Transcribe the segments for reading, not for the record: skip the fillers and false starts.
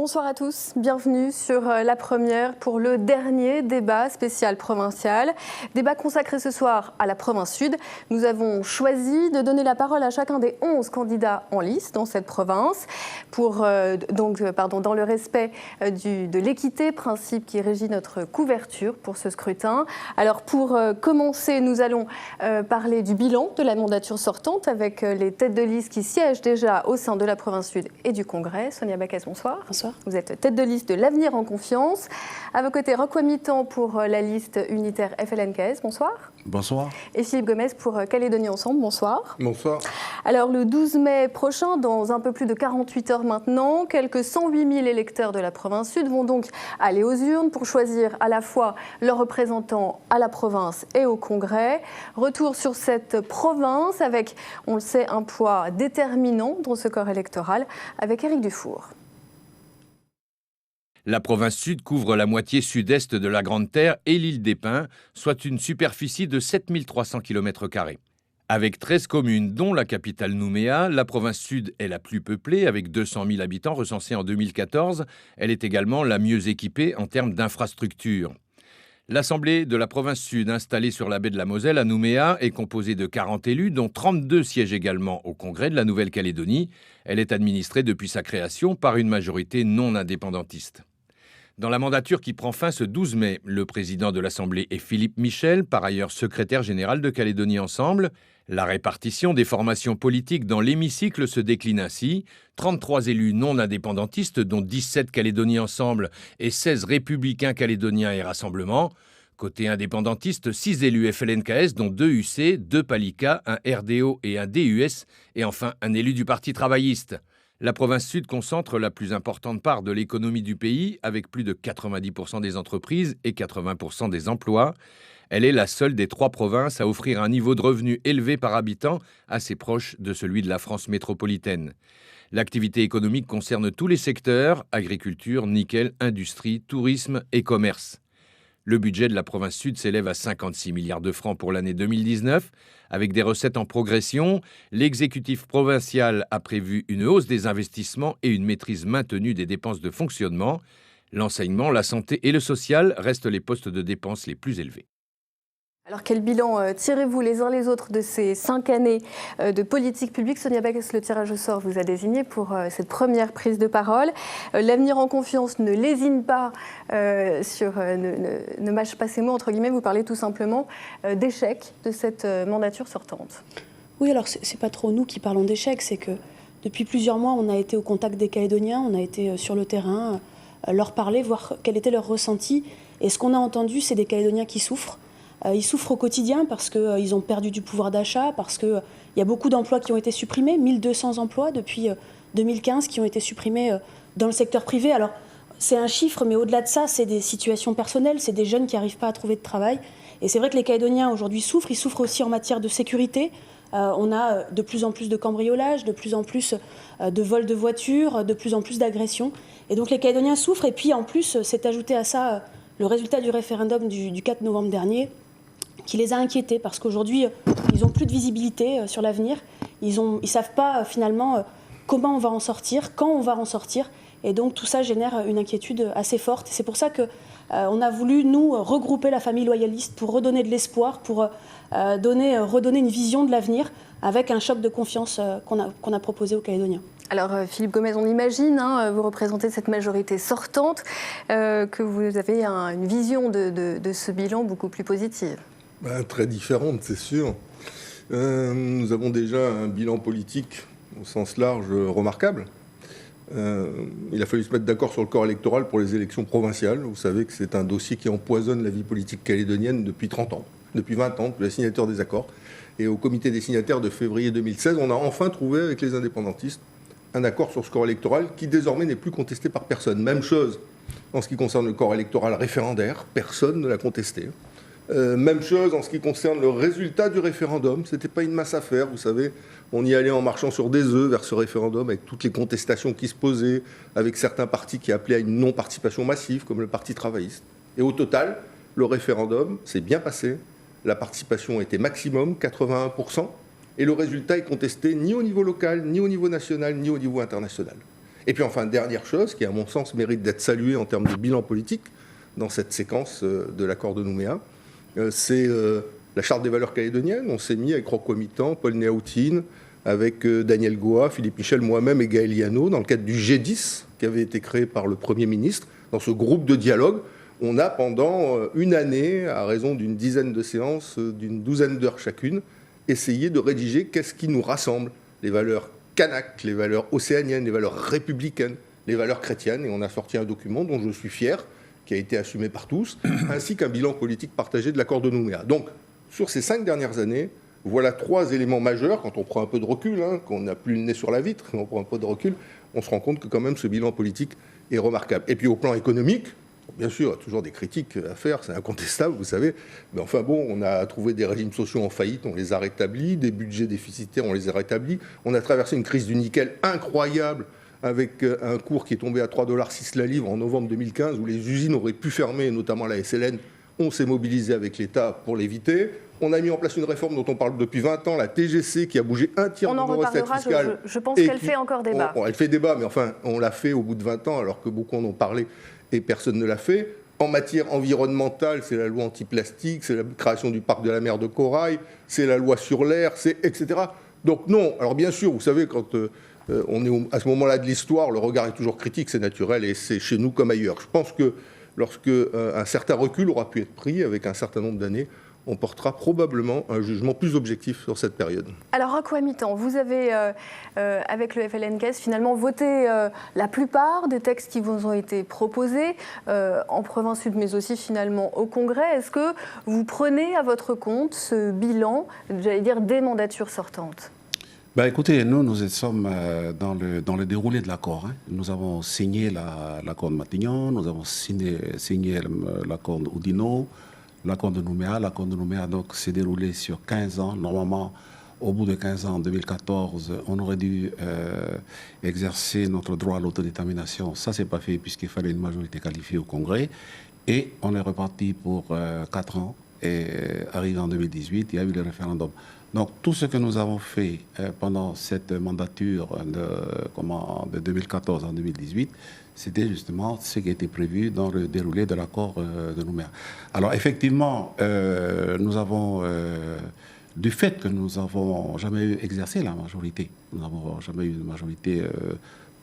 Bonsoir à tous, bienvenue sur La Première pour le dernier débat spécial provincial. Débat consacré ce soir à la province Sud. Nous avons choisi de donner la parole à chacun des 11 candidats en lice dans cette province dans le respect de l'équité, principe qui régit notre couverture pour ce scrutin. Alors pour commencer, nous allons parler du bilan de la mandature sortante avec les têtes de liste qui siègent déjà au sein de la province Sud et du Congrès. Sonia Backès, bonsoir. Bonsoir. Vous êtes tête de liste de l'Avenir en Confiance. À vos côtés, Roch Wamitan pour la liste unitaire FLNKS. Bonsoir. Bonsoir. Et Philippe Gomez pour Calédonie Ensemble. Bonsoir. Bonsoir. Alors, le 12 mai prochain, dans un peu plus de 48 heures maintenant, quelques 108 000 électeurs de la province Sud vont donc aller aux urnes pour choisir à la fois leurs représentants à la province et au Congrès. Retour sur cette province avec, on le sait, un poids déterminant dans ce corps électoral avec Éric Dufour. La province sud couvre la moitié sud-est de la Grande Terre et l'île des Pins, soit une superficie de 7 300 km². Avec 13 communes, dont la capitale Nouméa, la province sud est la plus peuplée, avec 200 000 habitants recensés en 2014. Elle est également la mieux équipée en termes d'infrastructures. L'Assemblée de la province sud, installée sur la baie de la Moselle à Nouméa, est composée de 40 élus, dont 32 siègent également au Congrès de la Nouvelle-Calédonie. Elle est administrée depuis sa création par une majorité non indépendantiste. Dans la mandature qui prend fin ce 12 mai, le président de l'Assemblée est Philippe Michel, par ailleurs secrétaire général de Calédonie Ensemble. La répartition des formations politiques dans l'hémicycle se décline ainsi. 33 élus non indépendantistes, dont 17 Calédonie Ensemble et 16 républicains calédoniens et Rassemblement. Côté indépendantiste, 6 élus FLNKS, dont 2 UC, 2 Palika, un RDO et un DUS, et enfin un élu du Parti travailliste. La province sud concentre la plus importante part de l'économie du pays, avec plus de 90% des entreprises et 80% des emplois. Elle est la seule des 3 provinces à offrir un niveau de revenu élevé par habitant, assez proche de celui de la France métropolitaine. L'activité économique concerne tous les secteurs, agriculture, nickel, industrie, tourisme et commerce. Le budget de la province sud s'élève à 56 milliards de francs pour l'année 2019. Avec des recettes en progression, l'exécutif provincial a prévu une hausse des investissements et une maîtrise maintenue des dépenses de fonctionnement. L'enseignement, la santé et le social restent les postes de dépenses les plus élevés. Alors quel bilan tirez-vous les uns les autres de ces 5 années de politique publique? Sonia Backès, le tirage au sort vous a désigné pour cette première prise de parole. L'Avenir en Confiance ne lésine pas ne mâche pas ses mots, entre guillemets, vous parlez tout simplement d'échec de cette mandature sortante. Oui, alors c'est pas trop nous qui parlons d'échec, c'est que depuis plusieurs mois on a été au contact des Calédoniens, on a été sur le terrain, leur parler, voir quel était leur ressenti. Et ce qu'on a entendu, c'est des Calédoniens qui souffrent. Ils souffrent au quotidien parce qu'ils ont perdu du pouvoir d'achat, parce qu'il y a beaucoup d'emplois qui ont été supprimés, 1200 emplois depuis 2015 qui ont été supprimés dans le secteur privé. Alors, c'est un chiffre, mais au-delà de ça, c'est des situations personnelles, c'est des jeunes qui n'arrivent pas à trouver de travail. Et c'est vrai que les Calédoniens aujourd'hui souffrent, ils souffrent aussi en matière de sécurité. On a de plus en plus de cambriolages, de plus en plus de vols de voitures, de plus en plus d'agressions. Et donc les Calédoniens souffrent, et puis en plus, c'est ajouté à ça le résultat du référendum du 4 novembre dernier, qui les a inquiétés parce qu'aujourd'hui, ils n'ont plus de visibilité sur l'avenir. Ils ne savent pas finalement comment on va en sortir, quand on va en sortir. Et donc tout ça génère une inquiétude assez forte. C'est pour ça qu'on a voulu, nous, regrouper la famille loyaliste pour redonner de l'espoir, pour redonner une vision de l'avenir avec un choc de confiance qu'on a proposé aux Calédoniens. Alors Philippe Gomez, on imagine, vous représentez cette majorité sortante, que vous avez une vision de ce bilan beaucoup plus positive. Très différente, c'est sûr. Nous avons déjà un bilan politique au sens large remarquable. Il a fallu se mettre d'accord sur le corps électoral pour les élections provinciales. Vous savez que c'est un dossier qui empoisonne la vie politique calédonienne depuis 30 ans, depuis 20 ans, depuis la signature des accords. Et au comité des signataires de février 2016, on a enfin trouvé avec les indépendantistes un accord sur ce corps électoral qui désormais n'est plus contesté par personne. Même chose en ce qui concerne le corps électoral référendaire, personne ne l'a contesté. Même chose en ce qui concerne le résultat du référendum. Ce n'était pas une masse affaire, vous savez. On y allait en marchant sur des œufs vers ce référendum, avec toutes les contestations qui se posaient, avec certains partis qui appelaient à une non-participation massive, comme le Parti travailliste. Et au total, le référendum s'est bien passé. La participation était maximum, 81%. Et le résultat est contesté ni au niveau local, ni au niveau national, ni au niveau international. Et puis enfin, dernière chose, qui à mon sens mérite d'être saluée en termes de bilan politique dans cette séquence de l'accord de Nouméa, c'est la charte des valeurs calédoniennes. On s'est mis avec Rocco Mitan, Paul Néautine, avec Daniel Goa, Philippe Michel, moi-même et Gaël Liano, dans le cadre du G10 qui avait été créé par le Premier ministre. Dans ce groupe de dialogue, on a pendant une année, à raison d'une dizaine de séances, d'une douzaine d'heures chacune, essayé de rédiger qu'est-ce qui nous rassemble, les valeurs kanak, les valeurs océaniennes, les valeurs républicaines, les valeurs chrétiennes. Et on a sorti un document dont je suis fier, qui a été assumé par tous, ainsi qu'un bilan politique partagé de l'accord de Nouméa. Donc, sur ces 5 dernières années, voilà 3 éléments majeurs. Quand on prend un peu de recul, qu'on n'a plus le nez sur la vitre, quand on prend un peu de recul, on se rend compte que quand même ce bilan politique est remarquable. Et puis au plan économique, bien sûr, il y a toujours des critiques à faire, c'est incontestable, vous savez. Mais enfin bon, on a trouvé des régimes sociaux en faillite, on les a rétablis, des budgets déficitaires, on les a rétablis. On a traversé une crise du nickel incroyable, avec un cours qui est tombé à 3,06 $ la livre en novembre 2015, où les usines auraient pu fermer, notamment la SLN. On s'est mobilisé avec l'État pour l'éviter. On a mis en place une réforme dont on parle depuis 20 ans, la TGC, qui a bougé un tiers de nos recettes fiscales. Je pense qu'elle fait encore débat. Elle fait débat, mais enfin, on l'a fait au bout de 20 ans, alors que beaucoup en ont parlé et personne ne l'a fait. En matière environnementale, c'est la loi anti-plastique, c'est la création du parc de la mer de Corail, c'est la loi sur l'air, etc. Donc non, alors bien sûr, vous savez, quand on est à ce moment-là de l'histoire, le regard est toujours critique, c'est naturel, et c'est chez nous comme ailleurs. Je pense que lorsque un certain recul aura pu être pris, avec un certain nombre d'années, on portera probablement un jugement plus objectif sur cette période. Alors, Rocco Mitan, vous avez, avec le FLNKS, finalement voté la plupart des textes qui vous ont été proposés en province sud, mais aussi finalement au Congrès. Est-ce que vous prenez à votre compte ce bilan, j'allais dire, des mandatures sortantes ? Écoutez, nous sommes dans le déroulé de l'accord. Nous avons signé l'accord de Matignon, nous avons signé l'accord d'Oudinot, l'accord de Nouméa. L'accord de Nouméa s'est déroulé sur 15 ans. Normalement, au bout de 15 ans, en 2014, on aurait dû exercer notre droit à l'autodétermination. Ça, c'est pas fait puisqu'il fallait une majorité qualifiée au Congrès. Et on est reparti pour 4 ans. Et arrivé en 2018, il y a eu le référendum. Donc tout ce que nous avons fait pendant cette mandature de 2014 en 2018, c'était justement ce qui était prévu dans le déroulé de l'accord de Nouméa. Alors effectivement, nous avons, du fait que nous n'avons jamais exercé la majorité, nous n'avons jamais eu de majorité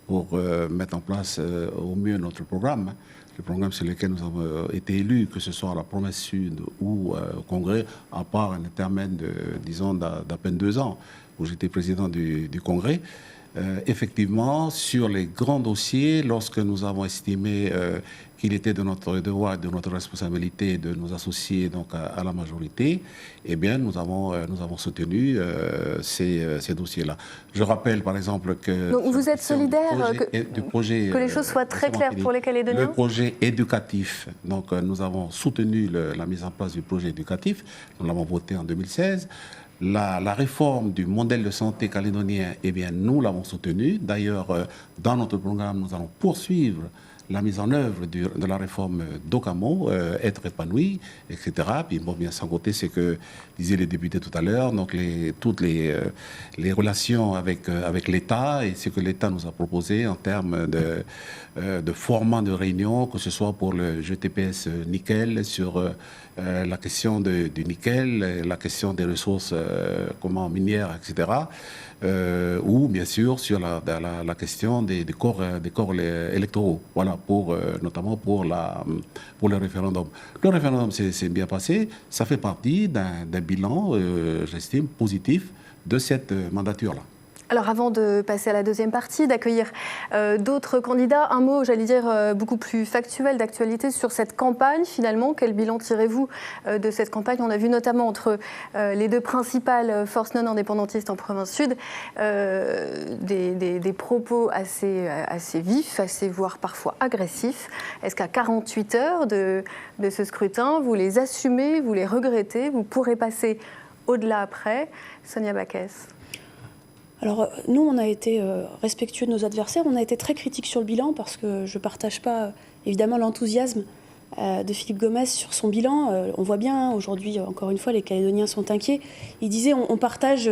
pour mettre en place au mieux notre programme. Le programme sur lequel nous avons été élus, que ce soit à la province sud ou au Congrès, à part un intermède d'à peine 2 ans, où j'étais président du Congrès. Effectivement, sur les grands dossiers, lorsque nous avons estimé qu'il était de notre devoir, de notre responsabilité de nous associer donc à la majorité, eh bien, nous avons soutenu ces dossiers-là. Je rappelle, par exemple, que... Donc vous êtes solidaire que les choses soient très claires pour les Calédoniens ? Le projet éducatif, donc nous avons soutenu la mise en place du projet éducatif, nous l'avons voté en 2016. La réforme du modèle de santé calédonien, eh bien, nous l'avons soutenue. D'ailleurs, dans notre programme, nous allons poursuivre la mise en œuvre de la réforme d'Ocamo, être épanoui, etc. Puis bon, bien sans côté, c'est que disaient les députés tout à l'heure, donc toutes les relations avec l'État et ce que l'État nous a proposé en termes de format de réunion, que ce soit pour le GTPS nickel, sur la question du nickel, la question des ressources minières, etc. Ou bien sûr sur la question des corps électoraux, voilà, notamment pour le référendum. Le référendum s'est bien passé, ça fait partie d'un bilan, j'estime, positif de cette mandature-là. Alors avant de passer à la deuxième partie, d'accueillir d'autres candidats, un mot, j'allais dire, beaucoup plus factuel, d'actualité sur cette campagne finalement. Quel bilan tirez-vous de cette campagne ? On a vu notamment entre les 2 principales forces non indépendantistes en province sud des propos assez vifs, voire parfois agressifs. Est-ce qu'à 48 heures de ce scrutin, vous les assumez, vous les regrettez, vous pourrez passer au-delà après ? Sonia Backès. Alors, nous, on a été respectueux de nos adversaires. On a été très critiques sur le bilan parce que je ne partage pas, évidemment, l'enthousiasme de Philippe Gomès sur son bilan. On voit bien, aujourd'hui, encore une fois, les Calédoniens sont inquiets. Il disait, on partage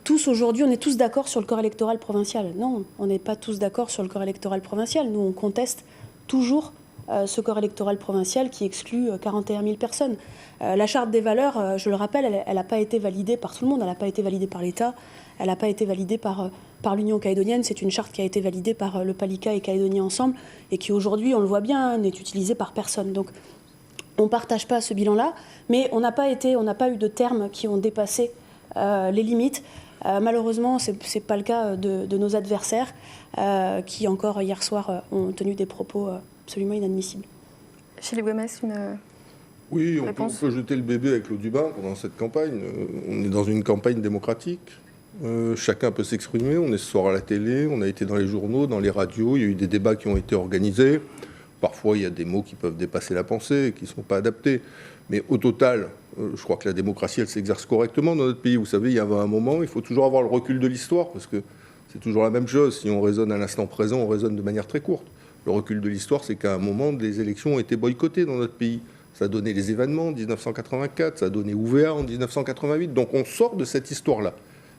tous aujourd'hui, on est tous d'accord sur le corps électoral provincial. Non, on n'est pas tous d'accord sur le corps électoral provincial. Nous, on conteste toujours ce corps électoral provincial qui exclut 41 000 personnes. La charte des valeurs, je le rappelle, elle n'a pas été validée par tout le monde, elle n'a pas été validée par l'État, elle n'a pas été validée par l'Union calédonienne. C'est une charte qui a été validée par le Palika et Calédonie ensemble et qui aujourd'hui, on le voit bien, n'est utilisée par personne. Donc on ne partage pas ce bilan-là, mais on n'a pas eu de termes qui ont dépassé les limites. Malheureusement, ce n'est pas le cas de nos adversaires qui, encore hier soir, ont tenu des propos absolument inadmissibles. Philippe Gomes, Oui, on réponse peut jeter le bébé avec l'eau du bain pendant cette campagne. On est dans une campagne démocratique. Chacun peut s'exprimer. On est ce soir à la télé, on a été dans les journaux, dans les radios. Il y a eu des débats qui ont été organisés. Parfois, il y a des mots qui peuvent dépasser la pensée et qui ne sont pas adaptés. Mais au total, je crois que la démocratie, elle s'exerce correctement dans notre pays. Vous savez, il y avait un moment, il faut toujours avoir le recul de l'histoire, parce que c'est toujours la même chose. Si on raisonne à l'instant présent, on raisonne de manière très courte. Le recul de l'histoire, c'est qu'à un moment, les élections ont été boycottées dans notre pays. Ça a donné les événements en 1984, ça a donné UVA en 1988. Donc on sort de cette histoire-là.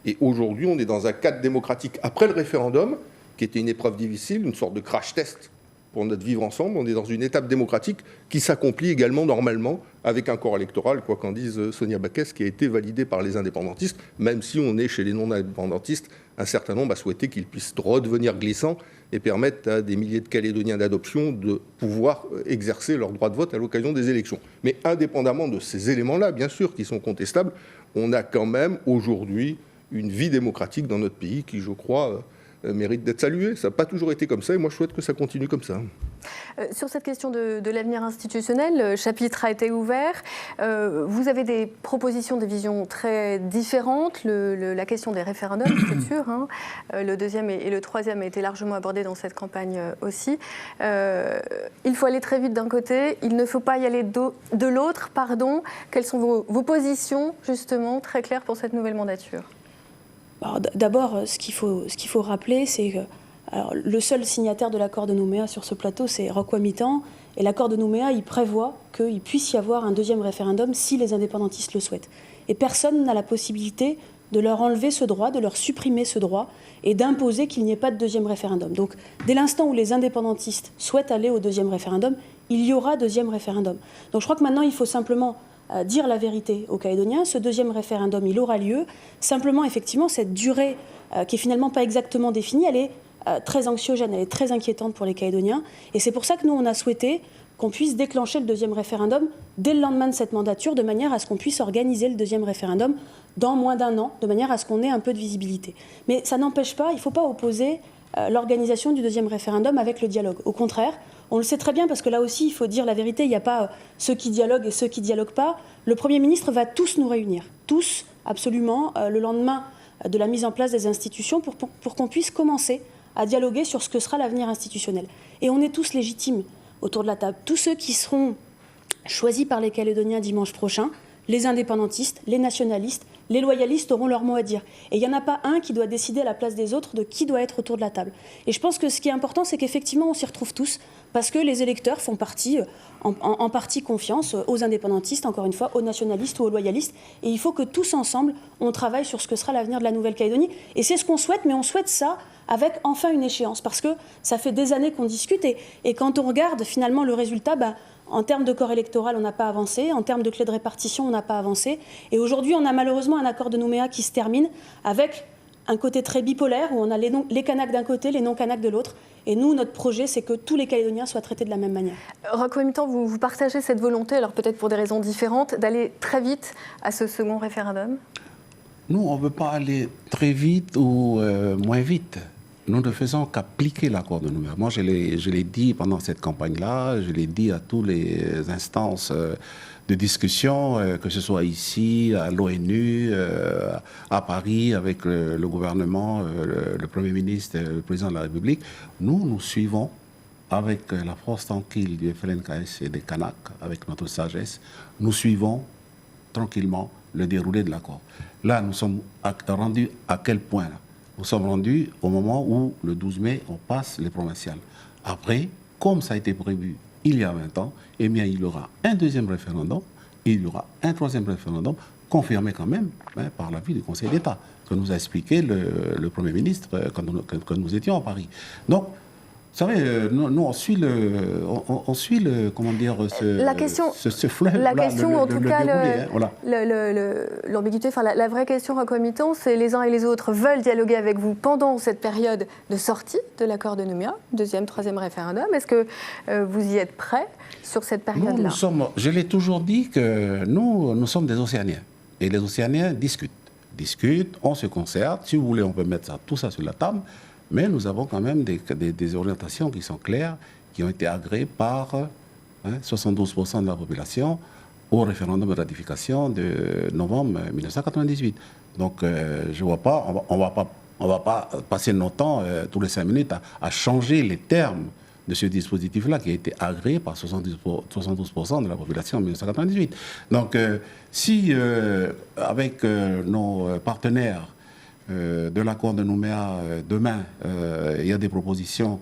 Et aujourd'hui, on est dans un cadre démocratique après le référendum, qui était une épreuve difficile, une sorte de crash test pour notre vivre ensemble. On est dans une étape démocratique qui s'accomplit également normalement avec un corps électoral, quoi qu'en dise Sonia Backès, qui a été validé par les indépendantistes, même si on est chez les non-indépendantistes, un certain nombre a souhaité qu'ils puissent redevenir glissants et permettre à des milliers de Calédoniens d'adoption de pouvoir exercer leur droit de vote à l'occasion des élections. Mais indépendamment de ces éléments-là, bien sûr, qui sont contestables, on a quand même aujourd'hui une vie démocratique dans notre pays qui, je crois, mérite d'être saluée. Ça n'a pas toujours été comme ça et moi je souhaite que ça continue comme ça. Sur cette question de l'avenir institutionnel, le chapitre a été ouvert. Vous avez des propositions, des visions très différentes. La question des référendums futurs, le deuxième et le troisième a été largement abordé dans cette campagne aussi. Il faut aller très vite d'un côté, il ne faut pas y aller de l'autre. Pardon. Quelles sont vos positions, justement, très claires pour cette nouvelle mandature ? Alors, d'abord, ce qu'il faut rappeler, c'est que le seul signataire de l'accord de Nouméa sur ce plateau, c'est Roch Wamitan. Et l'accord de Nouméa, il prévoit qu'il puisse y avoir un deuxième référendum si les indépendantistes le souhaitent. Et personne n'a la possibilité de leur enlever ce droit, de leur supprimer ce droit et d'imposer qu'il n'y ait pas de deuxième référendum. Donc, dès l'instant où les indépendantistes souhaitent aller au deuxième référendum, il y aura deuxième référendum. Donc, je crois que maintenant, il faut simplement dire la vérité aux Calédoniens. Ce deuxième référendum, il aura lieu. Simplement, effectivement, cette durée qui est finalement pas exactement définie, elle est très anxiogène, elle est très inquiétante pour les Calédoniens. Et c'est pour ça que nous, on a souhaité qu'on puisse déclencher le deuxième référendum dès le lendemain de cette mandature, de manière à ce qu'on puisse organiser le deuxième référendum dans moins d'un an, de manière à ce qu'on ait un peu de visibilité. Mais ça n'empêche pas, il ne faut pas opposer l'organisation du deuxième référendum avec le dialogue. Au contraire, on le sait très bien parce que là aussi, il faut dire la vérité, il n'y a pas ceux qui dialoguent et ceux qui ne dialoguent pas. Le Premier ministre va tous nous réunir, tous, absolument, le lendemain de la mise en place des institutions pour qu'on puisse commencer à dialoguer sur ce que sera l'avenir institutionnel. Et on est tous légitimes autour de la table. Tous ceux qui seront choisis par les Calédoniens dimanche prochain, les indépendantistes, les nationalistes, les loyalistes auront leur mot à dire. Et il n'y en a pas un qui doit décider à la place des autres de qui doit être autour de la table. Et je pense que ce qui est important, c'est qu'effectivement, on s'y retrouve tous, parce que les électeurs font partie, en partie confiance aux indépendantistes, encore une fois, aux nationalistes ou aux loyalistes. Et il faut que tous ensemble, on travaille sur ce que sera l'avenir de la Nouvelle-Calédonie. Et c'est ce qu'on souhaite, mais on souhaite ça avec enfin une échéance, parce que ça fait des années qu'on discute. Et quand on regarde finalement le résultat, en termes de corps électoral, on n'a pas avancé. En termes de clé de répartition, on n'a pas avancé. Et aujourd'hui, on a malheureusement un accord de Nouméa qui se termine avec un côté très bipolaire, où on a les Kanaks d'un côté, les non-Kanaks de l'autre. Et nous, notre projet, c'est que tous les Calédoniens soient traités de la même manière. Roch Wamitan, vous partagez cette volonté, alors peut-être pour des raisons différentes, d'aller très vite à ce second référendum ? Nous, on ne veut pas aller très vite ou moins vite. Nous ne faisons qu'appliquer l'accord de Nouméa. Moi, je l'ai dit pendant cette campagne-là, je l'ai dit à toutes les instances de discussion, que ce soit ici, à l'ONU, à Paris, avec le gouvernement, le Premier ministre, le Président de la République. Nous suivons avec la force tranquille du FLNKS et des Kanaks, avec notre sagesse, nous suivons tranquillement le déroulé de l'accord. Là, nous sommes rendus à quel point là ? Nous sommes rendus au moment où, le 12 mai, on passe les provinciales. Après, comme ça a été prévu il y a 20 ans, eh bien, il y aura un deuxième référendum, et il y aura un troisième référendum, confirmée quand même par l'avis du Conseil d'État, que nous a expliqué le Premier ministre quand nous étions à Paris. Donc, vous savez, nous, on suit comment dire, ce fleuve. La question, en tout cas, voilà. l'ambiguïté, enfin, la vraie question à Comitan, c'est les uns et les autres veulent dialoguer avec vous pendant cette période de sortie de l'accord de Nouméa, deuxième, troisième référendum. Est-ce que vous y êtes prêts sur cette période-là ? Je l'ai toujours dit que nous sommes des Océaniens. Et les Océaniens discutent, on se concerte. Si vous voulez, on peut mettre tout ça sur la table. Mais nous avons quand même des orientations qui sont claires, qui ont été agréées par 72% de la population au référendum de ratification de novembre 1998. Donc, je ne vois pas, on va pas passer notre temps tous les 5 minutes à changer les termes de ce dispositif-là qui a été agréé par 72% de la population en 1998. Donc, si avec nos partenaires de l'accord de Nouméa, demain, il y a des propositions,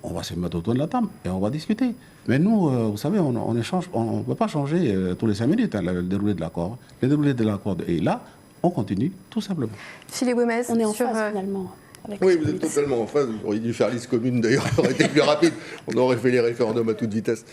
on va se mettre autour de la table et on va discuter. Mais nous, vous savez, on ne peut pas changer tous les 5 minutes le déroulé de l'accord. Le déroulé de l'accord est là, on continue, tout simplement. Philippe Gomes, on est en phase finalement. Oui, vous êtes totalement en phase. Vous auriez dû faire liste commune, d'ailleurs, ça aurait été plus rapide. On aurait fait les référendums à toute vitesse.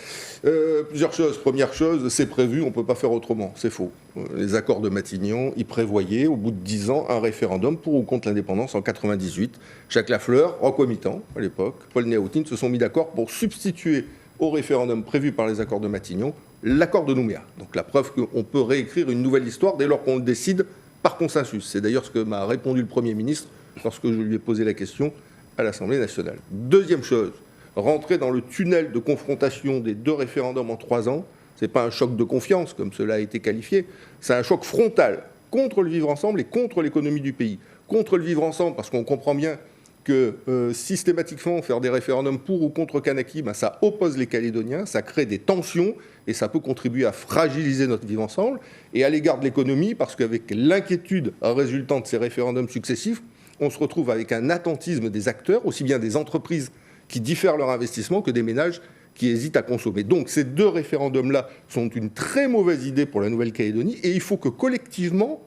Plusieurs choses. Première chose, c'est prévu, on ne peut pas faire autrement. C'est faux. Les accords de Matignon, ils prévoyaient, au bout de 10 ans, un référendum pour ou contre l'indépendance en 98. Jacques Lafleur, Rocco Mittan, à l'époque, Paul Néautine se sont mis d'accord pour substituer au référendum prévu par les accords de Matignon l'accord de Nouméa. Donc la preuve qu'on peut réécrire une nouvelle histoire dès lors qu'on le décide par consensus. C'est d'ailleurs ce que m'a répondu le Premier ministre lorsque je lui ai posé la question à l'Assemblée nationale. Deuxième chose, rentrer dans le tunnel de confrontation des 2 référendums en 3 ans, ce n'est pas un choc de confiance, comme cela a été qualifié, c'est un choc frontal contre le vivre ensemble et contre l'économie du pays. Contre le vivre ensemble, parce qu'on comprend bien que systématiquement, faire des référendums pour ou contre Kanaki, ça oppose les Calédoniens, ça crée des tensions, et ça peut contribuer à fragiliser notre vivre ensemble. Et à l'égard de l'économie, parce qu'avec l'inquiétude résultant de ces référendums successifs, on se retrouve avec un attentisme des acteurs, aussi bien des entreprises qui diffèrent leur investissement que des ménages qui hésitent à consommer. Donc ces 2 référendums-là sont une très mauvaise idée pour la Nouvelle-Calédonie et il faut que collectivement,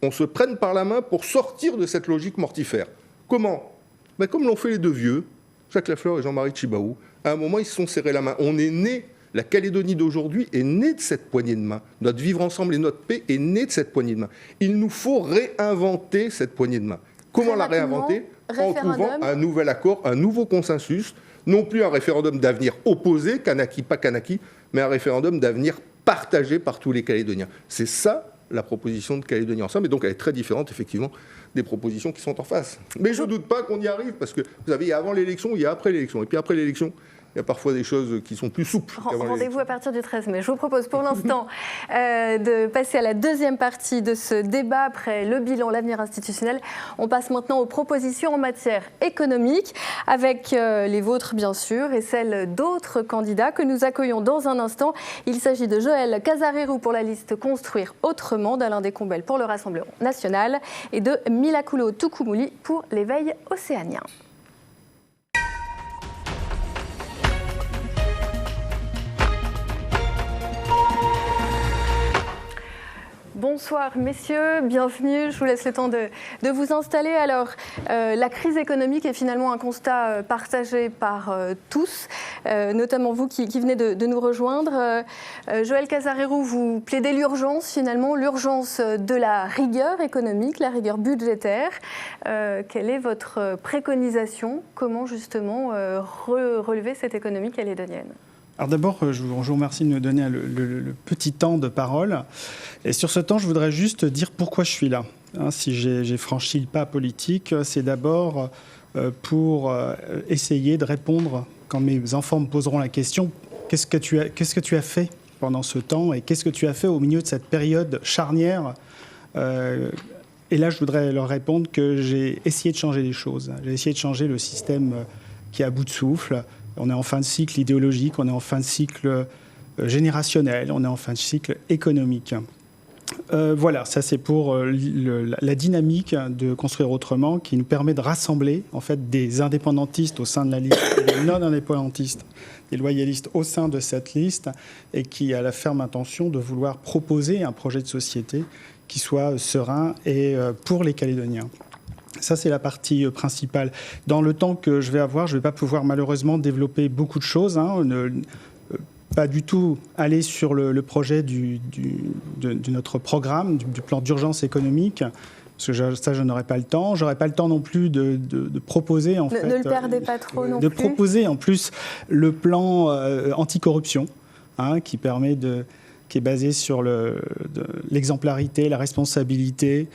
on se prenne par la main pour sortir de cette logique mortifère. Comment ? Comme l'ont fait les 2 vieux, Jacques Lafleur et Jean-Marie Tjibaou. À un moment, ils se sont serrés la main. On est né, la Calédonie d'aujourd'hui est née de cette poignée de main. Notre vivre ensemble et notre paix est née de cette poignée de main. Il nous faut réinventer cette poignée de main. Comment la réinventer ? En trouvant un nouvel accord, un nouveau consensus, non plus un référendum d'avenir opposé, Kanaki, pas Kanaki, mais un référendum d'avenir partagé par tous les Calédoniens. C'est ça la proposition de Calédonie Ensemble, et donc elle est très différente, effectivement, des propositions qui sont en face. Mais je ne doute pas qu'on y arrive, parce que, vous savez, il y a avant l'élection, il y a après l'élection, et puis après l'élection, il y a parfois des choses qui sont plus souples. Rendez-vous à partir du 13 mai. Je vous propose pour l'instant de passer à la deuxième partie de ce débat après le bilan, l'avenir institutionnel. On passe maintenant aux propositions en matière économique, avec les vôtres bien sûr et celles d'autres candidats que nous accueillons dans un instant. Il s'agit de Joël Casarérou pour la liste Construire autrement, d'Alain Descombelles pour le Rassemblement national et de Milakulo Tukumuli pour l'éveil océanien. Bonsoir messieurs, bienvenue. Je vous laisse le temps de vous installer. Alors, la crise économique est finalement un constat partagé par tous, notamment vous qui venez de nous rejoindre. Joël Casarérou, vous plaidez l'urgence finalement, l'urgence de la rigueur économique, la rigueur budgétaire. Quelle est votre préconisation ? Comment justement relever cette économie calédonienne ? Alors d'abord, je vous remercie de me donner le petit temps de parole. Et sur ce temps, je voudrais juste dire pourquoi je suis là. Si j'ai franchi le pas politique, c'est d'abord pour essayer de répondre, quand mes enfants me poseront la question, qu'est-ce que tu as fait pendant ce temps et qu'est-ce que tu as fait au milieu de cette période charnière Et là, je voudrais leur répondre que j'ai essayé de changer les choses. J'ai essayé de changer le système qui est à bout de souffle. On est en fin de cycle idéologique, on est en fin de cycle générationnel, on est en fin de cycle économique. Voilà, ça c'est pour la dynamique de Construire Autrement qui nous permet de rassembler en fait des indépendantistes au sein de la liste, des non-indépendantistes, des loyalistes au sein de cette liste et qui a la ferme intention de vouloir proposer un projet de société qui soit serein et pour les Calédoniens. Ça, c'est la partie principale. Dans le temps que je vais avoir, je ne vais pas pouvoir malheureusement développer beaucoup de choses, pas du tout aller sur le projet de notre programme, du plan d'urgence économique, parce que ça, je n'aurai pas le temps. Je n'aurai pas le temps non plus de proposer, en fait... Ne le perdez pas trop non plus. De proposer, en plus, le plan anticorruption, qui est basé sur l'exemplarité, la responsabilité,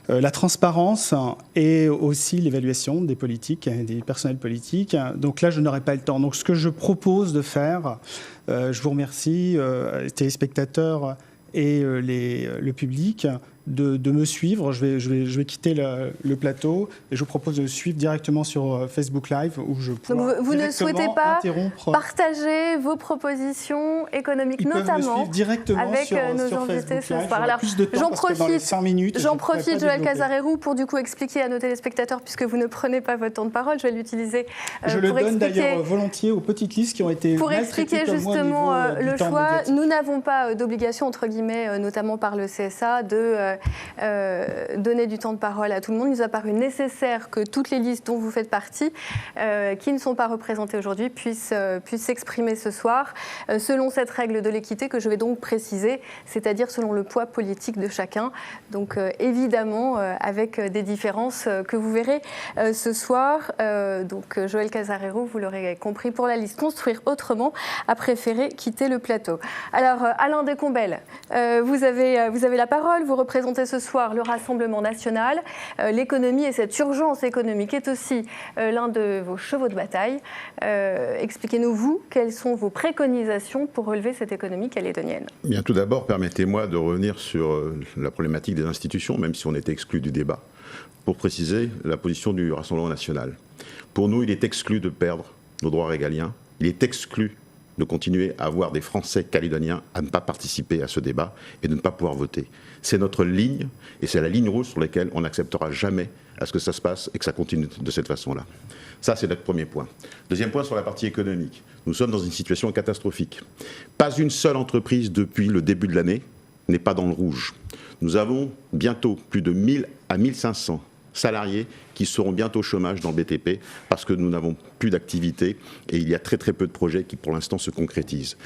la transparence et aussi l'évaluation des politiques, des personnels politiques. Donc là, je n'aurai pas le temps. Donc ce que je propose de faire, je vous remercie, les téléspectateurs et le public, de me suivre. Je vais quitter le plateau et je vous propose de suivre directement sur Facebook Live où je pourrai Donc vous ne souhaitez pas partager vos propositions économiques, Ils notamment peuvent me suivre directement avec sur nos Facebook invités ce Live. soir. Alors, Plus de temps parce que dans les 5 minutes, j'en profite, Joël Casarero, pour du coup expliquer à nos téléspectateurs, puisque vous ne prenez pas votre temps de parole, je vais l'utiliser je le donne d'ailleurs volontiers aux petites listes qui ont été pour expliquer justement le choix. Nous n'avons pas d'obligation, entre guillemets, notamment par le CSA, de donner du temps de parole à tout le monde. Il nous a paru nécessaire que toutes les listes dont vous faites partie, qui ne sont pas représentées aujourd'hui, puissent s'exprimer ce soir, selon cette règle de l'équité que je vais donc préciser, c'est-à-dire selon le poids politique de chacun. Donc évidemment, avec des différences que vous verrez ce soir. Donc Joël Casarero, vous l'aurez compris, pour la liste Construire Autrement, a préféré quitter le plateau. Alors Alain Descombelles, vous avez la parole, vous représentez ce soir le Rassemblement national. L'économie et cette urgence économique est aussi l'un de vos chevaux de bataille. Expliquez-nous, vous, quelles sont vos préconisations pour relever cette économie calédonienne? Bien, tout d'abord, permettez-moi de revenir sur la problématique des institutions, même si on est exclu du débat, pour préciser la position du Rassemblement national. Pour nous, il est exclu de perdre nos droits régaliens. Il est exclu de continuer à avoir des Français calédoniens à ne pas participer à ce débat et de ne pas pouvoir voter. C'est notre ligne, et c'est la ligne rouge sur laquelle on n'acceptera jamais à ce que ça se passe et que ça continue de cette façon-là. Ça, c'est notre premier point. Deuxième point, sur la partie économique. Nous sommes dans une situation catastrophique. Pas une seule entreprise depuis le début de l'année n'est pas dans le rouge. Nous avons bientôt plus de 1000 à 1500 salariés qui seront bientôt au chômage dans le BTP parce que nous n'avons plus d'activité et il y a très très peu de projets qui pour l'instant se concrétisent.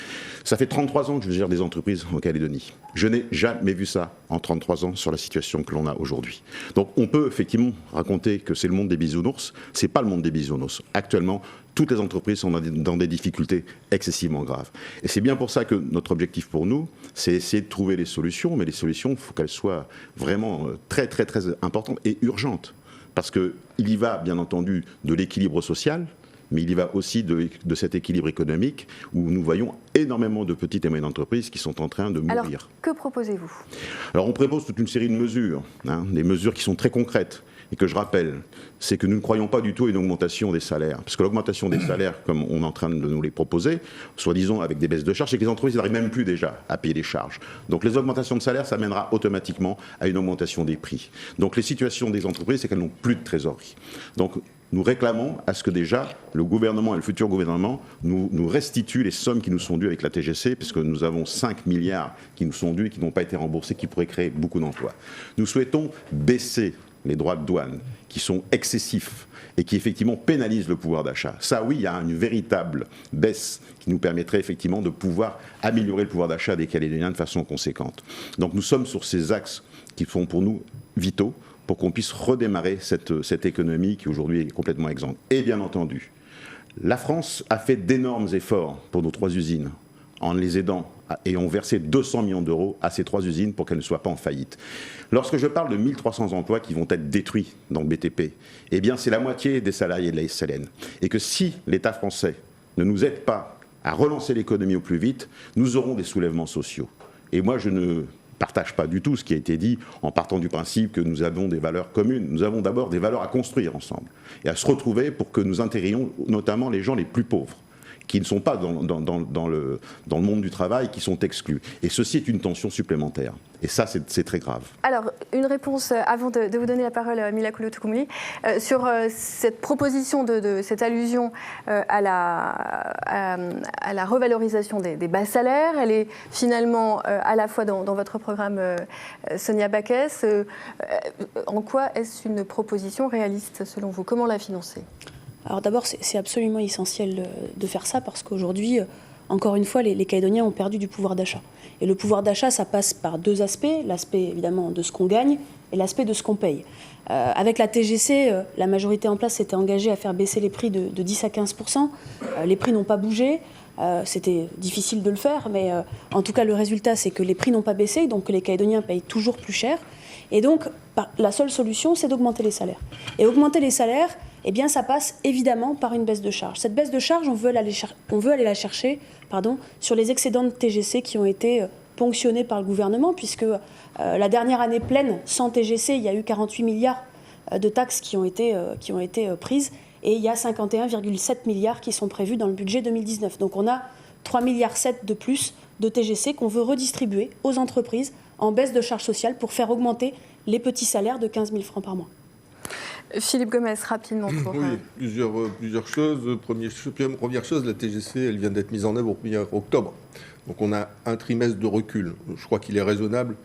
Ça fait 33 ans que je gère des entreprises en Calédonie. Je n'ai jamais vu ça en 33 ans sur la situation que l'on a aujourd'hui. Donc on peut effectivement raconter que c'est le monde des bisounours. C'est pas le monde des bisounours. Actuellement, toutes les entreprises sont dans des difficultés excessivement graves. Et c'est bien pour ça que notre objectif pour nous, c'est essayer de trouver les solutions, mais les solutions, il faut qu'elles soient vraiment très très très importantes et urgentes. Parce qu'il y va, bien entendu, de l'équilibre social, mais il y va aussi de cet équilibre économique où nous voyons énormément de petites et moyennes entreprises qui sont en train de mourir. Alors, que proposez-vous? Alors, on propose toute une série de mesures, des mesures qui sont très concrètes. Et que je rappelle, c'est que nous ne croyons pas du tout à une augmentation des salaires. Parce que l'augmentation des salaires, comme on est en train de nous les proposer, soi-disant avec des baisses de charges, c'est que les entreprises n'arrivent même plus déjà à payer les charges. Donc les augmentations de salaires, ça mènera automatiquement à une augmentation des prix. Donc les situations des entreprises, c'est qu'elles n'ont plus de trésorerie. Donc nous réclamons à ce que déjà le gouvernement et le futur gouvernement nous restituent les sommes qui nous sont dues avec la TGC, puisque nous avons 5 milliards qui nous sont dus et qui n'ont pas été remboursés, qui pourraient créer beaucoup d'emplois. Nous souhaitons baisser les droits de douane qui sont excessifs et qui effectivement pénalisent le pouvoir d'achat. Ça oui, il y a une véritable baisse qui nous permettrait effectivement de pouvoir améliorer le pouvoir d'achat des Calédoniens de façon conséquente. Donc nous sommes sur ces axes qui sont pour nous vitaux pour qu'on puisse redémarrer cette économie qui aujourd'hui est complètement exsangue. Et bien entendu, la France a fait d'énormes efforts pour nos 3 usines en les aidant et ont versé 200 millions d'euros à ces 3 usines pour qu'elles ne soient pas en faillite. Lorsque je parle de 1300 emplois qui vont être détruits dans le BTP, eh bien c'est la moitié des salariés de la SLN. Et que si l'État français ne nous aide pas à relancer l'économie au plus vite, nous aurons des soulèvements sociaux. Et moi je ne partage pas du tout ce qui a été dit en partant du principe que nous avons des valeurs communes. Nous avons d'abord des valeurs à construire ensemble et à se retrouver pour que nous intégrions notamment les gens les plus pauvres, qui ne sont pas dans le monde du travail, qui sont exclus. Et ceci est une tension supplémentaire. Et ça, c'est très grave. Alors, une réponse, avant de vous donner la parole, Mila Coulo-Toukoumouli, sur cette proposition, cette allusion à la revalorisation des bas salaires. Elle est finalement à la fois dans votre programme, Sonia Backès. En quoi est-ce une proposition réaliste, selon vous? Comment la financer? Alors d'abord, c'est absolument essentiel de faire ça parce qu'aujourd'hui, encore une fois, les Calédoniens ont perdu du pouvoir d'achat. Et le pouvoir d'achat, ça passe par deux aspects. L'aspect, évidemment, de ce qu'on gagne et l'aspect de ce qu'on paye. Avec la TGC, la majorité en place s'était engagée à faire baisser les prix de 10 à 15%. Les prix n'ont pas bougé. C'était difficile de le faire, mais en tout cas, le résultat, c'est que les prix n'ont pas baissé, donc que les Calédoniens payent toujours plus cher. Et donc, la seule solution, c'est d'augmenter les salaires. Et augmenter les salaires, eh bien, ça passe évidemment par une baisse de charge. Cette baisse de charge, on veut aller la chercher sur les excédents de TGC qui ont été ponctionnés par le gouvernement, puisque la dernière année pleine, sans TGC, il y a eu 48 milliards de taxes qui ont été prises, et il y a 51,7 milliards qui sont prévus dans le budget 2019. Donc on a 3,7 milliards de plus de TGC qu'on veut redistribuer aux entreprises en baisse de charges sociales pour faire augmenter les petits salaires de 15 000 francs par mois. Philippe Gomes, rapidement. Oui, plusieurs choses. Première chose, la TGC, elle vient d'être mise en œuvre au 1er octobre. Donc on a un trimestre de recul. Je crois qu'il est raisonnable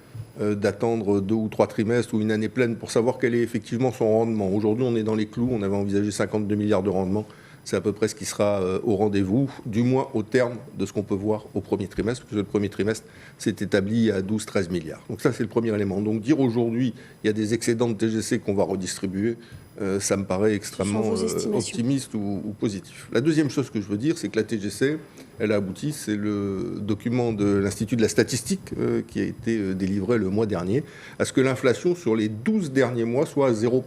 d'attendre 2 ou 3 trimestres ou une année pleine pour savoir quel est effectivement son rendement. Aujourd'hui, on est dans les clous. On avait envisagé 52 milliards de rendement. C'est à peu près ce qui sera au rendez-vous, du moins au terme de ce qu'on peut voir au premier trimestre, parce que le premier trimestre s'est établi à 12-13 milliards. Donc ça, c'est le premier élément. Donc dire aujourd'hui, il y a des excédents de TGC qu'on va redistribuer, ça me paraît extrêmement optimiste ou positif. La deuxième chose que je veux dire, c'est que la TGC, elle a abouti, c'est le document de l'Institut de la statistique qui a été délivré le mois dernier, à ce que l'inflation sur les 12 derniers mois soit à 0%.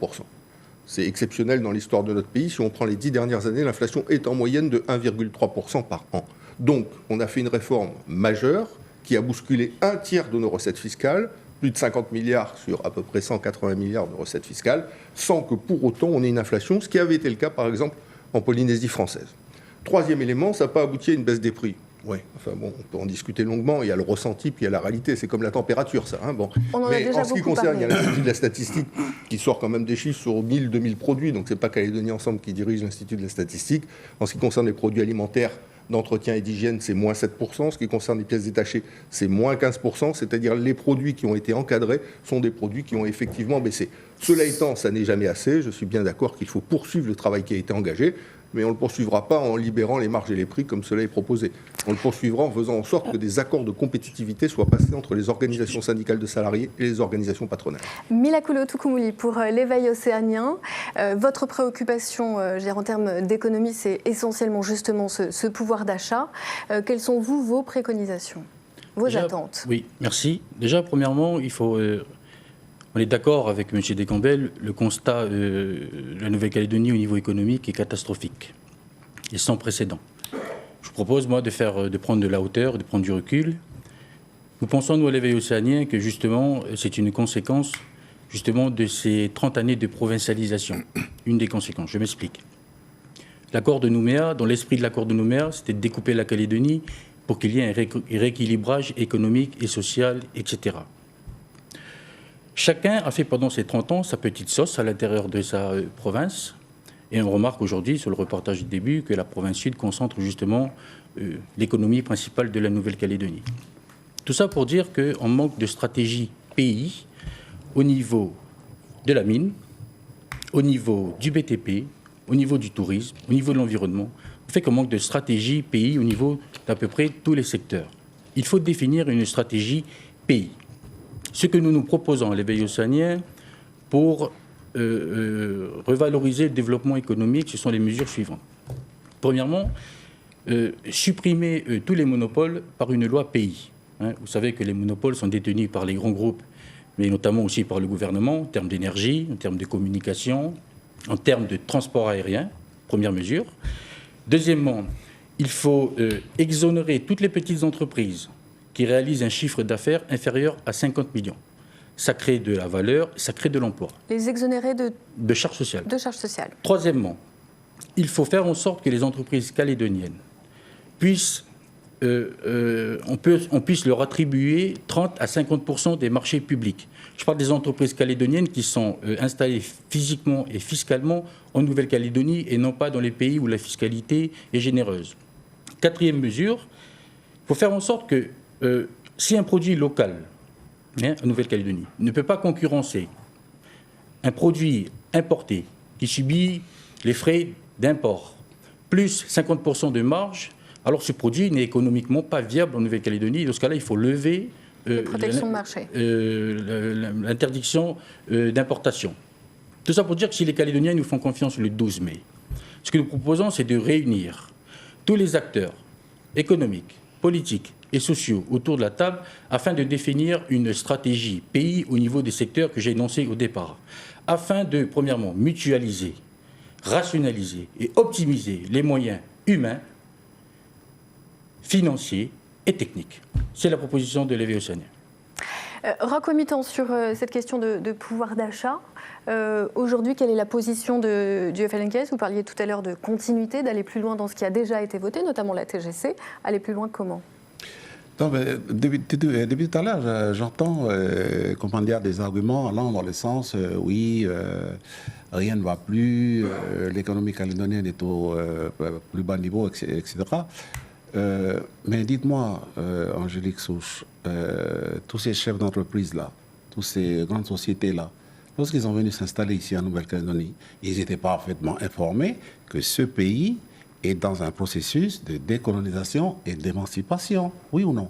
C'est exceptionnel dans l'histoire de notre pays. Si on prend les 10 dernières années, l'inflation est en moyenne de 1,3% par an. Donc, on a fait une réforme majeure qui a bousculé un tiers de nos recettes fiscales, plus de 50 milliards sur à peu près 180 milliards de recettes fiscales, sans que pour autant on ait une inflation, ce qui avait été le cas par exemple en Polynésie française. Troisième élément, ça n'a pas abouti à une baisse des prix. Oui, enfin bon, on peut en discuter longuement. Il y a le ressenti, puis il y a la réalité. C'est comme la température, ça. Hein, bon. Mais en ce qui concerne, il y a l'Institut de la statistique qui sort quand même des chiffres sur 1000, 2000 produits. Donc c'est pas Calédonie Ensemble qui dirige l'Institut de la statistique. En ce qui concerne les produits alimentaires, d'entretien et d'hygiène, c'est moins 7%. Ce qui concerne les pièces détachées, c'est moins 15%. C'est-à-dire les produits qui ont été encadrés sont des produits qui ont effectivement baissé. Cela étant, ça n'est jamais assez. Je suis bien d'accord qu'il faut poursuivre le travail qui a été engagé. Mais on ne le poursuivra pas en libérant les marges et les prix comme cela est proposé. On le poursuivra en faisant en sorte que des accords de compétitivité soient passés entre les organisations syndicales de salariés et les organisations patronales. Mila Coulo-Toukoumouli, pour l'éveil océanien, votre préoccupation en termes d'économie, c'est essentiellement justement ce pouvoir d'achat. Quelles sont vos préconisations, vos attentes? Oui, merci. Déjà, premièrement, il faut... On est d'accord avec M. Descambelles, le constat de la Nouvelle-Calédonie au niveau économique est catastrophique et sans précédent. Je propose, moi, de prendre de la hauteur, de prendre du recul. Nous pensons, nous, à l'éveil océanien, que justement, c'est une conséquence justement de ces 30 années de provincialisation. Une des conséquences, je m'explique. L'accord de Nouméa, dans l'esprit de l'accord de Nouméa, c'était de découper la Calédonie pour qu'il y ait un rééquilibrage économique et social, etc. Chacun a fait pendant ces 30 ans sa petite sauce à l'intérieur de sa province. Et on remarque aujourd'hui, sur le reportage du début, que la province sud concentre justement l'économie principale de la Nouvelle-Calédonie. Tout ça pour dire qu'on manque de stratégie pays au niveau de la mine, au niveau du BTP, au niveau du tourisme, au niveau de l'environnement. On fait qu'on manque de stratégie pays au niveau d'à peu près tous les secteurs. Il faut définir une stratégie pays. Ce que nous nous proposons à l'éveil océanien pour revaloriser le développement économique, ce sont les mesures suivantes. Premièrement, supprimer tous les monopoles par une loi pays. Vous savez que les monopoles sont détenus par les grands groupes, mais notamment aussi par le gouvernement, en termes d'énergie, en termes de communication, en termes de transport aérien, première mesure. Deuxièmement, il faut exonérer toutes les petites entreprises qui réalisent un chiffre d'affaires inférieur à 50 millions. Ça crée de la valeur, ça crée de l'emploi. Les exonérer de charges sociales. De charges sociales. Troisièmement, il faut faire en sorte que les entreprises calédoniennes on puisse leur attribuer 30 à 50% des marchés publics. Je parle des entreprises calédoniennes qui sont installées physiquement et fiscalement en Nouvelle-Calédonie et non pas dans les pays où la fiscalité est généreuse. Quatrième mesure, il faut faire en sorte que si un produit local en Nouvelle-Calédonie ne peut pas concurrencer un produit importé qui subit les frais d'import, plus 50% de marge, alors ce produit n'est économiquement pas viable en Nouvelle-Calédonie. Dans ce cas-là, il faut lever protection de marché. L'interdiction d'importation. Tout ça pour dire que si les Calédoniens nous font confiance le 12 mai, ce que nous proposons, c'est de réunir tous les acteurs économiques, politiques et sociaux autour de la table afin de définir une stratégie pays au niveau des secteurs que j'ai énoncés au départ, afin de, premièrement, mutualiser, rationaliser et optimiser les moyens humains, financiers et techniques. C'est la proposition de l'EV Océanien. Racomitant sur cette question de pouvoir d'achat, aujourd'hui, quelle est la position du FLNKS? Vous parliez tout à l'heure de continuité, d'aller plus loin dans ce qui a déjà été voté, notamment la TGC. Aller plus loin comment? Non, mais depuis tout à l'heure, j'entends comment dire, des arguments allant dans le sens rien ne va plus, l'économie calédonienne est au plus bas niveau, etc. Mais dites-moi, Angélique Souche, tous ces chefs d'entreprise-là, toutes ces grandes sociétés-là, lorsqu'ils sont venus s'installer ici en Nouvelle-Calédonie, ils étaient parfaitement informés que ce pays est dans un processus de décolonisation et d'émancipation, oui ou non?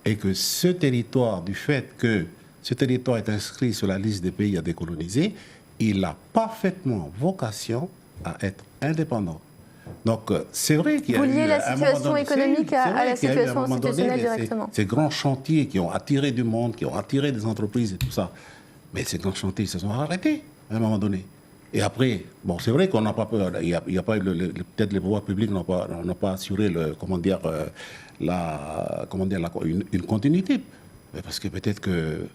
Et que ce territoire, du fait que ce territoire est inscrit sur la liste des pays à décoloniser, il a parfaitement vocation à être indépendant. Donc, c'est vrai qu'il y a eu... Vous liez la situation situation économique à la situation institutionnelle directement. Ces grands chantiers qui ont attiré du monde, qui ont attiré des entreprises et tout ça, mais ces grands chantiers se sont arrêtés à un moment donné. Et après, bon, c'est vrai qu'on n'a pas peur, il y a pas eu peut-être les pouvoirs publics n'ont pas assuré une continuité. Parce que peut-être que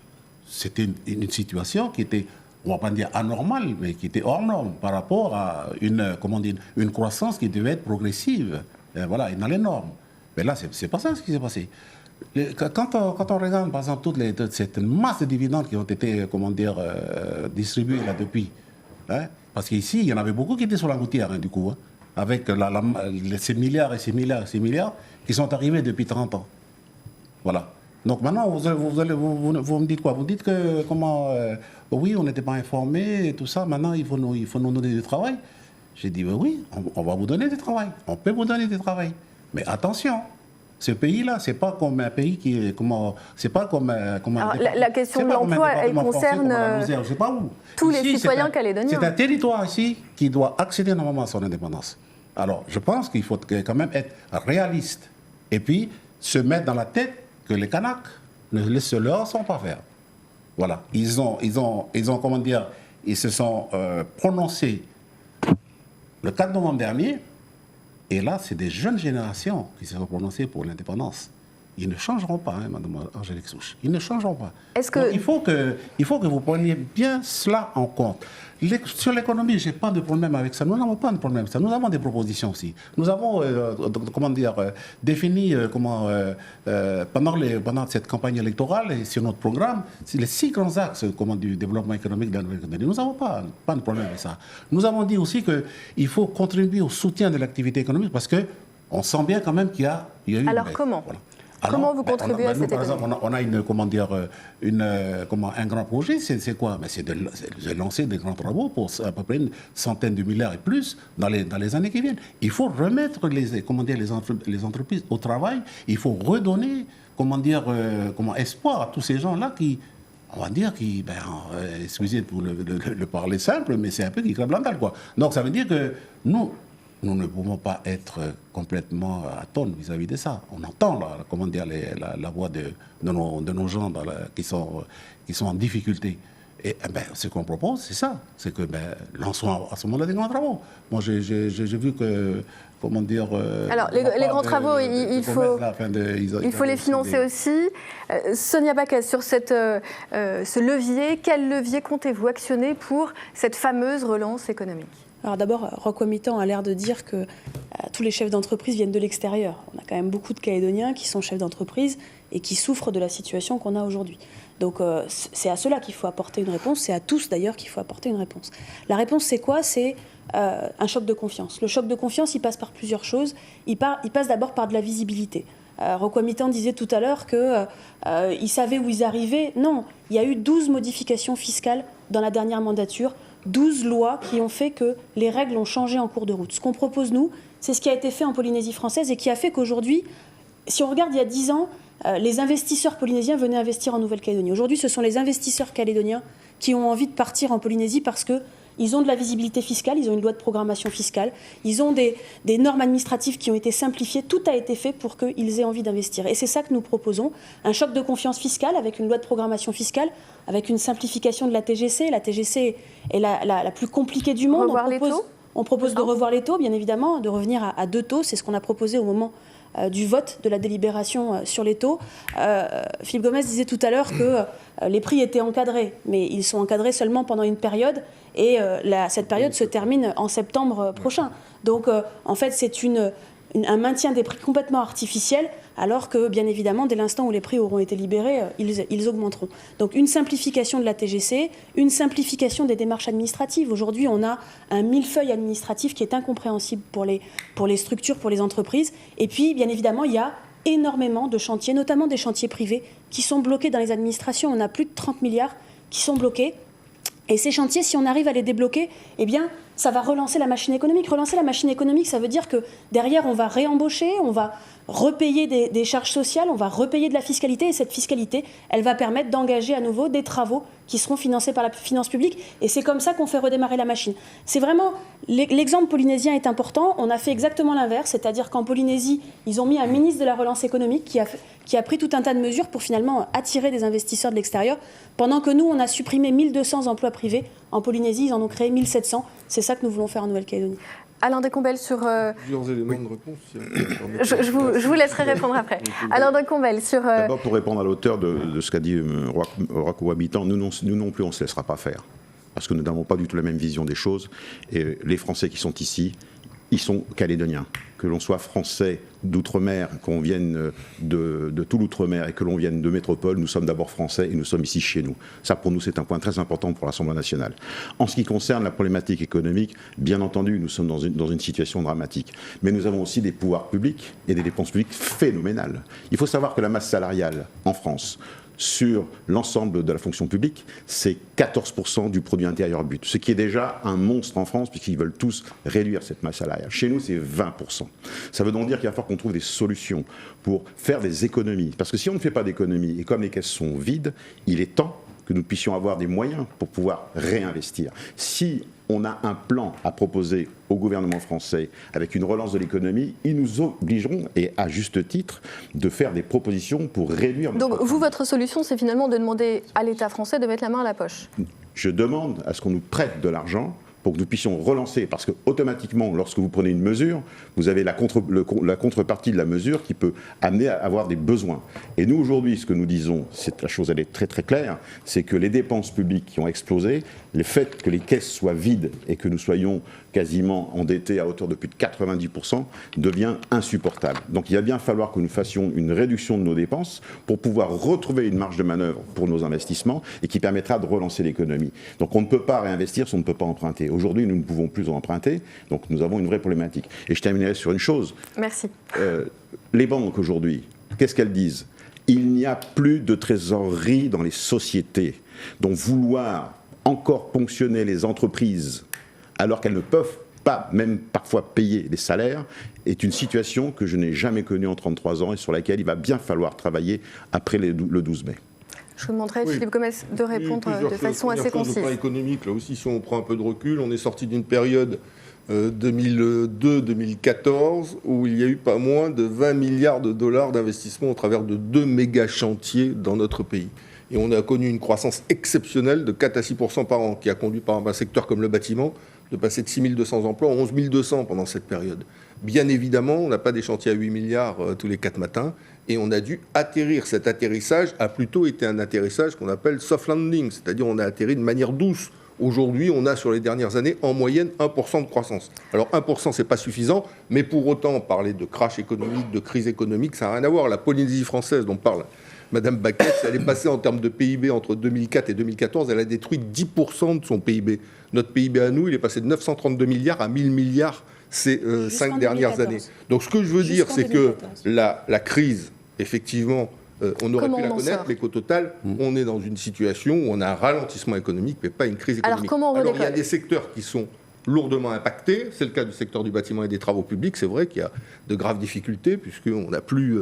c'était une situation qui était, on ne va pas dire anormale, mais qui était hors norme par rapport à une croissance qui devait être progressive, voilà, et dans les normes. Mais là, c'est pas ça ce qui s'est passé. Quand on regarde, par exemple, toute cette masse de dividendes qui ont été, distribués là depuis, hein, parce qu'ici, il y en avait beaucoup qui étaient sur la gouttière, hein, du coup, hein, avec ces milliards et ces milliards et ces milliards qui sont arrivés depuis 30 ans. Voilà. Donc maintenant, vous me dites quoi? Vous dites que, oui, on n'était pas informés et tout ça, maintenant il faut nous donner du travail. J'ai dit, oui, on va vous donner du travail. On peut vous donner du travail. Mais attention, ce pays-là, c'est pas comme un pays qui est... C'est pas comme... Alors, la question de l'emploi, elle concerne tous les citoyens calédoniens. C'est un territoire ici qui doit accéder normalement à son indépendance. Alors, je pense qu'il faut quand même être réaliste. Et puis, se mettre dans la tête que les Kanaks ne se leur sont pas faire. Voilà. Ils se sont prononcés le 4 novembre dernier. Et là, c'est des jeunes générations qui se sont prononcées pour l'indépendance. Ils ne changeront pas, hein, Mme Angélique Souche. Ils ne changeront pas. Donc, il faut que vous preniez bien cela en compte. Sur l'économie, je n'ai pas de problème avec ça. Nous n'avons pas de problème avec ça. Nous avons des propositions aussi. Nous avons, défini pendant cette campagne électorale et sur notre programme, les 6 grands axes du développement économique de la Nouvelle-Calédonie. Nous n'avons pas de problème avec ça. Nous avons dit aussi qu'il faut contribuer au soutien de l'activité économique parce qu'on sent bien quand même qu'il y a eu... Alors comment voilà. Comment vous contribuez à cette économie? Par exemple, on a un grand projet, c'est quoi? C'est de lancer des grands travaux pour à peu près une centaine de milliards et plus dans les années qui viennent. Il faut remettre les entreprises au travail, il faut redonner espoir à tous ces gens-là qui, on va dire, excusez pour le parler simple, mais c'est un peu qui crève l'andale, quoi. Donc ça veut dire que nous ne pouvons pas être complètement à tonne vis-à-vis de ça. On entend la voix de nos gens qui sont en difficulté. Et ce qu'on propose, c'est ça. C'est que lançons à ce moment-là des grands travaux. Moi, j'ai vu que... Alors, les grands travaux, il faut les financer aussi. Sonia Backes, sur ce levier, quel levier comptez-vous actionner pour cette fameuse relance économique? Alors d'abord, Roquemitan a l'air de dire que tous les chefs d'entreprise viennent de l'extérieur. On a quand même beaucoup de Calédoniens qui sont chefs d'entreprise et qui souffrent de la situation qu'on a aujourd'hui. Donc c'est à cela qu'il faut apporter une réponse, c'est à tous d'ailleurs qu'il faut apporter une réponse. La réponse c'est quoi ? C'est un choc de confiance. Le choc de confiance, il passe par plusieurs choses. Il passe d'abord par de la visibilité. Roquemitan disait tout à l'heure qu'ils savaient où ils arrivaient. Non, il y a eu 12 modifications fiscales dans la dernière mandature, 12 lois qui ont fait que les règles ont changé en cours de route. Ce qu'on propose, nous, c'est ce qui a été fait en Polynésie française et qui a fait qu'aujourd'hui, si on regarde il y a 10 ans, les investisseurs polynésiens venaient investir en Nouvelle-Calédonie. Aujourd'hui, ce sont les investisseurs calédoniens qui ont envie de partir en Polynésie parce qu'ils ont de la visibilité fiscale, ils ont une loi de programmation fiscale, ils ont des normes administratives qui ont été simplifiées, tout a été fait pour qu'ils aient envie d'investir. Et c'est ça que nous proposons, un choc de confiance fiscale avec une loi de programmation fiscale, avec une simplification de la TGC. La TGC est la plus compliquée du monde. On propose de revoir les taux, bien évidemment, de revenir à 2 taux, c'est ce qu'on a proposé au moment du vote de la délibération sur les taux. Philippe Gomez disait tout à l'heure que les prix étaient encadrés, mais ils sont encadrés seulement pendant une période et cette période se termine en septembre prochain. Donc en fait c'est un maintien des prix complètement artificiel, alors que, bien évidemment, dès l'instant où les prix auront été libérés, ils augmenteront. Donc une simplification de la TGC, une simplification des démarches administratives. Aujourd'hui, on a un millefeuille administratif qui est incompréhensible pour les structures, pour les entreprises. Et puis, bien évidemment, il y a énormément de chantiers, notamment des chantiers privés, qui sont bloqués dans les administrations. On a plus de 30 milliards qui sont bloqués. Et ces chantiers, si on arrive à les débloquer, eh bien, ça va relancer la machine économique. Relancer la machine économique, ça veut dire que derrière, on va réembaucher, on va repayer des charges sociales, on va repayer de la fiscalité. Et cette fiscalité, elle va permettre d'engager à nouveau des travaux qui seront financés par la finance publique. Et c'est comme ça qu'on fait redémarrer la machine. C'est vraiment... L'exemple polynésien est important. On a fait exactement l'inverse, c'est-à-dire qu'en Polynésie, ils ont mis un ministre de la relance économique qui a pris tout un tas de mesures pour finalement attirer des investisseurs de l'extérieur, pendant que nous, on a supprimé 1200 emplois privés. En Polynésie, ils en ont créé 1700. C'est ça que nous voulons faire en Nouvelle-Calédonie. Alain Decombel sur... Plusieurs éléments de réponse. Je vous laisserai répondre après. Alain Decombel sur... D'abord, pour répondre à l'auteur de ce qu'a dit Roquemitan, nous non plus, on ne se laissera pas faire. Parce que nous n'avons pas du tout la même vision des choses. Et les Français qui sont ici, ils sont calédoniens. Que l'on soit français d'outre-mer, qu'on vienne de tout l'outre-mer et que l'on vienne de métropole, nous sommes d'abord français et nous sommes ici chez nous. Ça, pour nous, c'est un point très important pour l'Assemblée nationale. En ce qui concerne la problématique économique, bien entendu, nous sommes dans une situation dramatique. Mais nous avons aussi des pouvoirs publics et des dépenses publiques phénoménales. Il faut savoir que la masse salariale en France, sur l'ensemble de la fonction publique, c'est 14% du produit intérieur brut, ce qui est déjà un monstre en France puisqu'ils veulent tous réduire cette masse salariale. Chez nous, c'est 20%. Ça veut donc dire qu'il va falloir qu'on trouve des solutions pour faire des économies. Parce que si on ne fait pas d'économies et comme les caisses sont vides, il est temps que nous puissions avoir des moyens pour pouvoir réinvestir. Si on a un plan à proposer au gouvernement français avec une relance de l'économie, ils nous obligeront, et à juste titre, de faire des propositions pour réduire... Donc vous, votre solution, c'est finalement de demander à l'État français de mettre la main à la poche. Je demande à ce qu'on nous prête de l'argent pour que nous puissions relancer, parce que automatiquement, lorsque vous prenez une mesure, vous avez la contrepartie de la mesure qui peut amener à avoir des besoins. Et nous, aujourd'hui, ce que nous disons, la chose elle est très très claire, c'est que les dépenses publiques qui ont explosé, le fait que les caisses soient vides et que nous soyons quasiment endettés à hauteur de plus de 90%, devient insupportable. Donc il va bien falloir que nous fassions une réduction de nos dépenses pour pouvoir retrouver une marge de manœuvre pour nos investissements et qui permettra de relancer l'économie. Donc on ne peut pas réinvestir si on ne peut pas emprunter. Aujourd'hui, nous ne pouvons plus emprunter, donc nous avons une vraie problématique. Et je terminerai sur une chose. Merci. Les banques aujourd'hui, qu'est-ce qu'elles disent ? Il n'y a plus de trésorerie dans les sociétés. Donc vouloir encore ponctionner les entreprises alors qu'elles ne peuvent pas, même parfois, payer les salaires, est une situation que je n'ai jamais connue en 33 ans et sur laquelle il va bien falloir travailler après le 12 mai. Je vous demanderai, Philippe Gomez, de répondre de façon assez concise. Le plan économique, là aussi, si on prend un peu de recul, on est sorti d'une période 2002-2014 où il y a eu pas moins de 20 milliards de dollars d'investissement au travers de 2 méga chantiers dans notre pays. Et on a connu une croissance exceptionnelle de 4 à 6% par an, qui a conduit par un secteur comme le bâtiment de passer de 6 200 emplois à 11 200 pendant cette période. Bien évidemment, on n'a pas des chantiers à 8 milliards tous les 4 matins, et on a dû atterrir. Cet atterrissage a plutôt été un atterrissage qu'on appelle soft landing, c'est-à-dire on a atterri de manière douce. Aujourd'hui, on a sur les dernières années, en moyenne, 1% de croissance. Alors 1%, c'est pas suffisant, mais pour autant, parler de crash économique, de crise économique, ça n'a rien à voir. La Polynésie française dont parle Madame Baquette, elle est passée en termes de PIB entre 2004 et 2014, elle a détruit 10% de son PIB. Notre PIB à nous, il est passé de 932 milliards à 1000 milliards ces 5 dernières années. Donc ce que je veux dire, c'est que la crise, effectivement, on aurait pu la connaître, mais qu'au total, on est dans une situation où on a un ralentissement économique, mais pas une crise économique. Alors il y a des secteurs qui sont lourdement impactés. C'est le cas du secteur du bâtiment et des travaux publics. C'est vrai qu'il y a de graves difficultés, puisqu'on n'a plus,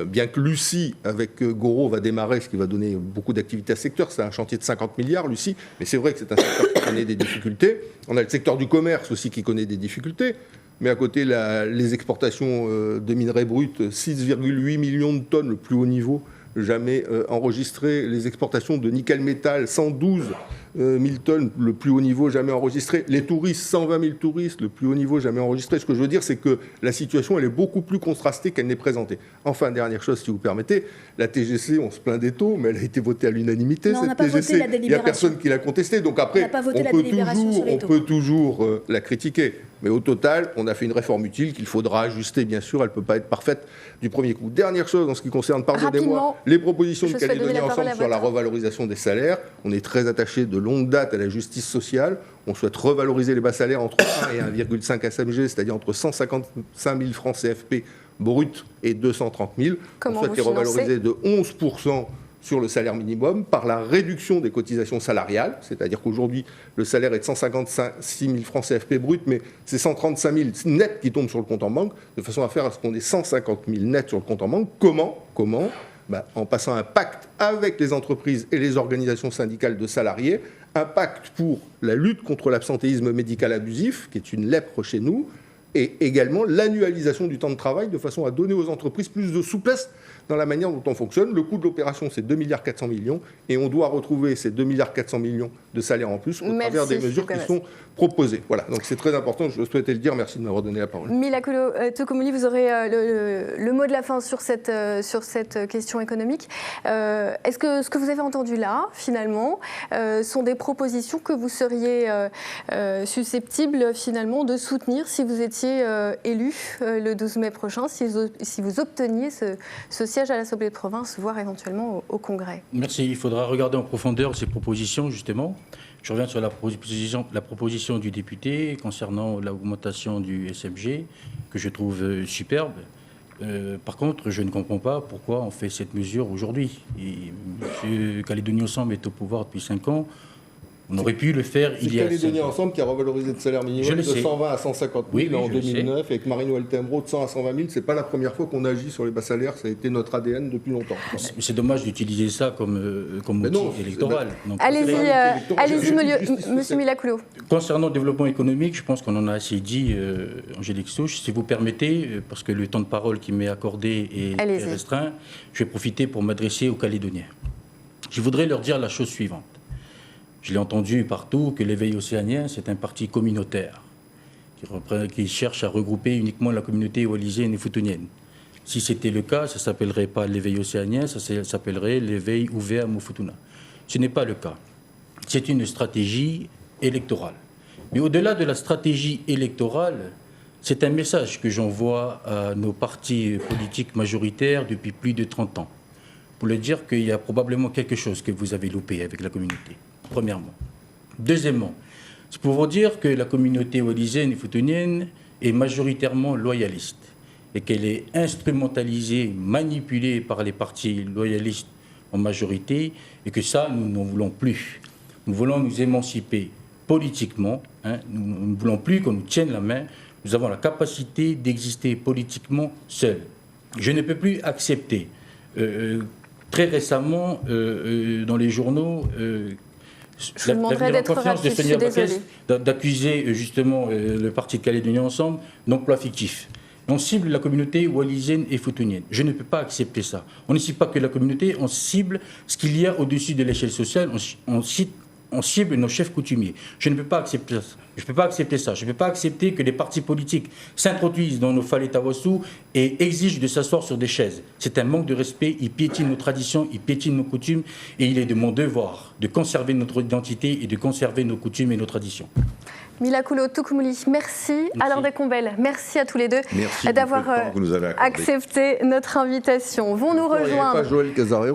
bien que Lucie, avec Goro, va démarrer, ce qui va donner beaucoup d'activités à ce secteur. C'est un chantier de 50 milliards, Lucie, mais c'est vrai que c'est un secteur qui connaît des difficultés. On a le secteur du commerce aussi qui connaît des difficultés. Mais à côté, les exportations de minerais bruts, 6,8 millions de tonnes, le plus haut niveau jamais enregistré. Les exportations de nickel métal, 112 000 tonnes, le plus haut niveau jamais enregistré. Les touristes, 120 000 touristes, le plus haut niveau jamais enregistré. Ce que je veux dire, c'est que la situation, elle est beaucoup plus contrastée qu'elle n'est présentée. Enfin, dernière chose, si vous permettez, la TGC, on se plaint des taux, mais elle a été votée à l'unanimité, cette TGC. Il n'y a personne qui l'a contestée. Donc après, on peut toujours la critiquer. Mais au total, on a fait une réforme utile qu'il faudra ajuster, bien sûr. Elle ne peut pas être parfaite du premier coup. Dernière chose en ce qui concerne, pardonnez-moi, les propositions de Calédonie Ensemble sur la revalorisation des salaires. On est très attaché de longue date à la justice sociale. On souhaite revaloriser les bas salaires entre 1 et 1,5 SMG, c'est-à-dire entre 155 000 francs CFP bruts et 230 000. On souhaite les revaloriser de 11% sur le salaire minimum par la réduction des cotisations salariales, c'est-à-dire qu'aujourd'hui, le salaire est de 156 000 francs CFP brut, mais c'est 135 000 nets qui tombent sur le compte en banque, de façon à faire à ce qu'on ait 150 000 nets sur le compte en banque. Comment en passant un pacte avec les entreprises et les organisations syndicales de salariés, un pacte pour la lutte contre l'absentéisme médical abusif, qui est une lèpre chez nous, et également l'annualisation du temps de travail, de façon à donner aux entreprises plus de souplesse dans la manière dont on fonctionne. Le coût de l'opération, c'est 2,4 milliards, et on doit retrouver ces 2,4 milliards de salaires en plus au travers des mesures qui sont proposées. Voilà, donc c'est très important, je souhaitais le dire, merci de m'avoir donné la parole. Milakolo Tokomoli, vous aurez le mot de la fin sur cette question économique. Est-ce que ce que vous avez entendu là, finalement, sont des propositions que vous seriez susceptibles, finalement, de soutenir si vous étiez élu le 12 mai prochain, si vous obteniez ce siège à l'Assemblée de province, voire éventuellement au Congrès? Merci. Il faudra regarder en profondeur ces propositions, justement. Je reviens sur la proposition du député concernant l'augmentation du SMG, que je trouve superbe. Par contre, je ne comprends pas pourquoi on fait cette mesure aujourd'hui. M. Calédonie Ensemble est au pouvoir depuis 5 ans. On aurait pu le faire il y a 5 ans. C'est Calédonie Ensemble qui a revalorisé le salaire minimum de 120 à 150 000 en 2009, avec Marie-Noël Tembro de 100 à 120 000. Ce n'est pas la première fois qu'on agit sur les bas salaires, ça a été notre ADN depuis longtemps. C'est dommage d'utiliser ça comme outil électoral. Allez-y, monsieur Milakolo. Concernant le développement économique, je pense qu'on en a assez dit, Angélique Souche. Si vous permettez, parce que le temps de parole qui m'est accordé est restreint, je vais profiter pour m'adresser aux Calédoniens. Je voudrais leur dire la chose suivante. Je l'ai entendu partout que l'éveil océanien, c'est un parti communautaire qui cherche à regrouper uniquement la communauté wallisienne et futunienne. Si c'était le cas, ça ne s'appellerait pas l'éveil océanien, ça s'appellerait l'éveil ouvert Mufutuna. Ce n'est pas le cas. C'est une stratégie électorale. Mais au-delà de la stratégie électorale, c'est un message que j'envoie à nos partis politiques majoritaires depuis plus de 30 ans, pour leur dire qu'il y a probablement quelque chose que vous avez loupé avec la communauté. Premièrement. Deuxièmement, c'est pour vous dire que la communauté wallisienne et futunienne est majoritairement loyaliste et qu'elle est instrumentalisée, manipulée par les partis loyalistes en majorité et que ça, nous n'en voulons plus. Nous voulons nous émanciper politiquement, nous ne voulons plus qu'on nous tienne la main, nous avons la capacité d'exister politiquement seuls. Je ne peux plus accepter, très récemment, dans les journaux, je vous demanderai d'être rapide, je suis désolée. D'accuser justement le parti Calédonie Ensemble d'emploi fictif. On cible la communauté wallisienne et futunienne. Je ne peux pas accepter ça. On ne cible pas que la communauté, on cible ce qu'il y a au-dessus de l'échelle sociale. On cite on cible nos chefs coutumiers. Je ne peux pas accepter ça. Je ne peux pas accepter ça. Je ne peux pas accepter que les partis politiques s'introduisent dans nos Fale Tawassou et exigent de s'asseoir sur des chaises. C'est un manque de respect. Ils piétinent nos traditions, ils piétinent nos coutumes. Et il est de mon devoir de conserver notre identité et de conserver nos coutumes et nos traditions. Milakoulo Toukoumli, merci. Alain Decombel, merci à tous les deux d'avoir accepté notre invitation. Vont nous rejoindre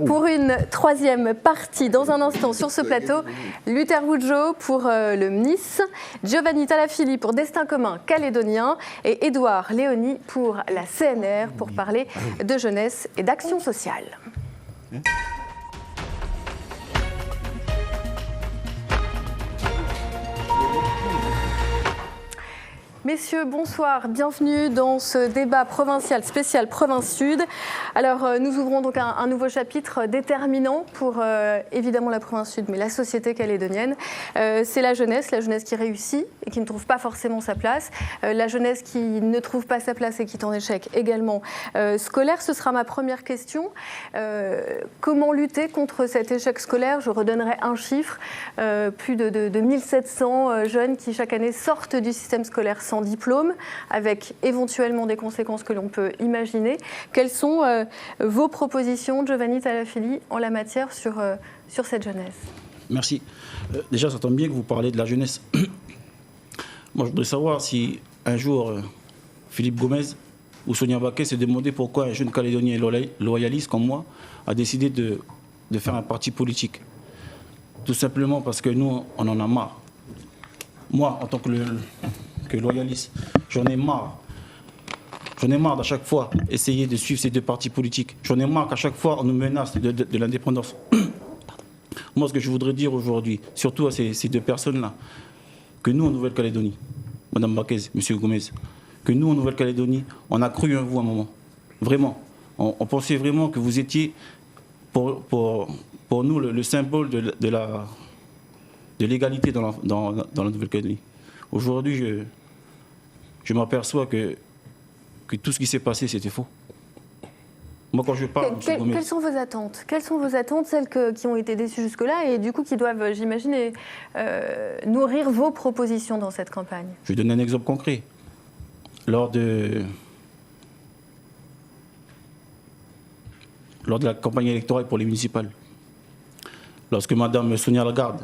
pour une troisième partie dans un instant sur ce plateau. Luther Woudjo pour le MNIS, Giovanni Talafili pour Destin commun calédonien et Édouard Léoni pour la CNR pour parler de jeunesse et d'action sociale. Messieurs, bonsoir, bienvenue dans ce débat provincial spécial Province Sud. Alors, nous ouvrons donc un nouveau chapitre déterminant pour évidemment la Province Sud, mais la société calédonienne. C'est la jeunesse qui réussit et qui ne trouve pas forcément sa place. La jeunesse qui ne trouve pas sa place et qui est en échec également scolaire. Ce sera ma première question. Comment lutter contre cet échec scolaire? Je redonnerai un chiffre. Plus de 1700 jeunes qui chaque année sortent du système scolaire sans diplôme, avec éventuellement des conséquences que l'on peut imaginer. Quelles sont vos propositions, Giovanni Talafili, en la matière sur cette jeunesse? Merci. Déjà, ça tombe bien que vous parlez de la jeunesse. Moi, je voudrais savoir si un jour, Philippe Gomez ou Sonia Baquet se demandaient pourquoi un jeune Calédonien loyaliste comme moi a décidé de faire un parti politique. Tout simplement parce que nous, on en a marre. Moi, en tant que loyaliste, j'en ai marre. J'en ai marre d'à chaque fois essayer de suivre ces deux partis politiques. J'en ai marre qu'à chaque fois on nous menace de l'indépendance. Moi, ce que je voudrais dire aujourd'hui, surtout à ces deux personnes-là, que nous en Nouvelle-Calédonie, Mme Baquez, M. Gomez, que nous en Nouvelle-Calédonie, on a cru en vous à un moment. Vraiment. On pensait vraiment que vous étiez pour nous le symbole de l'égalité dans la Nouvelle-Calédonie. Aujourd'hui, je m'aperçois que tout ce qui s'est passé, c'était faux. Moi, quand je parle... Quelles sont vos attentes? Quelles sont vos attentes, celles qui ont été déçues jusque-là et du coup qui doivent, j'imagine, nourrir vos propositions dans cette campagne? Je vais donner un exemple concret. Lors de la campagne électorale pour les municipales, lorsque Mme Sonia Lagarde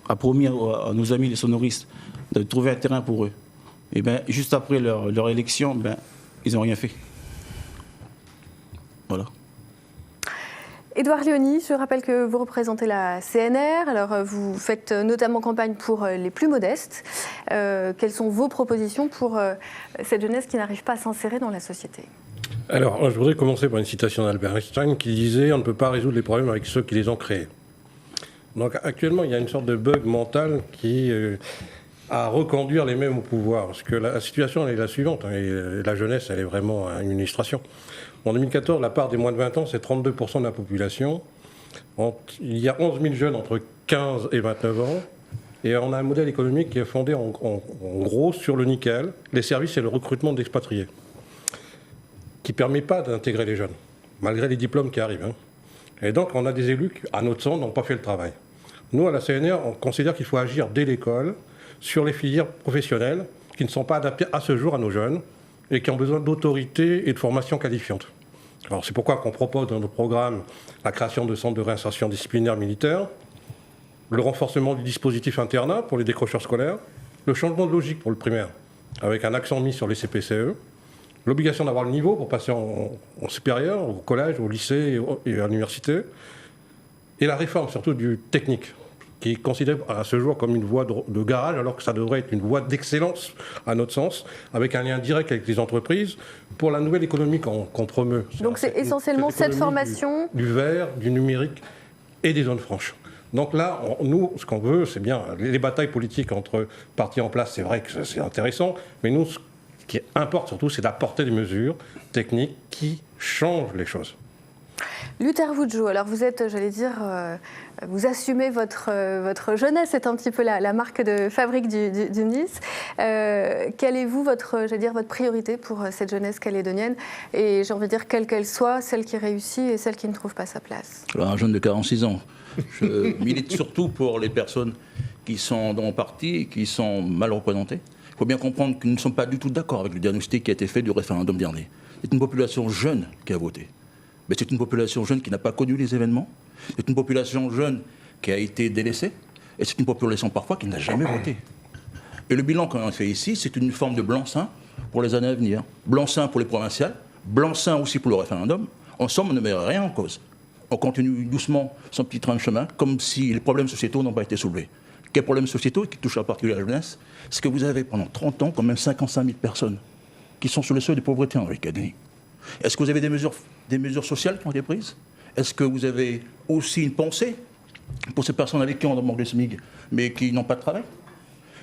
a promis à nos amis les sonoristes de trouver un terrain pour eux. Et bien, juste après leur élection, ils n'ont rien fait. Voilà. Édouard Léoni, je rappelle que vous représentez la CNR. Alors, vous faites notamment campagne pour les plus modestes. Quelles sont vos propositions pour cette jeunesse qui n'arrive pas à s'insérer dans la société? Alors, je voudrais commencer par une citation d'Albert Einstein qui disait « On ne peut pas résoudre les problèmes avec ceux qui les ont créés ». Donc, actuellement, il y a une sorte de bug mental qui... à reconduire les mêmes au pouvoir. Parce que la situation est la suivante, et la jeunesse, elle est vraiment une illustration. En 2014, la part des moins de 20 ans, c'est 32% de la population. Il y a 11 000 jeunes entre 15 et 29 ans. Et on a un modèle économique qui est fondé en gros sur le nickel, les services et le recrutement d'expatriés, qui ne permet pas d'intégrer les jeunes, malgré les diplômes qui arrivent. Et donc, on a des élus qui, à notre sens, n'ont pas fait le travail. Nous, à la CNR, on considère qu'il faut agir dès l'école, sur les filières professionnelles qui ne sont pas adaptées à ce jour à nos jeunes et qui ont besoin d'autorité et de formation qualifiante. Alors c'est pourquoi qu'on propose dans nos programmes la création de centres de réinsertion disciplinaire militaire, le renforcement du dispositif internat pour les décrocheurs scolaires, le changement de logique pour le primaire, avec un accent mis sur les CPCE, l'obligation d'avoir le niveau pour passer en supérieur, au collège, au lycée et à l'université, et la réforme surtout du technique, qui est considéré à ce jour comme une voie de garage, alors que ça devrait être une voie d'excellence, à notre sens, avec un lien direct avec les entreprises, pour la nouvelle économie qu'on promeut. Donc c'est essentiellement cette formation... Du vert, du numérique et des zones franches. Donc là, nous, ce qu'on veut, c'est bien les batailles politiques entre partis en place, c'est vrai que c'est intéressant, mais nous, ce qui importe surtout, c'est d'apporter des mesures techniques qui changent les choses. Luther Woudjo, alors vous êtes, j'allais dire, vous assumez votre jeunesse, c'est un petit peu la marque de fabrique du Nice. Quelle est votre priorité pour cette jeunesse calédonienne? Et j'ai envie de dire, quelle qu'elle soit, celle qui réussit et celle qui ne trouve pas sa place. Alors, un jeune de 46 ans. Je milite surtout pour les personnes qui sont dans mon parti et qui sont mal représentés. Il faut bien comprendre que nous ne sommes pas du tout d'accord avec le diagnostic qui a été fait du référendum dernier. C'est une population jeune qui a voté. Mais c'est une population jeune qui n'a pas connu les événements. C'est une population jeune qui a été délaissée. Et c'est une population parfois qui n'a jamais voté. Et le bilan qu'on a fait ici, c'est une forme de blanc-seing pour les années à venir. Blanc-seing pour les provinciales, blanc-seing aussi pour le référendum. En somme, on ne met rien en cause. On continue doucement son petit train de chemin, comme si les problèmes sociétaux n'ont pas été soulevés. Quels problèmes sociétaux qui touchent en particulier la jeunesse? C'est que vous avez pendant 30 ans quand même 55 000 personnes qui sont sous le seuil de pauvreté en Nouvelle-Calédonie. Est-ce que vous avez des mesures sociales qui ont été prises? Est-ce que vous avez aussi une pensée pour ces personnes avec qui on demande le SMIC, mais qui n'ont pas de travail?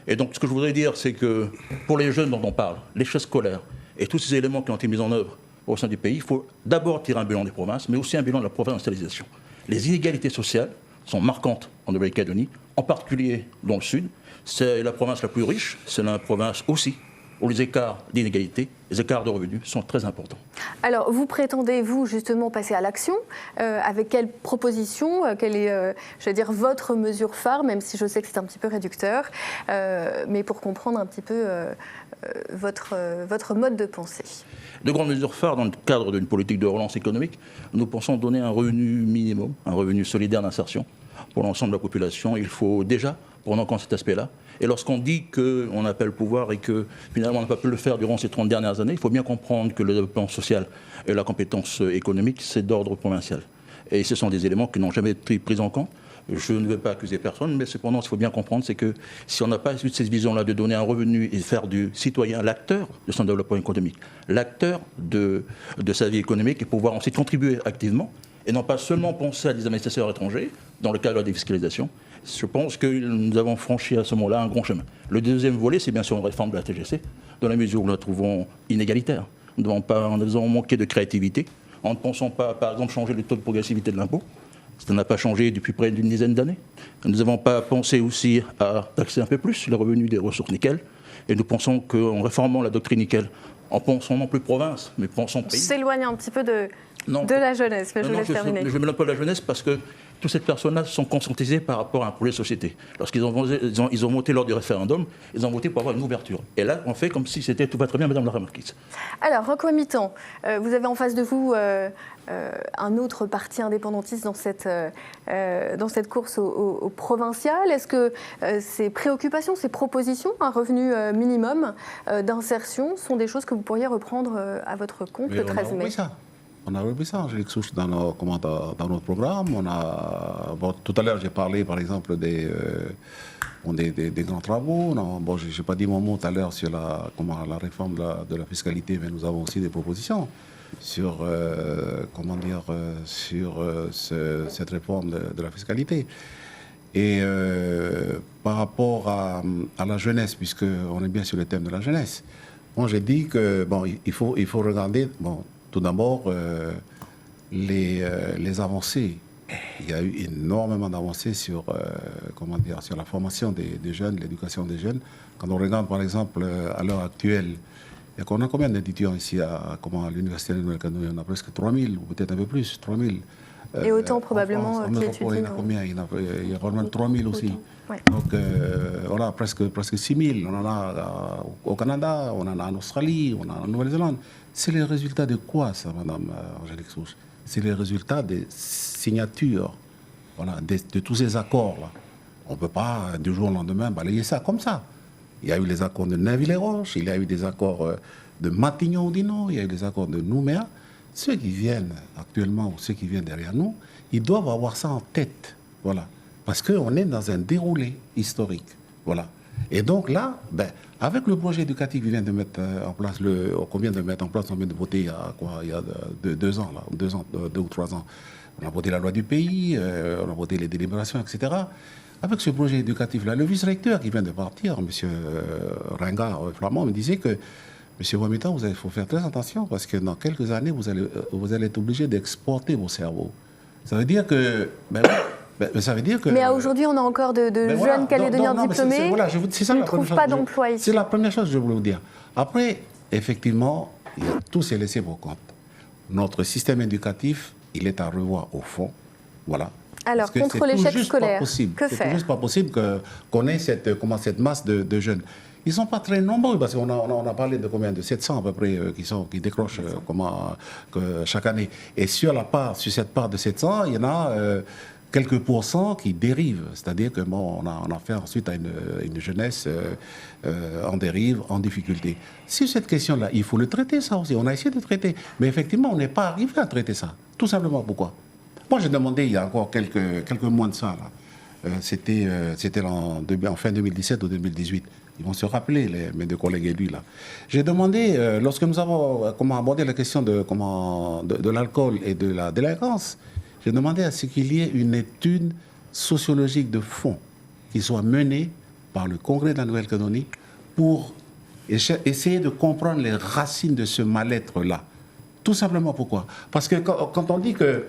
Et donc ce que je voudrais dire, c'est que pour les jeunes dont on parle, l'échec scolaire et tous ces éléments qui ont été mis en œuvre au sein du pays, il faut d'abord tirer un bilan des provinces, mais aussi un bilan de la provincialisation. Les inégalités sociales sont marquantes en Nouvelle-Calédonie, en particulier dans le sud. C'est la province la plus riche, c'est la province aussi où les écarts d'inégalité, les écarts de revenus sont très importants. Alors, vous prétendez, vous, justement, passer à l'action. Avec quelle proposition, quelle est, je vais dire, votre mesure phare, même si je sais que c'est un petit peu réducteur, mais pour comprendre un petit peu votre mode de pensée. De grandes mesures phares dans le cadre d'une politique de relance économique, nous pensons donner un revenu minimum, un revenu solidaire d'insertion pour l'ensemble de la population. Il faut déjà prendre en compte cet aspect-là. Et lorsqu'on dit qu'on n'a pas le pouvoir et que finalement on n'a pas pu le faire durant ces 30 dernières années, il faut bien comprendre que le développement social et la compétence économique, c'est d'ordre provincial. Et ce sont des éléments qui n'ont jamais été pris en compte. Je ne veux pas accuser personne, mais cependant, ce qu'il faut bien comprendre, c'est que si on n'a pas eu cette vision-là de donner un revenu et faire du citoyen l'acteur de son développement économique, l'acteur de sa vie économique et pouvoir ensuite contribuer activement, et non pas seulement penser à des investisseurs étrangers dans le cadre de la défiscalisation, je pense que nous avons franchi à ce moment-là un grand chemin. Le deuxième volet, c'est bien sûr une réforme de la TGC, dans la mesure où nous la trouvons inégalitaire. Nous avons manqué de créativité, en ne pensant pas, par exemple, changer le taux de progressivité de l'impôt. Ça n'a pas changé depuis près d'une dizaine d'années. Nous n'avons pas pensé aussi à taxer un peu plus les revenus des ressources nickel. Et nous pensons qu'en réformant la doctrine nickel, en pensant non plus province, mais pensant pays... S'éloigner un petit peu de la jeunesse, mais je vous laisse terminer. Je mets un peu de la jeunesse parce que toutes ces personnes-là sont conscientisées par rapport à un projet de société. Lorsqu'ils ont voté lors du référendum, ils ont voté pour avoir une ouverture. Et là, on fait comme si c'était tout va très bien, Madame la Marquise. Alors, Roch-Ouamitan, vous avez en face de vous un autre parti indépendantiste dans cette course au provincial. Est-ce que ces préoccupations, ces propositions, un revenu minimum d'insertion, sont des choses que vous pourriez reprendre à votre compte le 13 mai? On a repris ça, Angélique Souche, dans notre programme. Tout à l'heure, j'ai parlé, par exemple, des grands travaux. Je n'ai pas dit mon mot tout à l'heure sur la réforme de la fiscalité, mais nous avons aussi des propositions sur, cette réforme de la fiscalité. Et par rapport à la jeunesse, puisqu'on est bien sur le thème de la jeunesse, moi j'ai dit que il faut regarder... Tout d'abord, les avancées. Il y a eu énormément d'avancées sur la formation des jeunes, l'éducation des jeunes. Quand on regarde, par exemple, à l'heure actuelle, on a combien d'étudiants ici à l'Université de Nouvelle-Calédonie? On a presque 3 000, ou peut-être un peu plus, 3 000. Et autant probablement qui étudient. Il y en a combien? Il y a probablement 3 000 aussi. Ouais. Donc voilà, presque 6 000. On en a au Canada, on en a en Australie, on en a en Nouvelle-Zélande. C'est les résultats de quoi, ça, Madame Angélique Souche? C'est les résultats des signatures, de tous ces accords-là. On ne peut pas, du jour au lendemain, balayer ça comme ça. Il y a eu les accords de Nainville-les-Roches, il y a eu des accords de Matignon-Oudinot, il y a eu des accords de Nouméa. Ceux qui viennent actuellement, ou ceux qui viennent derrière nous, ils doivent avoir ça en tête. Voilà. Parce qu'on est dans un déroulé historique. Voilà. Et donc là, avec le projet éducatif qui vient de mettre en place, on vient de voter il y a 2 ans, 2 ou 3 ans. On a voté la loi du pays, on a voté les délibérations, etc. Avec ce projet éducatif-là, le vice-recteur qui vient de partir, M. Ringard Flamand, me disait que, M. Ouamitan, il faut faire très attention parce que dans quelques années, vous allez être obligé d'exporter vos cerveaux. Ça veut dire que... ça veut dire que... Mais aujourd'hui, on a encore de jeunes Calédoniens diplômés qui ne trouvent pas d'emploi ici. C'est la première chose que je voulais vous dire. Après, effectivement, tout s'est laissé pour compte. Notre système éducatif, il est à revoir au fond. Voilà. Alors, contre l'échec scolaire, que faire? C'est juste pas possible qu'on ait cette masse de jeunes. Ils ne sont pas très nombreux, parce qu'on a parlé de combien? De 700 à peu près qui décrochent chaque année. Et sur cette part de 700, il y en a quelques pourcents qui dérivent. C'est-à-dire que on a affaire ensuite à une jeunesse en dérive, en difficulté. Sur cette question-là, il faut le traiter, ça aussi. On a essayé de traiter. Mais effectivement, on n'est pas arrivé à traiter ça. Tout simplement pourquoi? Moi, j'ai demandé il y a encore quelques mois de ça, là. C'était en fin 2017 ou 2018. Ils vont se rappeler, mes deux collègues élus, là. J'ai demandé, lorsque nous avons abordé la question de l'alcool et de la délinquance, j'ai demandé à ce qu'il y ait une étude sociologique de fond qui soit menée par le Congrès de la Nouvelle-Calédonie pour essayer de comprendre les racines de ce mal-être-là. Tout simplement pourquoi? Parce que quand on dit que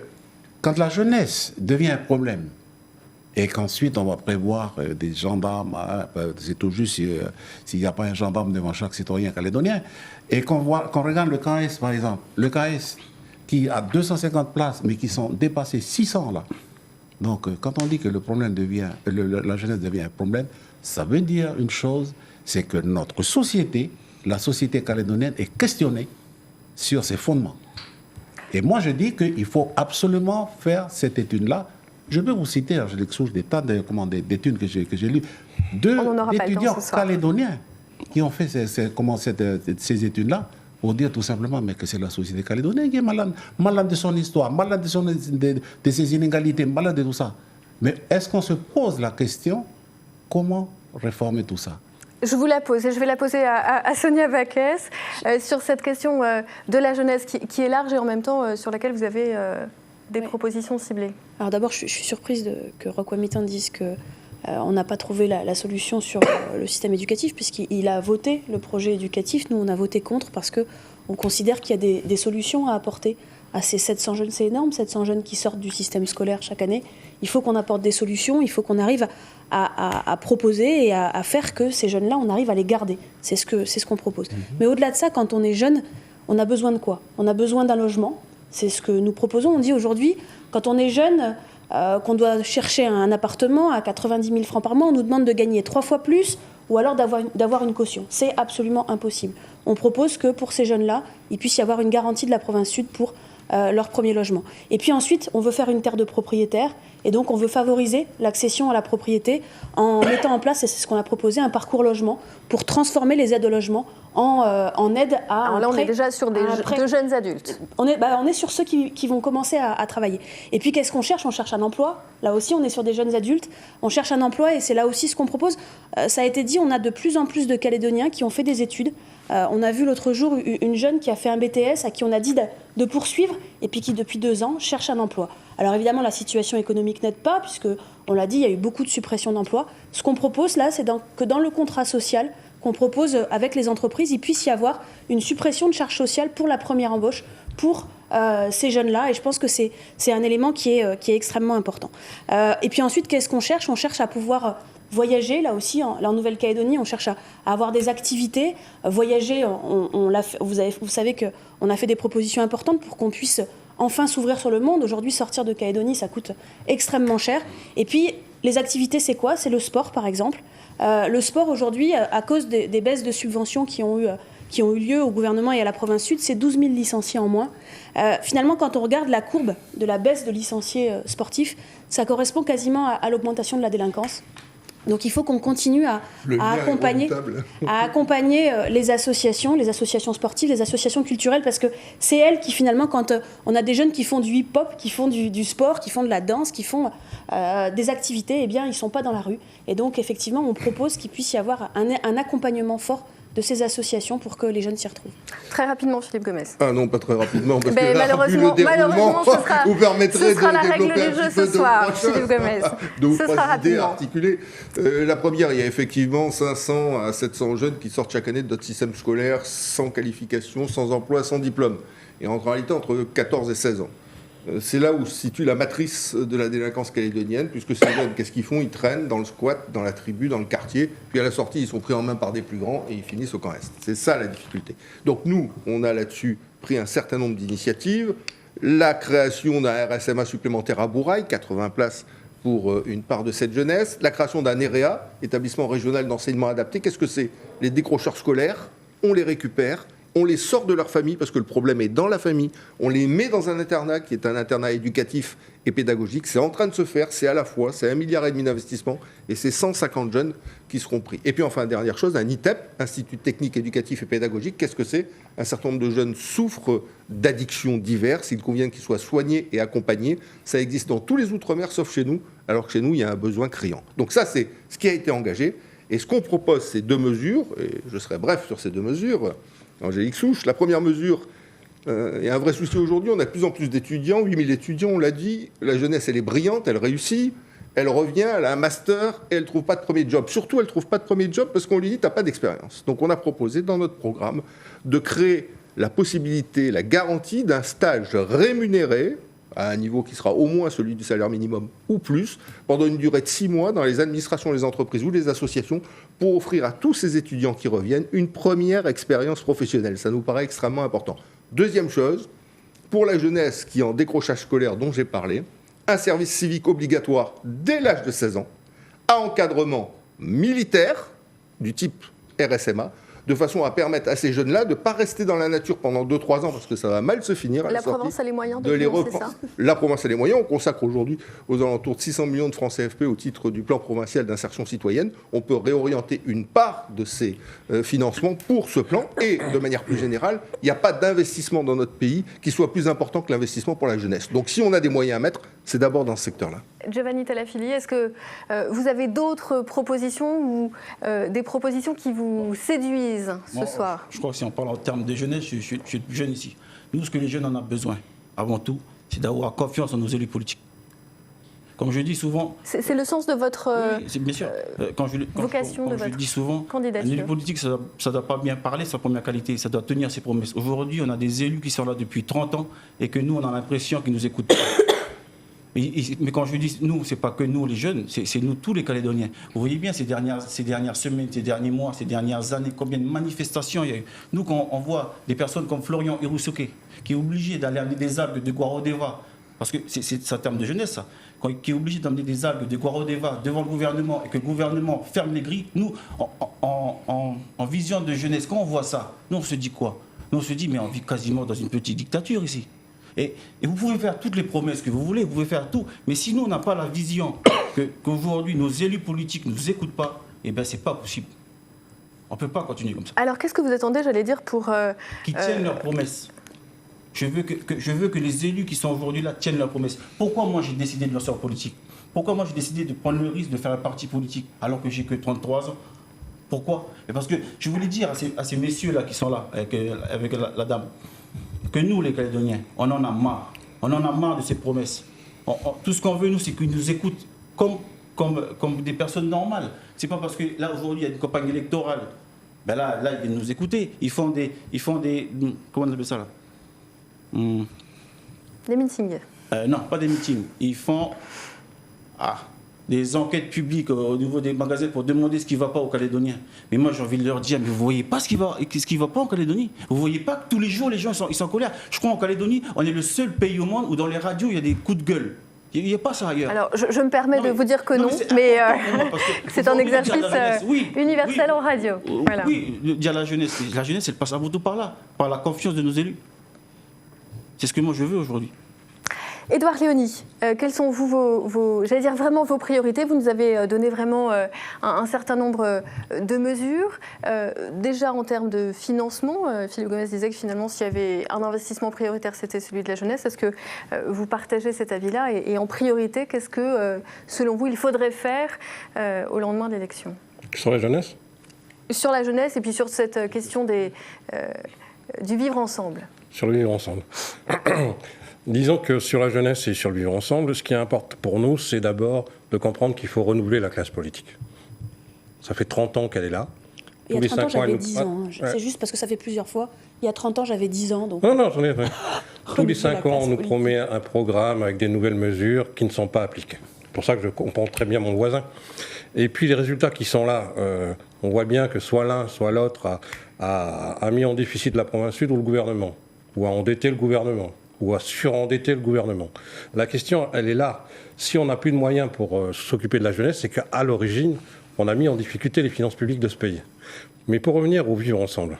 quand la jeunesse devient un problème, et qu'ensuite on va prévoir des gendarmes, c'est tout juste s'il n'y a pas un gendarme devant chaque citoyen calédonien, et qu'on regarde le KS par exemple, le KS qui a 250 places mais qui sont dépassées 600 là. Donc quand on dit que le problème la jeunesse devient un problème, ça veut dire une chose, c'est que notre société, la société calédonienne est questionnée sur ses fondements. Et moi je dis qu'il faut absolument faire cette étude-là. Je peux vous citer, je l'excuse des tas d'études que j'ai lues, d'étudiants calédoniens qui ont fait ces études-là pour dire tout simplement mais que c'est la société calédonienne qui est malade de son histoire, malade de ses inégalités, malade de tout ça. Mais est-ce qu'on se pose la question, comment réformer tout ça? Je vous la pose, et je vais la poser à Sonia Baquès, sur cette question de la jeunesse qui est large et en même temps sur laquelle vous avez des propositions ciblées. Alors d'abord, je suis surprise que Roch Wamitan dise qu'on n'a pas trouvé la solution sur le système éducatif, puisqu'il a voté le projet éducatif. Nous, on a voté contre parce qu'on considère qu'il y a des solutions à apporter à ces 700 jeunes. C'est énorme, 700 jeunes qui sortent du système scolaire chaque année. Il faut qu'on apporte des solutions, il faut qu'on arrive à proposer et à faire que ces jeunes-là, on arrive à les garder. C'est ce qu'on propose. Mais au-delà de ça, quand on est jeune, on a besoin de quoi? On a besoin d'un logement. C'est ce que nous proposons. On dit aujourd'hui, quand on est jeune, qu'on doit chercher un appartement à 90 000 francs par mois, on nous demande de gagner 3 fois plus ou alors d'avoir une caution. C'est absolument impossible. On propose que pour ces jeunes-là, il puisse y avoir une garantie de la province sud pour leur premier logement. Et puis ensuite, on veut faire une terre de propriétaire et donc on veut favoriser l'accession à la propriété en mettant en place, et c'est ce qu'on a proposé, un parcours logement pour transformer les aides au logement en aide à Alors là, on est déjà sur de jeunes adultes. On est sur ceux qui vont commencer à travailler. Et puis, qu'est-ce qu'on cherche? On cherche un emploi. Là aussi, on est sur des jeunes adultes. On cherche un emploi et c'est là aussi ce qu'on propose. Ça a été dit, on a de plus en plus de Calédoniens qui ont fait des études. On a vu l'autre jour une jeune qui a fait un BTS, à qui on a dit de poursuivre, et puis qui, depuis 2 ans, cherche un emploi. Alors évidemment, la situation économique n'aide pas, puisque, on l'a dit, il y a eu beaucoup de suppressions d'emplois. Ce qu'on propose là, c'est que dans le contrat social qu'on propose avec les entreprises, il puisse y avoir une suppression de charges sociales pour la première embauche, pour ces jeunes-là. Et je pense que c'est un élément qui est extrêmement important. Et puis ensuite, qu'est-ce qu'on cherche? On cherche à pouvoir voyager, là aussi, en Nouvelle-Calédonie, on cherche à avoir des activités. Voyager, vous savez qu'on a fait des propositions importantes pour qu'on puisse enfin s'ouvrir sur le monde. Aujourd'hui, sortir de Calédonie, ça coûte extrêmement cher. Et puis, les activités, c'est quoi? C'est le sport, par exemple. Le sport, aujourd'hui, à cause des baisses de subventions qui ont eu lieu au gouvernement et à la province sud, c'est 12 000 licenciés en moins. Finalement, quand on regarde la courbe de la baisse de licenciés sportifs, ça correspond quasiment à l'augmentation de la délinquance. Donc il faut qu'on continue à accompagner les associations sportives, les associations culturelles, parce que c'est elles qui finalement, quand on a des jeunes qui font du hip-hop, qui font du sport, qui font de la danse, qui font des activités, eh bien ils ne sont pas dans la rue. Et donc effectivement, on propose qu'il puisse y avoir un accompagnement fort de ces associations pour que les jeunes s'y retrouvent. Très rapidement, Philippe Gomez. Ah non, pas très rapidement, parce que là, malheureusement, ce sera la règle du jeu ce soir, Philippe Gomez. De vous préciser, articuler. La première, il y a effectivement 500 à 700 jeunes qui sortent chaque année de notre système scolaire sans qualification, sans emploi, sans diplôme. Et en réalité, entre 14 et 16 ans. C'est là où se situe la matrice de la délinquance calédonienne, puisque ces jeunes, qu'est-ce qu'ils font? Ils traînent dans le squat, dans la tribu, dans le quartier, puis à la sortie, ils sont pris en main par des plus grands et ils finissent au camp est. C'est ça la difficulté. Donc nous, on a là-dessus pris un certain nombre d'initiatives. la création d'un RSMA supplémentaire à Bourail, 80 places pour une part de cette jeunesse, la création d'un EREA, établissement régional d'enseignement adapté. Qu'est-ce que c'est? Les décrocheurs scolaires, on les récupère, on les sort de leur famille parce que le problème est dans la famille, on les met dans un internat qui est un internat éducatif et pédagogique. C'est en train de se faire, c'est à la fois, c'est 1,5 milliard d'investissement et c'est 150 jeunes qui seront pris. Et puis enfin, dernière chose, un ITEP, Institut technique, éducatif et pédagogique. Qu'est-ce que c'est? Un certain nombre de jeunes souffrent d'addictions diverses, il convient qu'ils soient soignés et accompagnés. Ça existe dans tous les Outre-mer sauf chez nous, alors que chez nous, il y a un besoin criant. Donc ça, c'est ce qui a été engagé. Et ce qu'on propose, c'est 2 mesures, et je serai bref sur ces 2 mesures. Angélique Souche, la première mesure, il y a un vrai souci aujourd'hui, on a de plus en plus d'étudiants, 8000 étudiants, on l'a dit, la jeunesse elle est brillante, elle réussit, elle revient, elle a un master et elle ne trouve pas de premier job. Surtout, elle ne trouve pas de premier job parce qu'on lui dit tu n'as pas d'expérience. Donc on a proposé dans notre programme de créer la possibilité, la garantie d'un stage rémunéré, à un niveau qui sera au moins celui du salaire minimum ou plus, pendant une durée de 6 mois dans les administrations, les entreprises ou les associations, pour offrir à tous ces étudiants qui reviennent une première expérience professionnelle. Ça nous paraît extrêmement important. Deuxième chose, pour la jeunesse qui est en décrochage scolaire dont j'ai parlé, un service civique obligatoire dès l'âge de 16 ans, à encadrement militaire du type RSMA, de façon à permettre à ces jeunes-là de ne pas rester dans la nature pendant 2-3 ans, parce que ça va mal se finir. La Provence a les moyens de les financer ça. La Provence a les moyens. On consacre aujourd'hui aux alentours de 600 millions de francs CFP au titre du plan provincial d'insertion citoyenne. On peut réorienter une part de ces financements pour ce plan. Et de manière plus générale, il n'y a pas d'investissement dans notre pays qui soit plus important que l'investissement pour la jeunesse. Donc si on a des moyens à mettre, c'est d'abord dans ce secteur-là. Giovanni Talafili, est-ce que vous avez d'autres propositions ou des propositions qui vous séduisent ce soir? Je crois que si on parle en termes de jeunesse, je suis jeune ici. Nous, ce que les jeunes en ont besoin, avant tout, c'est d'avoir confiance en nos élus politiques. Comme je dis souvent... C'est le sens de votre oui, c'est bien sûr. vocation, de votre dis souvent, candidature. Un élu politique, ça ne doit pas bien parler, sa première qualité, ça doit tenir ses promesses. Aujourd'hui, on a des élus qui sont là depuis 30 ans et que nous, on a l'impression qu'ils nous écoutent pas. Mais quand je dis nous, ce n'est pas que nous les jeunes, c'est nous tous les Calédoniens. Vous voyez bien ces dernières semaines, ces derniers mois, ces dernières années, combien de manifestations il y a eu. Nous, quand on voit des personnes comme Florian Iroussouké, qui est obligé d'aller amener des algues de Guarodeva, parce que c'est un terme de jeunesse ça, qui est obligé d'amener des algues de Guarodeva devant le gouvernement et que le gouvernement ferme les grilles, nous, en vision de jeunesse, quand on voit ça, nous on se dit quoi? Nous on se dit mais on vit quasiment dans une petite dictature ici. Et vous pouvez faire toutes les promesses que vous voulez, vous pouvez faire tout, mais si nous on n'a pas la vision qu'aujourd'hui nos élus politiques ne nous écoutent pas, eh bien c'est pas possible. On ne peut pas continuer comme ça. Alors qu'est-ce que vous attendez, j'allais dire, pour... Qu'ils tiennent leurs promesses. Je veux que les élus qui sont aujourd'hui là tiennent leurs promesses. Pourquoi moi j'ai décidé de lancer en politique? Pourquoi moi j'ai décidé de prendre le risque de faire un parti politique alors que j'ai que 33 ans? Pourquoi? Et parce que je voulais dire à ces messieurs-là qui sont là, avec la dame, que nous, les Calédoniens, on en a marre. On en a marre de ces promesses. Tout ce qu'on veut, nous, c'est qu'ils nous écoutent comme des personnes normales. C'est pas parce que là, aujourd'hui, il y a une campagne électorale. Ben là, ils viennent nous écouter. Ils font des comment on appelle ça là? Des meetings. Non, pas des meetings. Ils font des enquêtes publiques au niveau des magasins pour demander ce qui ne va pas aux Calédoniens. Mais moi, j'ai envie de leur dire, mais vous ne voyez pas ce qui ne va pas en Calédonie? Vous ne voyez pas que tous les jours, les gens ils sont en colère? Je crois en Calédonie, on est le seul pays au monde où dans les radios, il y a des coups de gueule. Il n'y a pas ça ailleurs. Alors, je me permets de vous dire que non, mais c'est un exercice universel en radio. Voilà. Oui, dire la jeunesse, elle passe avant tout par là, par la confiance de nos élus. C'est ce que moi je veux aujourd'hui. Édouard Léoni, quelles sont j'allais dire vraiment vos priorités? Vous nous avez donné vraiment un certain nombre de mesures. Déjà en termes de financement, Philippe Gomez disait que finalement s'il y avait un investissement prioritaire, c'était celui de la jeunesse. Est-ce que vous partagez cet avis-là? Et en priorité, qu'est-ce que, selon vous, il faudrait faire au lendemain de l'élection? Sur la jeunesse? Sur la jeunesse et puis sur cette question du vivre ensemble. Sur le vivre ensemble. Disons que sur la jeunesse et sur le vivre ensemble, ce qui importe pour nous, c'est d'abord de comprendre qu'il faut renouveler la classe politique. Ça fait 30 ans qu'elle est là. Il y a 30 ans, j'avais 10 ans. C'est juste parce que ça fait plusieurs fois. Il y a 30 ans, j'avais 10 ans. Donc... Non, attendez. Tous les 5 ans, on nous promet un programme avec des nouvelles mesures qui ne sont pas appliquées. C'est pour ça que je comprends très bien mon voisin. Et puis les résultats qui sont là, on voit bien que soit l'un, soit l'autre a mis en déficit la province sud ou le gouvernement, ou a endetté le gouvernement. ou à surendetter le gouvernement. La question, elle est là. Si on n'a plus de moyens pour s'occuper de la jeunesse, c'est qu'à l'origine, on a mis en difficulté les finances publiques de ce pays. Mais pour revenir au vivre ensemble,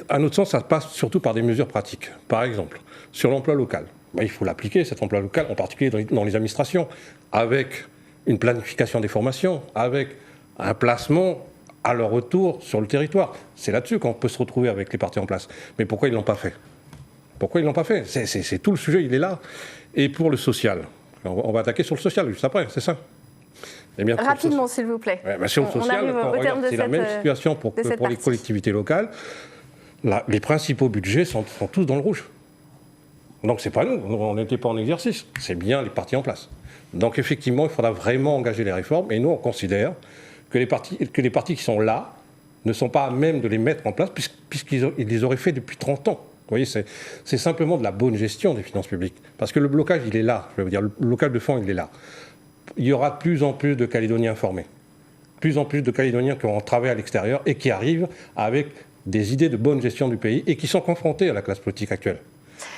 à notre sens, ça passe surtout par des mesures pratiques. Par exemple, sur l'emploi local. Il faut l'appliquer, cet emploi local, en particulier dans les administrations, avec une planification des formations, avec un placement à leur retour sur le territoire. C'est là-dessus qu'on peut se retrouver avec les partis en place. Mais pourquoi ils ne l'ont pas fait ? Pourquoi ils ne l'ont pas fait ? C'est tout le sujet, il est là. Et pour le social, on va attaquer sur le social juste après, c'est ça ? Eh bien, rapidement, s'il vous plaît. Sur le social, c'est la même situation pour les collectivités locales. Les principaux budgets sont tous dans le rouge. Donc c'est pas nous, on n'était pas en exercice, c'est bien les partis en place. Donc effectivement, il faudra vraiment engager les réformes, et nous on considère que les partis qui sont là ne sont pas à même de les mettre en place, puisqu'ils les auraient fait depuis 30 ans. Vous voyez, c'est simplement de la bonne gestion des finances publiques. Parce que le blocage, il est là, je veux dire, le blocage de fond, il est là. Il y aura de plus en plus de Calédoniens formés, de plus en plus de Calédoniens qui ont travaillé à l'extérieur et qui arrivent avec des idées de bonne gestion du pays et qui sont confrontés à la classe politique actuelle.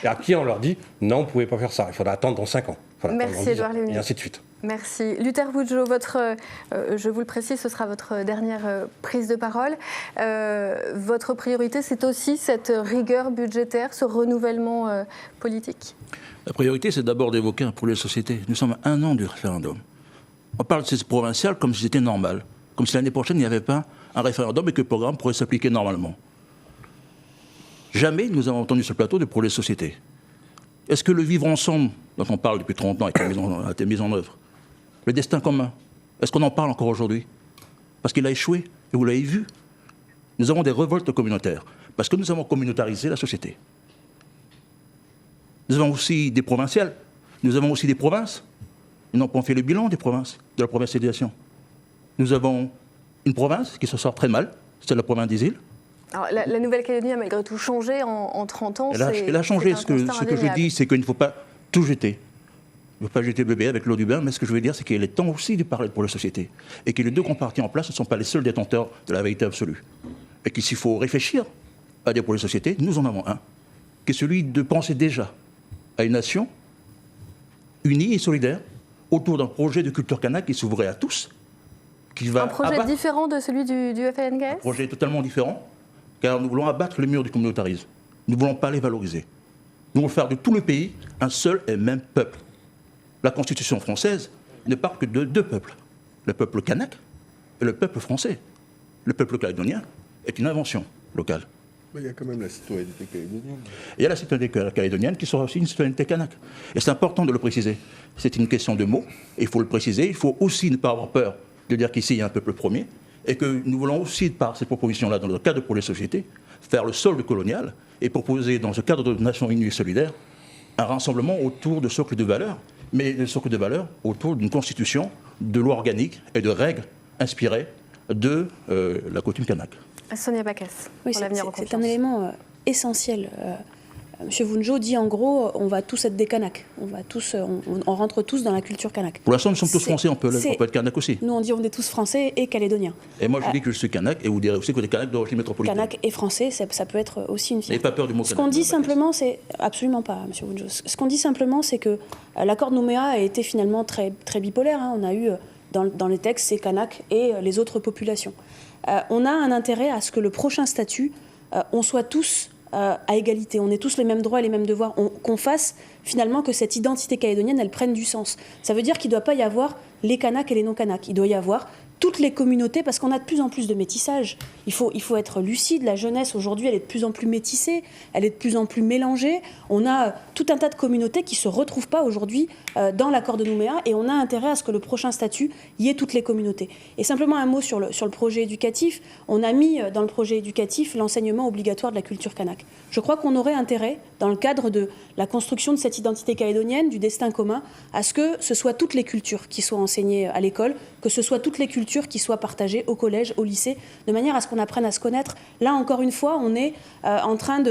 Et à qui on leur dit « non, vous ne pouvez pas faire ça, il faudra attendre dans 5 ans ». Merci Édouard Léonie. Et ainsi de suite. Merci. Luther Boudjo, je vous le précise, ce sera votre dernière prise de parole. Votre priorité, c'est aussi cette rigueur budgétaire, ce renouvellement politique ? La priorité, c'est d'abord d'évoquer un projet de société. Nous sommes à 1 an du référendum. On parle de ces provinciales comme si c'était normal, comme si l'année prochaine, il n'y avait pas un référendum et que le programme pourrait s'appliquer normalement. Jamais nous avons entendu sur le plateau de projet de société. Est-ce que le vivre ensemble, dont on parle depuis 30 ans et qui a été mis en œuvre, le destin commun, est-ce qu'on en parle encore aujourd'hui ? Parce qu'il a échoué, et vous l'avez vu. Nous avons des révoltes communautaires, parce que nous avons communautarisé la société. Nous avons aussi des provinciales, nous avons aussi des provinces. Ils n'ont pas fait le bilan des provinces, de la provincialisation. Nous avons une province qui se sort très mal, c'est la province des îles. Alors, la Nouvelle-Calédonie a malgré tout changé en 30 ans. Elle a changé. Ce que je dis, c'est qu'il ne faut pas tout jeter. Il ne faut pas jeter le bébé avec l'eau du bain, mais ce que je veux dire, c'est qu'il est temps aussi de parler pour la société. Et que les deux grands partis en place ne sont pas les seuls détenteurs de la vérité absolue. Et qu'il faut réfléchir à des projets de société, nous en avons un, qui est celui de penser déjà à une nation unie et solidaire autour d'un projet de culture kanak qui s'ouvrait à tous. Un projet différent de celui du FLNKS ? Un projet totalement différent, car nous voulons abattre le mur du communautarisme. Nous ne voulons pas les valoriser. Nous voulons faire de tout le pays un seul et même peuple. La Constitution française ne parle que de 2 peuples, le peuple kanak et le peuple français. Le peuple calédonien est une invention locale. Mais il y a quand même la citoyenneté calédonienne. Il y a la citoyenneté calédonienne qui sera aussi une citoyenneté kanak. Et c'est important de le préciser. C'est une question de mots, et il faut le préciser. Il faut aussi ne pas avoir peur de dire qu'ici il y a un peuple premier, et que nous voulons aussi, par cette proposition-là, dans le cadre pour les sociétés, faire le solde colonial et proposer, dans ce cadre de Nations Unies et solidaires, un rassemblement autour de socles de valeurs, mais le socle de valeurs autour d'une constitution, de lois organiques et de règles inspirées de la coutume kanak. Sonia Backès, oui, c'est un élément essentiel. Monsieur Boudjo dit en gros, on va tous être des Kanaks. On rentre tous dans la culture kanak. Pour l'instant, nous sommes tous français, on peut être kanak aussi. Nous, on dit on est tous français et calédoniens. Et moi, je dis que je suis kanak, et vous direz aussi que les kanaks d'origine métropolitaine. Kanak et français, ça peut être aussi une fierté. N'ayez pas peur du mot kanak. Ce qu'on dit simplement, c'est... Absolument pas, monsieur Boudjo. Ce qu'on dit simplement, c'est que l'accord de Nouméa a été finalement très, très bipolaire. On a eu, dans les textes, ces kanaks et les autres populations. On a un intérêt à ce que le prochain statut, on soit tous... à égalité, on est tous les mêmes droits et les mêmes devoirs, qu'on fasse finalement que cette identité calédonienne, elle prenne du sens. Ça veut dire qu'il ne doit pas y avoir les Kanaks et les non-Kanaks, il doit y avoir toutes les communautés, parce qu'on a de plus en plus de métissage. Il faut être lucide, la jeunesse aujourd'hui, elle est de plus en plus métissée, elle est de plus en plus mélangée. On a tout un tas de communautés qui ne se retrouvent pas aujourd'hui dans l'accord de Nouméa, et on a intérêt à ce que le prochain statut y ait toutes les communautés. Et simplement un mot sur le projet éducatif. On a mis dans le projet éducatif l'enseignement obligatoire de la culture kanak. Je crois qu'on aurait intérêt, dans le cadre de la construction de cette identité calédonienne, du destin commun, à ce que ce soit toutes les cultures qui soient enseignées à l'école, que ce soit toutes les cultures qui soient partagées au collège, au lycée, de manière à ce qu'on apprenne à se connaître. Là, encore une fois, on est en train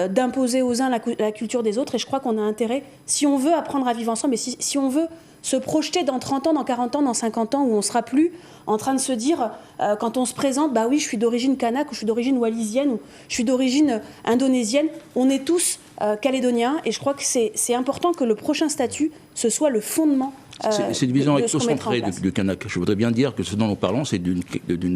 d'imposer aux uns la culture des autres, et je crois qu'on a intérêt, si on veut apprendre à vivre ensemble, et si on veut se projeter dans 30 ans, dans 40 ans, dans 50 ans, où on ne sera plus en train de se dire, quand on se présente, bah oui, je suis d'origine kanak, ou je suis d'origine wallisienne, ou je suis d'origine indonésienne, on est tous calédonien. Et je crois que c'est important que le prochain statut, ce soit le fondement. Cette vision ethnocentrée du Kanak. Je voudrais bien dire que ce dont nous parlons, c'est d'une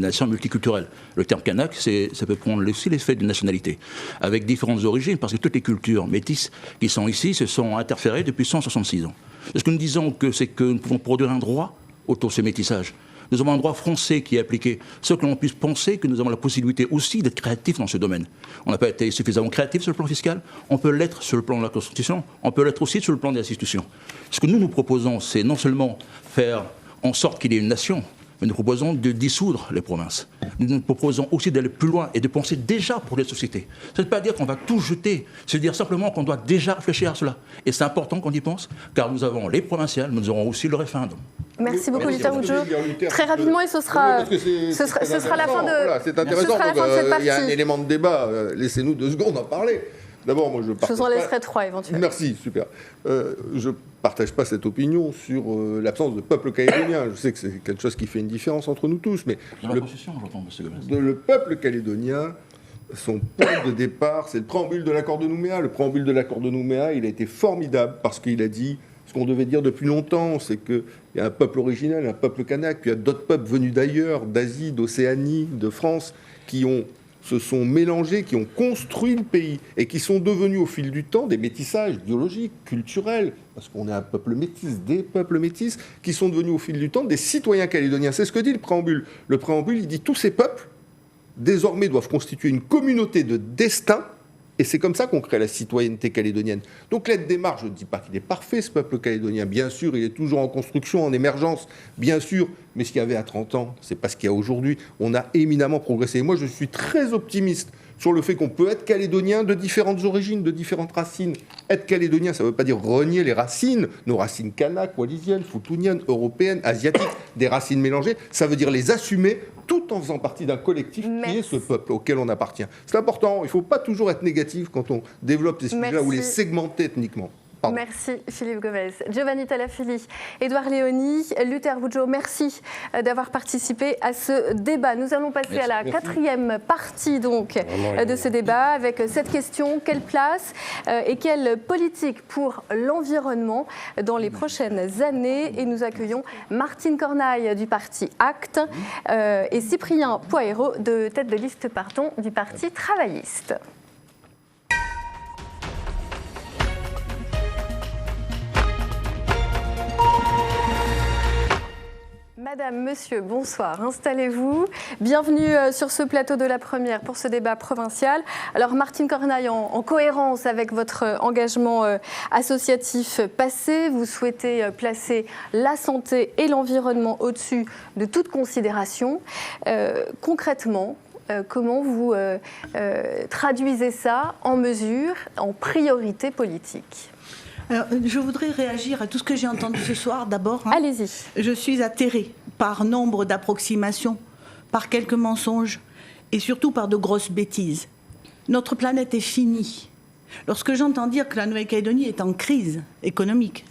nation multiculturelle. Le terme Kanak, ça peut prendre aussi l'effet d'une nationalité, avec différentes origines, parce que toutes les cultures métisses qui sont ici se sont interférées depuis 166 ans. Ce que nous disons, c'est que nous pouvons produire un droit autour de ce métissage. Nous avons un droit français qui est appliqué. Ce que l'on puisse penser que nous avons la possibilité aussi d'être créatifs dans ce domaine. On n'a pas été suffisamment créatifs sur le plan fiscal. On peut l'être sur le plan de la Constitution. On peut l'être aussi sur le plan des institutions. Ce que nous proposons, c'est non seulement faire en sorte qu'il y ait une nation, mais nous proposons de dissoudre les provinces. Nous proposons aussi d'aller plus loin et de penser déjà pour les sociétés. Ça ne veut pas dire qu'on va tout jeter, c'est dire simplement qu'on doit déjà réfléchir à cela. Et c'est important qu'on y pense, car nous avons les provinciales, mais nous aurons aussi le référendum. Merci beaucoup, Luther Boudjo. Très rapidement, et ce sera la fin de c'est intéressant, cette partie. Il y a un élément de débat, laissez-nous 2 secondes en parler. D'abord, moi, je vous en laisserai 3 éventuellement. Merci, super. Je ne partage pas cette opinion sur l'absence de peuple calédonien. Je sais que c'est quelque chose qui fait une différence entre nous tous, mais le peuple calédonien, son point de départ, c'est le préambule de l'accord de Nouméa. Le préambule de l'accord de Nouméa, il a été formidable parce qu'il a dit ce qu'on devait dire depuis longtemps, c'est qu'il y a un peuple originel, un peuple kanak, puis il y a d'autres peuples venus d'ailleurs, d'Asie, d'Océanie, de France, qui se sont mélangés, qui ont construit le pays et qui sont devenus au fil du temps des métissages biologiques, culturels, parce qu'on est un peuple métis, des peuples métis, qui sont devenus au fil du temps des citoyens calédoniens. C'est ce que dit le préambule. Le préambule, il dit tous ces peuples, désormais, doivent constituer une communauté de destin. Et c'est comme ça qu'on crée la citoyenneté calédonienne. Donc l'aide démarche, je ne dis pas qu'il est parfait, ce peuple calédonien. Bien sûr, il est toujours en construction, en émergence, bien sûr. Mais ce qu'il y avait à 30 ans, c'est pas ce qu'il y a aujourd'hui. On a éminemment progressé. Et moi, je suis très optimiste sur le fait qu'on peut être calédonien de différentes origines, de différentes racines. Être calédonien, ça ne veut pas dire renier les racines, nos racines kanak, wallisiennes, futuniennes, européennes, asiatiques, des racines mélangées. Ça veut dire les assumer tout en faisant partie d'un collectif qui est ce peuple auquel on appartient. C'est important, il ne faut pas toujours être négatif quand on développe ces sujets-là ou les segmenter ethniquement. Pardon. Merci Philippe Gomez. Giovanni Talafili, Édouard Léoni, Luther Boudjo, merci d'avoir participé à ce débat. Nous allons passer à la 4e partie donc de ce débat avec cette question: quelle place et quelle politique pour l'environnement dans les prochaines années? Et nous accueillons Martine Cornaille du parti Acte et Cyprien Poirot, tête de liste du parti travailliste. Madame, monsieur, bonsoir, installez-vous. Bienvenue sur ce plateau de la première pour ce débat provincial. Alors Martine Cornaille, en cohérence avec votre engagement associatif passé, vous souhaitez placer la santé et l'environnement au-dessus de toute considération. Concrètement, comment vous traduisez ça en mesures, en priorités politiques ? Alors, je voudrais réagir à tout ce que j'ai entendu ce soir d'abord. Allez-y. Je suis atterrée par nombre d'approximations, par quelques mensonges et surtout par de grosses bêtises. Notre planète est finie. Lorsque j'entends dire que la Nouvelle-Calédonie est en crise économique,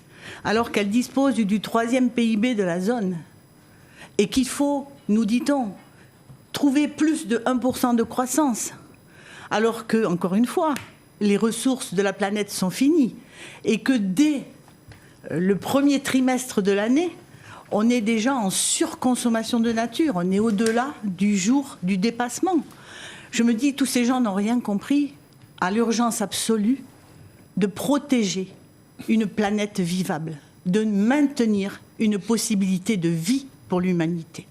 alors qu'elle dispose du 3e PIB de la zone, et qu'il faut, nous dit-on, trouver plus de 1% de croissance, alors que, encore une fois, les ressources de la planète sont finies, et que dès le premier trimestre de l'année, on est déjà en surconsommation de nature, on est au-delà du jour du dépassement. Je me dis, tous ces gens n'ont rien compris à l'urgence absolue de protéger une planète vivable, de maintenir une possibilité de vie pour l'humanité.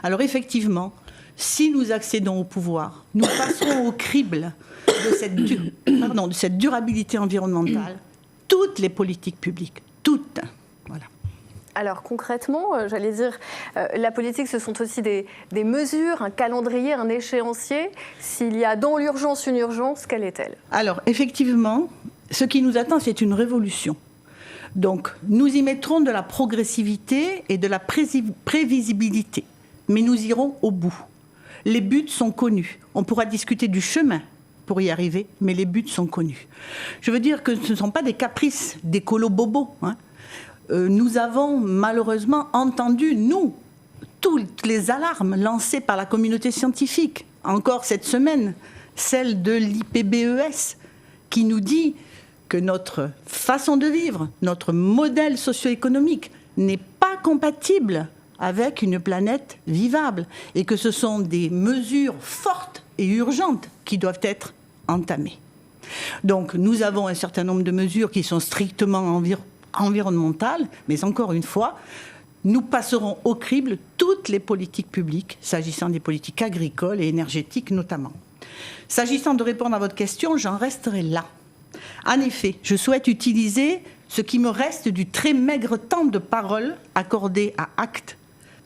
Alors effectivement, si nous accédons au pouvoir, nous passerons au crible de cette durabilité environnementale, toutes les politiques publiques, toutes. Voilà. Alors concrètement, j'allais dire, la politique, ce sont aussi des mesures, un calendrier, un échéancier. S'il y a dans l'urgence une urgence, quelle est-elle ? Alors effectivement, ce qui nous attend, c'est une révolution. Donc nous y mettrons de la progressivité et de la prévisibilité, mais nous irons au bout. Les buts sont connus. On pourra discuter du chemin pour y arriver, mais les buts sont connus. Je veux dire que ce ne sont pas des caprices d'écolos bobos. Nous avons malheureusement entendu, nous, toutes les alarmes lancées par la communauté scientifique. Encore cette semaine, celle de l'IPBES, qui nous dit que notre façon de vivre, notre modèle socio-économique n'est pas compatible avec une planète vivable et que ce sont des mesures fortes et urgentes qui doivent être entamées. Donc nous avons un certain nombre de mesures qui sont strictement environnementales, mais encore une fois, nous passerons au crible toutes les politiques publiques, s'agissant des politiques agricoles et énergétiques notamment. S'agissant de répondre à votre question, j'en resterai là. En effet, je souhaite utiliser ce qui me reste du très maigre temps de parole accordé à Acte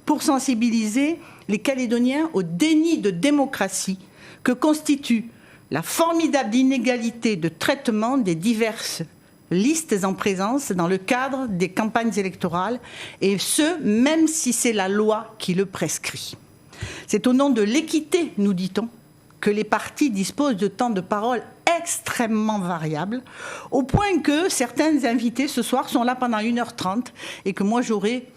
pour sensibiliser les Calédoniens au déni de démocratie que constitue la formidable inégalité de traitement des diverses listes en présence dans le cadre des campagnes électorales, et ce, même si c'est la loi qui le prescrit. C'est au nom de l'équité, nous dit-on, que les partis disposent de temps de parole extrêmement variables, au point que certains invités ce soir sont là pendant 1h30 et que moi j'aurai,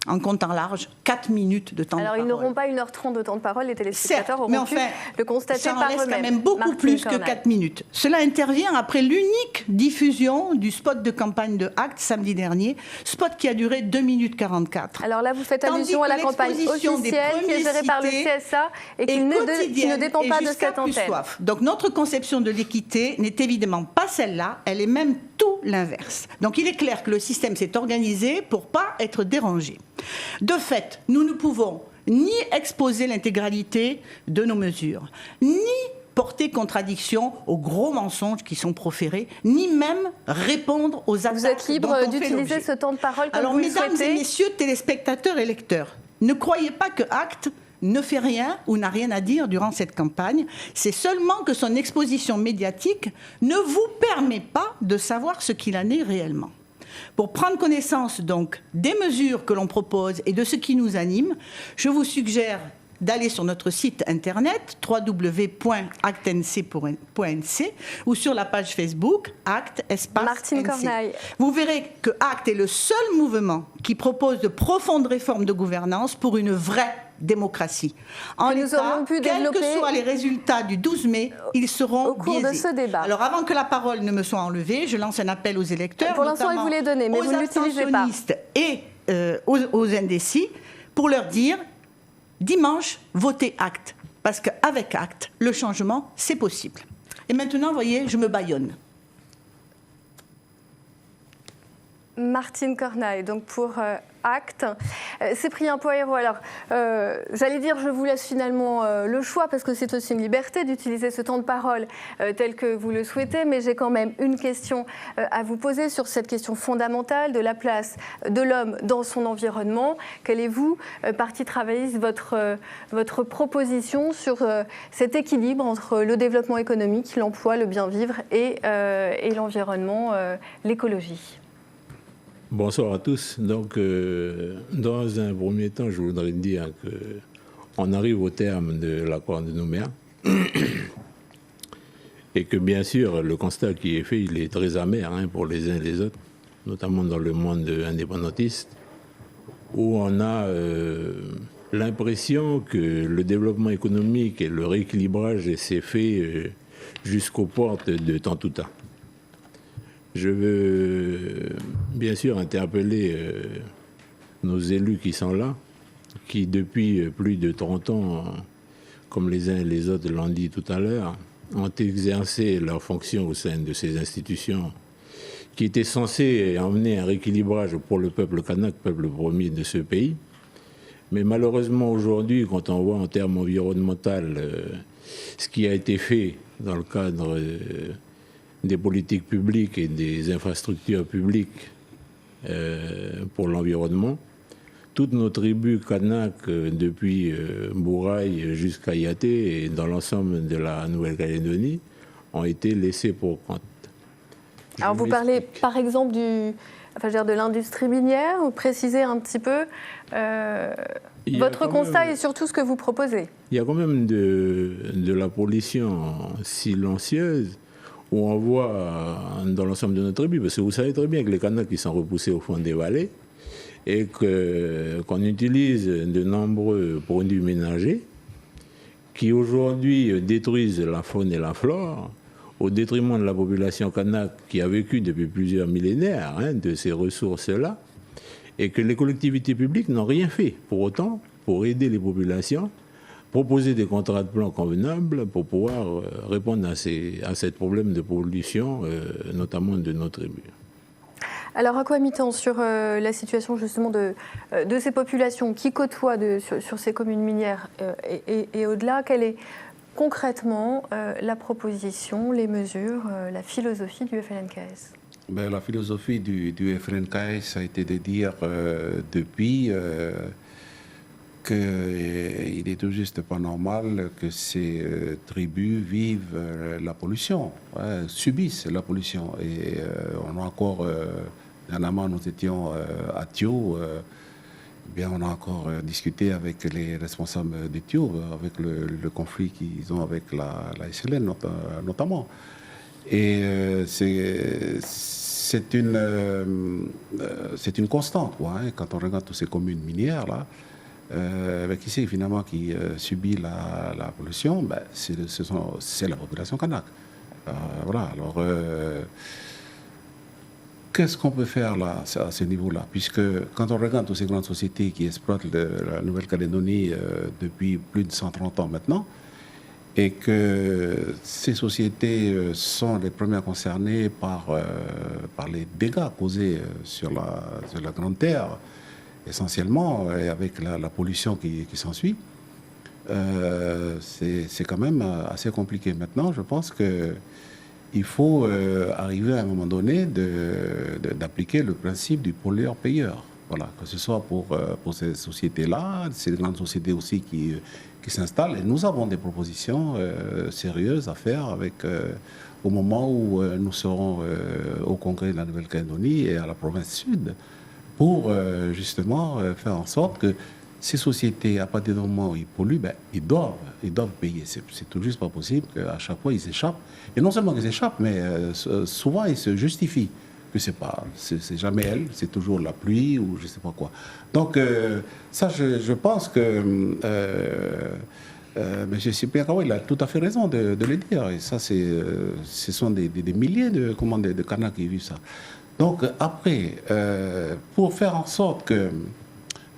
en comptant large, 4 minutes de temps de parole. Alors ils n'auront pas 1h30 de temps de parole, les téléspectateurs auront pu le constater par eux-mêmes. Ça en laisse quand même beaucoup plus que 4 minutes. Cela intervient après l'unique diffusion du spot de campagne de Acte samedi dernier, spot qui a duré 2 minutes 44. Alors là, vous faites allusion à la campagne officielle qui est gérée par le CSA et qui ne dépend pas de cette antenne. Donc notre conception de l'équité n'est évidemment pas celle-là, elle est même tout l'inverse. Donc il est clair que le système s'est organisé pour ne pas être dérangé. De fait, nous ne pouvons ni exposer l'intégralité de nos mesures, ni porter contradiction aux gros mensonges qui sont proférés, ni même répondre aux attaques. Vous êtes libre d'utiliser ce temps de parole comme vous le souhaitez. Alors, mesdames et messieurs téléspectateurs et lecteurs, ne croyez pas que Acte ne fait rien ou n'a rien à dire durant cette campagne. C'est seulement que son exposition médiatique ne vous permet pas de savoir ce qu'il en est réellement. Pour prendre connaissance donc des mesures que l'on propose et de ce qui nous anime, je vous suggère d'aller sur notre site internet www.actnc.nc ou sur la page Facebook Acte Espace Martine NC. Corneille. Vous verrez que Acte est le seul mouvement qui propose de profondes réformes de gouvernance pour une vraie démocratie. En l'état, quels que soient les résultats du 12 mai, ils seront au cours biaisés. de ce débat. Alors avant que la parole ne me soit enlevée, je lance un appel aux électeurs, pour l'instant, il vous l'est donné, mais vous ne l'utilisez pas. Et aux indécis, pour leur dire, dimanche, votez Acte. Parce qu'avec Acte, le changement, c'est possible. Et maintenant, vous voyez, je me bâillonne. Martine Corneille, donc pour Acte. Cyprien Poirot, alors j'allais dire je vous laisse finalement le choix parce que c'est aussi une liberté d'utiliser ce temps de parole tel que vous le souhaitez, mais j'ai quand même une question à vous poser sur cette question fondamentale de la place de l'homme dans son environnement. Quelle est, vous, Parti travailliste, votre proposition sur cet équilibre entre le développement économique, l'emploi, le bien-vivre et l'environnement, l'écologie ? Bonsoir à tous. Donc, dans un premier temps, je voudrais dire qu'on arrive au terme de l'accord de Nouméa et que, bien sûr, le constat qui est fait, il est très amer pour les uns et les autres, notamment dans le monde indépendantiste, où on a l'impression que le développement économique et le rééquilibrage s'est fait jusqu'aux portes de Tantouta. Je veux bien sûr interpeller nos élus qui sont là, qui depuis plus de 30 ans, comme les uns et les autres l'ont dit tout à l'heure, ont exercé leurs fonctions au sein de ces institutions qui étaient censées emmener un rééquilibrage pour le peuple kanak, peuple premier de ce pays. Mais malheureusement aujourd'hui, quand on voit en termes environnementaux ce qui a été fait dans le cadre des politiques publiques et des infrastructures publiques pour l'environnement, toutes nos tribus kanak, depuis Bouraï jusqu'à Yaté et dans l'ensemble de la Nouvelle-Calédonie, ont été laissées pour compte. Alors vous parlez par exemple de l'industrie minière, vous précisez un petit peu votre constat et surtout ce que vous proposez. Il y a quand même de la pollution silencieuse où on voit dans l'ensemble de notre tribu, parce que vous savez très bien que les Kanaks qui sont repoussés au fond des vallées et qu'on utilise de nombreux produits ménagers qui aujourd'hui détruisent la faune et la flore au détriment de la population kanak qui a vécu depuis plusieurs millénaires de ces ressources-là, et que les collectivités publiques n'ont rien fait pour autant pour aider les populations, proposer des contrats de plan convenables pour pouvoir répondre à ces problèmes de pollution, notamment de nos tribus. Alors, à quoi mi-temps sur la situation justement de ces populations qui côtoient sur ces communes minières et au-delà, quelle est concrètement la proposition, les mesures, la philosophie du FLNKS? La philosophie du FLNKS a été de dire depuis qu'il est tout juste pas normal que ces tribus vivent la pollution, subissent la pollution. Et on a encore, dernièrement nous étions à Thio, bien on a encore discuté avec les responsables de Thio, avec le conflit qu'ils ont avec la SLN notamment. Et c'est une constante, quand on regarde toutes ces communes minières là. Qui c'est finalement qui subit la pollution, c'est la population kanak. Voilà, alors qu'est-ce qu'on peut faire là, à ce niveau-là? Puisque quand on regarde toutes ces grandes sociétés qui exploitent la Nouvelle-Calédonie depuis plus de 130 ans maintenant, et que ces sociétés sont les premières concernées par les dégâts causés sur la Grande Terre, essentiellement, et avec la pollution qui s'ensuit, c'est quand même assez compliqué. Maintenant, je pense qu'il faut arriver à un moment donné d'appliquer le principe du pollueur-payeur. Voilà, que ce soit pour ces sociétés-là, ces grandes sociétés aussi qui s'installent. Et nous avons des propositions sérieuses à faire au moment où nous serons au Congrès de la Nouvelle-Calédonie et à la province sud, pour justement faire en sorte que ces sociétés, à partir du moment où ils polluent, ils doivent payer. C'est tout juste pas possible qu'à chaque fois ils échappent. Et non seulement qu'ils échappent, mais souvent ils se justifient que c'est jamais elle, c'est toujours la pluie ou je sais pas quoi. Donc ça, je pense que M. Cyprien Kawa, il a tout à fait raison de le dire. Et ça, ce sont des milliers de Kanaks qui vivent ça. Donc après, pour faire en sorte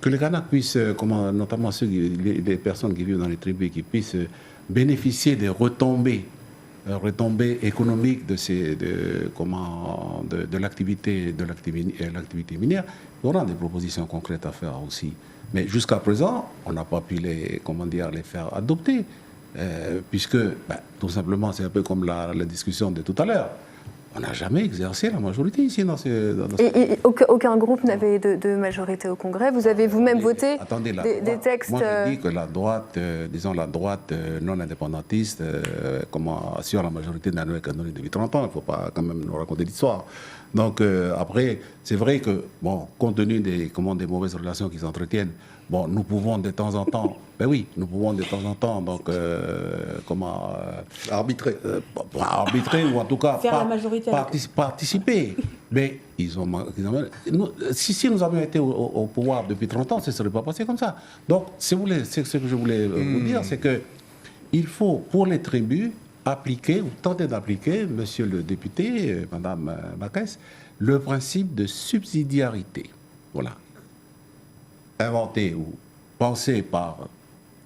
que les Kanaks puissent, notamment les personnes qui vivent dans les tribus, qui puissent bénéficier des retombées économiques de l'activité minière, il y aura des propositions concrètes à faire aussi. Mais jusqu'à présent, on n'a pas pu les faire adopter, puisque tout simplement, c'est un peu comme la discussion de tout à l'heure. On n'a jamais exercé la majorité ici dans Et aucun groupe n'avait de majorité au Congrès. Vous avez vous-même voté des textes... Moi, je dis que la droite, la droite non indépendantiste, assure la majorité de la Nouvelle-Calédonie depuis 30 ans. Il ne faut pas quand même nous raconter l'histoire. Donc après, c'est vrai que, compte tenu des mauvaises relations qui s'entretiennent, nous pouvons de temps en temps, donc, arbitrer. Arbitrer ou en tout cas faire la majorité participer. Mais si nous avions été au pouvoir depuis 30 ans, ça ne serait pas passé comme ça. Donc, si vous voulez, c'est ce que je voulais vous dire, c'est qu'il faut, pour les tribus, appliquer ou tenter d'appliquer, monsieur le député, madame Bakès, le principe de subsidiarité. Voilà. Inventé ou pensé par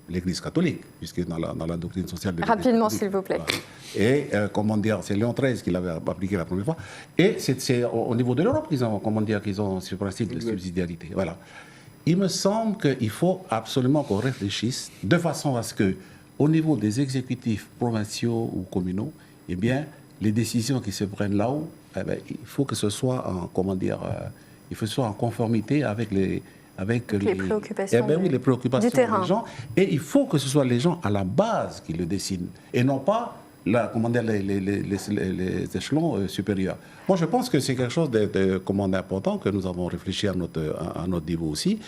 l'Église catholique, puisque dans la doctrine sociale de l'Église Rapidement, catholique, s'il vous plaît. Voilà. Et c'est Léon XIII qui l'avait appliqué la première fois. Et c'est au niveau de l'Europe qu'ils ont ce principe de subsidiarité. Voilà. Il me semble qu'il faut absolument qu'on réfléchisse de façon à ce que, au niveau des exécutifs provinciaux ou communaux, eh bien, les décisions qui se prennent là-haut, il faut que ce soit en conformité avec les préoccupations, les préoccupations du terrain. des gens. Et il faut que ce soit les gens à la base qui le décident, et non pas les échelons supérieurs. Moi, je pense que c'est quelque chose d'important que nous avons réfléchi à notre niveau aussi.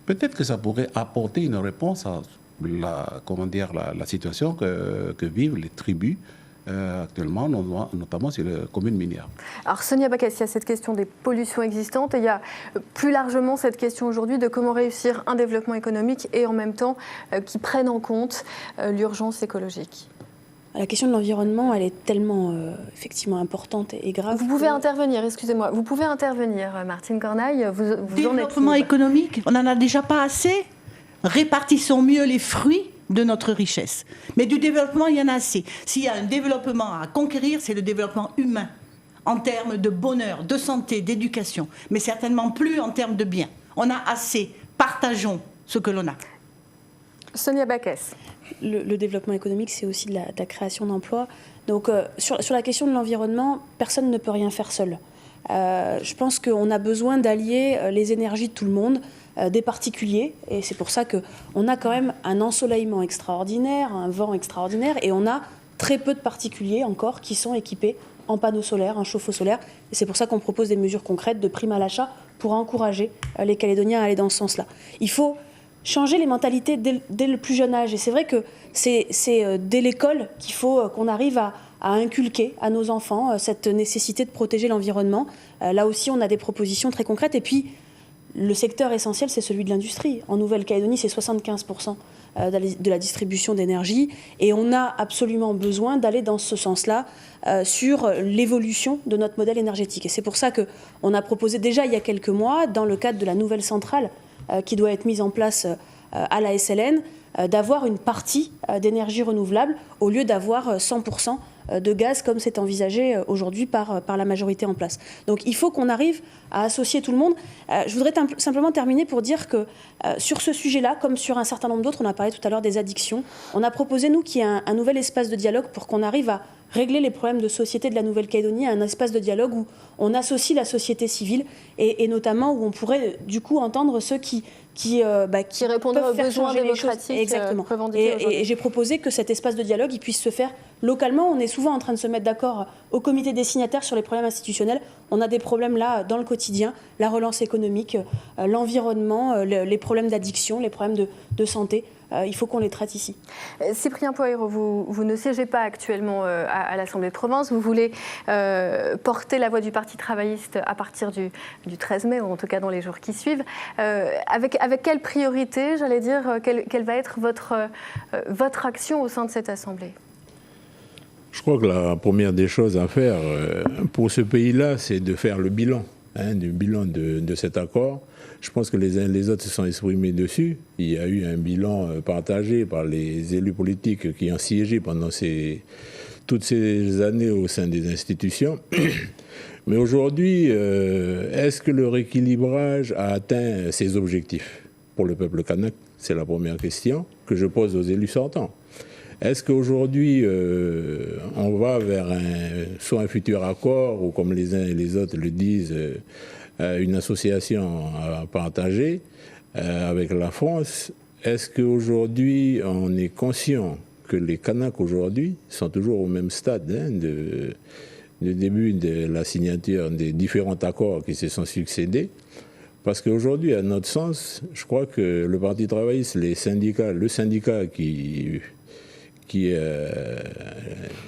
Peut-être que ça pourrait apporter une réponse à la situation que vivent les tribus actuellement, notamment sur les communes minières. Alors Sonia Bakès, il y a cette question des pollutions existantes et il y a plus largement cette question aujourd'hui de comment réussir un développement économique et en même temps qui prenne en compte l'urgence écologique. La question de l'environnement, elle est tellement effectivement importante et grave. Vous pouvez intervenir, excusez-moi. Vous pouvez intervenir, Martine Corneille. Vous en êtes où ? Développement économique, on n'en a déjà pas assez. Répartissons mieux les fruits de notre richesse. Mais du développement, il y en a assez. S'il y a un développement à conquérir, c'est le développement humain, en termes de bonheur, de santé, d'éducation, mais certainement plus en termes de biens. On a assez. Partageons ce que l'on a. Sonia Backès. Le développement économique, c'est aussi de la création d'emplois. Donc, sur la question de l'environnement, personne ne peut rien faire seul. Je pense qu'on a besoin d'allier les énergies de tout le monde, des particuliers, et c'est pour ça qu'on a quand même un ensoleillement extraordinaire, un vent extraordinaire, et on a très peu de particuliers encore qui sont équipés en panneaux solaires, en chauffe-eau solaire. Et c'est pour ça qu'on propose des mesures concrètes de prime à l'achat pour encourager les Calédoniens à aller dans ce sens-là. Il faut changer les mentalités dès le plus jeune âge. Et c'est vrai que c'est dès l'école qu'il faut qu'on arrive à inculquer à nos enfants cette nécessité de protéger l'environnement. Là aussi, on a des propositions très concrètes. Et puis, le secteur essentiel, c'est celui de l'industrie. En Nouvelle-Calédonie, c'est 75% de la distribution d'énergie. Et on a absolument besoin d'aller dans ce sens-là sur l'évolution de notre modèle énergétique. Et c'est pour ça qu'on a proposé déjà il y a quelques mois, dans le cadre de la nouvelle centrale qui doit être mise en place à la SLN, d'avoir une partie d'énergie renouvelable au lieu d'avoir 100% de gaz comme c'est envisagé aujourd'hui par la majorité en place. Donc il faut qu'on arrive à associer tout le monde. Je voudrais simplement terminer pour dire que sur ce sujet-là, comme sur un certain nombre d'autres, on a parlé tout à l'heure des addictions, on a proposé, nous, qu'il y ait un nouvel espace de dialogue pour qu'on arrive à régler les problèmes de société de la Nouvelle-Calédonie, à un espace de dialogue où on associe la société civile et notamment où on pourrait du coup entendre ceux qui répondent aux besoins démocratiques. Exactement. Et j'ai proposé que cet espace de dialogue il puisse se faire localement. On est souvent en train de se mettre d'accord au comité des signataires sur les problèmes institutionnels. On a des problèmes là dans le quotidien, la relance économique, l'environnement, les problèmes d'addiction, les problèmes de santé. Il faut qu'on les traite ici. Cyprien Poirot, vous ne siégez pas actuellement à l'Assemblée de province. Vous voulez porter la voix du Parti travailliste à partir du 13 mai, ou en tout cas dans les jours qui suivent. Avec quelle priorité, j'allais dire, quelle va être votre action au sein de cette Assemblée ? Je crois que la première des choses à faire pour ce pays-là, c'est de faire le bilan, de cet accord. Je pense que les uns et les autres se sont exprimés dessus. Il y a eu un bilan partagé par les élus politiques qui ont siégé pendant toutes ces années au sein des institutions. Mais aujourd'hui, est-ce que le rééquilibrage a atteint ses objectifs pour le peuple kanak? C'est la première question que je pose aux élus sortants. Est-ce qu'aujourd'hui, on va vers soit un futur accord, ou comme les uns et les autres le disent, une association à partager avec la France? Est-ce qu'aujourd'hui, on est conscient que les Kanaks aujourd'hui sont toujours au même stade de début de la signature des différents accords qui se sont succédés? Parce qu'aujourd'hui, à notre sens, je crois que le Parti travailliste, le syndicat qui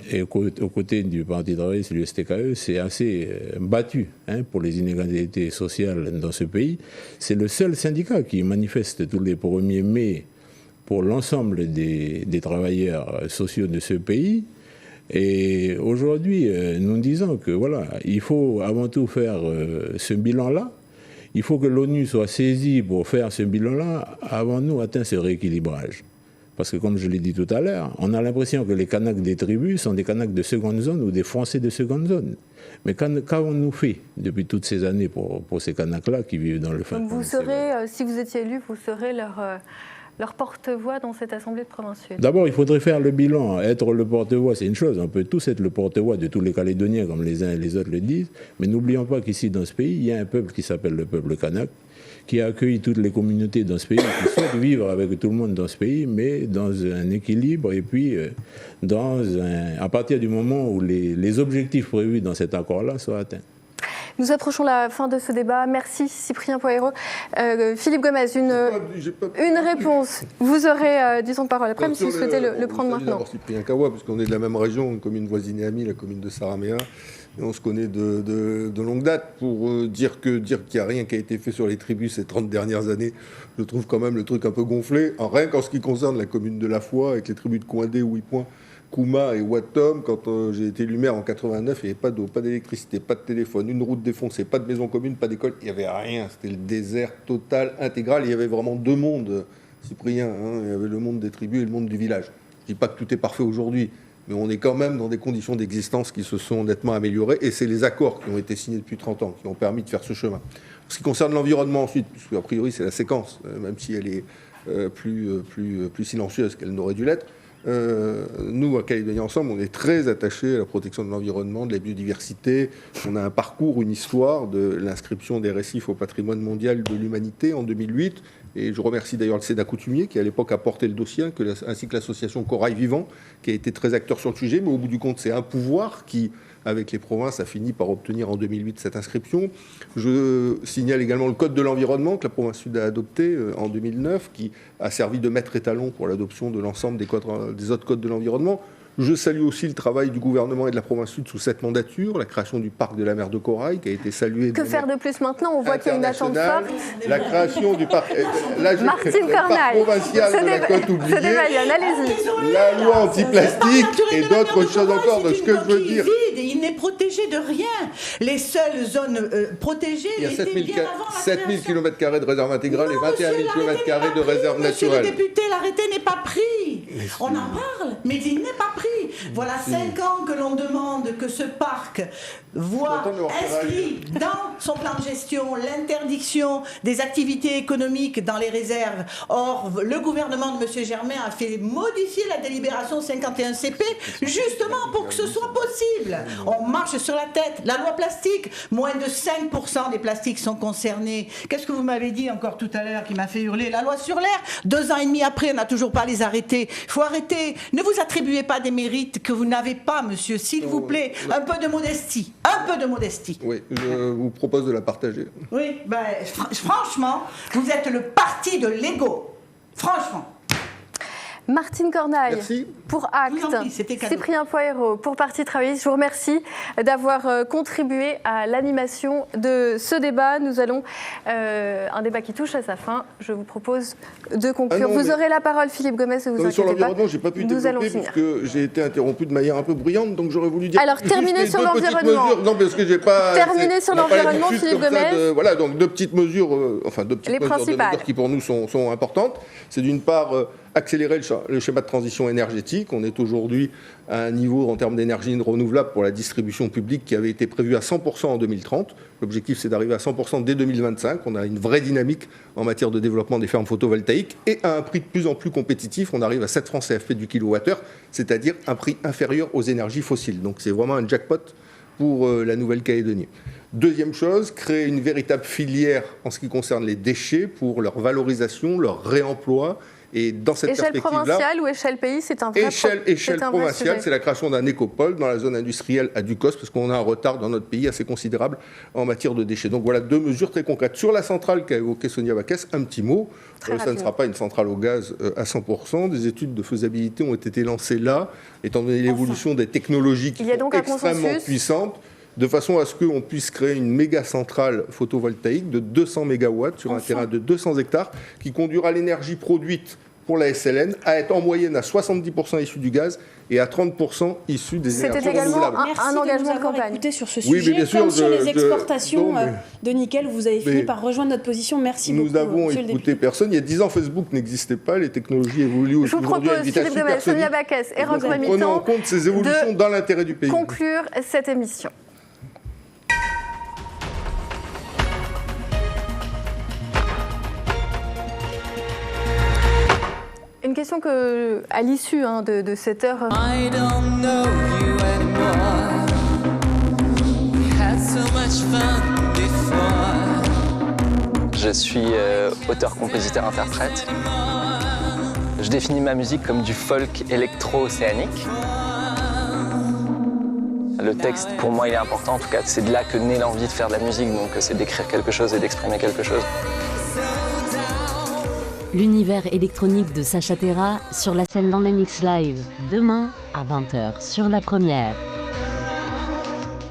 est aux côtés du Parti travailliste, le STKE, c'est assez battu pour les inégalités sociales dans ce pays. C'est le seul syndicat qui manifeste tous les 1er mai pour l'ensemble des travailleurs sociaux de ce pays. Et aujourd'hui, nous disons que voilà, il faut avant tout faire ce bilan-là. Il faut que l'ONU soit saisie pour faire ce bilan-là avant nous atteindre ce rééquilibrage. Parce que, comme je l'ai dit tout à l'heure, on a l'impression que les Kanaks des tribus sont des Kanaks de seconde zone ou des Français de seconde zone. Mais qu'avons-nous fait depuis toutes ces années pour ces Kanaks-là qui vivent dans le fin fond? Donc vous serez, si vous étiez élu, vous serez leur porte-voix dans cette Assemblée de province sud. D'abord, il faudrait faire le bilan. Être le porte-voix, c'est une chose. On peut tous être le porte-voix de tous les Calédoniens, comme les uns et les autres le disent. Mais n'oublions pas qu'ici, dans ce pays, il y a un peuple qui s'appelle le peuple kanak, qui a accueilli toutes les communautés dans ce pays, qui souhaitent vivre avec tout le monde dans ce pays, mais dans un équilibre et puis à partir du moment où les objectifs prévus dans cet accord-là soient atteints. Nous approchons la fin de ce débat. Merci Cyprien Poirot. Philippe Gomez, une réponse. Vous aurez du temps de parole après, même si vous souhaitez le prendre maintenant. Cyprien Kawa, parce qu'on est de la même région, une commune voisine et amie, la commune de Saramea. Et on se connaît de longue date. Pour dire qu'il n'y a rien qui a été fait sur les tribus ces 30 dernières années, je trouve quand même le truc un peu gonflé. Rien qu'en ce qui concerne la commune de La Foi, avec les tribus de Coindé ou Ypoint, Kouma et Watom. Quand j'ai été élu maire en 89, il n'y avait pas d'eau, pas d'électricité, pas de téléphone, une route défoncée, pas de maison commune, pas d'école. Il n'y avait rien. C'était le désert total, intégral. Il y avait vraiment deux mondes, Cyprien. Il y avait le monde des tribus et le monde du village. Je ne dis pas que tout est parfait aujourd'hui, mais on est quand même dans des conditions d'existence qui se sont nettement améliorées. Et c'est les accords qui ont été signés depuis 30 ans qui ont permis de faire ce chemin. En ce qui concerne l'environnement ensuite, puisque a priori c'est la séquence, même si elle est plus silencieuse qu'elle n'aurait dû l'être, nous, à Calédonie Ensemble, on est très attachés à la protection de l'environnement, de la biodiversité. On a un parcours, une histoire de l'inscription des récifs au patrimoine mondial de l'humanité en 2008. Et je remercie d'ailleurs le CEDA coutumier qui, à l'époque, a porté le dossier, ainsi que l'association Corail Vivant, qui a été très acteur sur le sujet. Mais au bout du compte, c'est un pouvoir qui, avec les provinces, a fini par obtenir en 2008 cette inscription. Je signale également le Code de l'environnement que la province sud a adopté en 2009, qui a servi de maître étalon pour l'adoption de l'ensemble des autres codes de l'environnement. Je salue aussi le travail du gouvernement et de la province sud sous cette mandature, la création du parc de la mer de Corail qui a été saluée. Que faire de plus maintenant? On voit qu'il y a une attente forte. La création du parc. Martine Cornaille, provincial de la côte oubliée. allez-y. La loi anti-plastique et d'autres choses encore. De ce que je veux dire. Il n'est protégé de rien. Les seules zones protégées. Il y a 7000 km² de réserve intégrale et 21 000 km² de réserve naturelle. Monsieur le député, l'arrêté n'est pas pris. On en parle, mais il n'est pas pris. Voilà 5 ans que l'on demande que ce parc voit inscrit dans son plan de gestion l'interdiction des activités économiques dans les réserves. Or, le gouvernement de M. Germain a fait modifier la délibération 51CP justement pour que ce soit possible. On marche sur la tête. La loi plastique, moins de 5% des plastiques sont concernés. Qu'est-ce que vous m'avez dit encore tout à l'heure qui m'a fait hurler? La loi sur l'air, 2 ans et demi après, on n'a toujours pas les arrêtés. Il faut arrêter. Ne vous attribuez pas des mérites que vous n'avez pas, monsieur, s'il vous plaît. Un peu de modestie. Un peu de modestie. Oui, je vous propose de la partager. Oui, ben, franchement, vous êtes le parti de l'ego. Franchement. Martine Cornaille, merci. Pour Acte, Cyprien Poirot, pour Parti Travailliste, je vous remercie d'avoir contribué à l'animation de ce débat. Nous allons, un débat qui touche à sa fin, je vous propose de conclure. Vous aurez la parole, Philippe Gomez, et vous inquiétez sur l'environnement, pas. Je n'ai pas pu développer parce que j'ai été interrompu de manière un peu bruyante, donc j'aurais voulu dire... Alors, terminez sur l'environnement. Non, parce que j'ai pas... Terminez sur l'environnement, Philippe Gomez. Voilà, donc deux petites mesures, de mesures qui pour nous sont importantes. C'est d'une part... accélérer le schéma de transition énergétique. On est aujourd'hui à un niveau en termes d'énergie renouvelable pour la distribution publique qui avait été prévu à 100% en 2030. L'objectif, c'est d'arriver à 100% dès 2025. On a une vraie dynamique en matière de développement des fermes photovoltaïques et à un prix de plus en plus compétitif. On arrive à 7 francs CFP du kilowattheure, c'est-à-dire un prix inférieur aux énergies fossiles. Donc c'est vraiment un jackpot pour la Nouvelle-Calédonie. Deuxième chose, créer une véritable filière en ce qui concerne les déchets pour leur valorisation, leur réemploi. Et dans cette échelle provinciale ou échelle pays, c'est un vrai échelle provinciale, c'est la création d'un écopole dans la zone industrielle à Ducos, parce qu'on a un retard dans notre pays assez considérable en matière de déchets. Donc voilà 2 mesures très concrètes. Sur la centrale qu'a évoquée Sonia Backès, un petit mot. Ça ne sera pas une centrale au gaz à 100%. Des études de faisabilité ont été lancées là, étant donné l'évolution des technologies qui sont extrêmement puissantes, de façon à ce qu'on puisse créer une méga centrale photovoltaïque de 200 MW sur un terrain de 200 hectares qui conduira l'énergie produite pour la SLN à être en moyenne à 70% issue du gaz et à 30% issue des énergies renouvelables. Merci un engagement de campagne. Écouté sur ce oui, sujet, bien sûr, comme sur les exportations non, de nickel, vous avez fini par rejoindre notre position. Merci beaucoup. Nous avons écouté personne. Il y a 10 ans, Facebook n'existait pas. Les technologies évoluent aujourd'hui. Je vous propose, Philippe Gomez, Sonia Backès et Roch Remitan, prenons en compte ces évolutions dans l'intérêt du pays. Conclure cette émission. Une question que, à l'issue de cette heure... Je suis auteur, compositeur, interprète. Je définis ma musique comme du folk électro-océanique. Le texte, pour moi, il est important. En tout cas, c'est de là que naît l'envie de faire de la musique. Donc, c'est d'écrire quelque chose et d'exprimer quelque chose. L'univers électronique de Sacha Terra sur la scène dans les Mix Live, demain à 20h sur la première.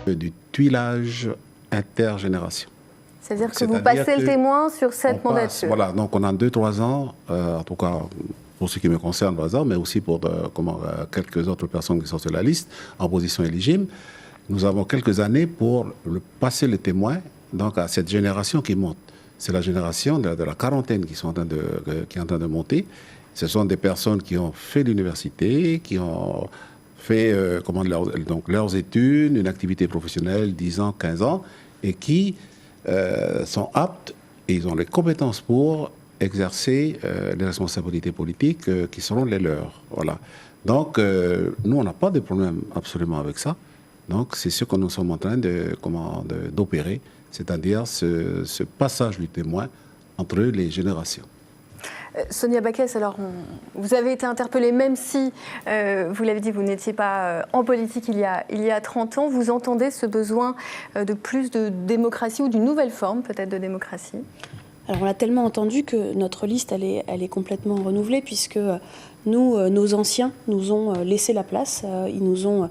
Du tuilage intergénération. C'est-à-dire que vous passez le témoin sur cette mandature. Voilà, donc on a 2-3 ans, en tout cas pour ce qui me concerne, par exemple, mais aussi pour quelques autres personnes qui sont sur la liste, en position éligible. Nous avons quelques années pour passer le témoin donc, à cette génération qui monte. C'est la génération de la quarantaine qui est en train de monter. Ce sont des personnes qui ont fait l'université, qui ont fait leurs études, une activité professionnelle, 10 ans, 15 ans, et qui sont aptes et ils ont les compétences pour exercer les responsabilités politiques qui seront les leurs. Voilà. Donc, nous, on n'a pas de problème absolument avec ça. Donc, c'est ce que nous sommes en train d'opérer, c'est-à-dire ce passage du témoin entre les générations. Sonia Backès, alors vous avez été interpellée, même si, vous l'avez dit, vous n'étiez pas en politique il y a 30 ans. Vous entendez ce besoin de plus de démocratie ou d'une nouvelle forme peut-être de démocratie ? Alors on l'a tellement entendu que notre liste, elle est complètement renouvelée puisque nous, nos anciens, nous ont laissé la place. Ils nous ont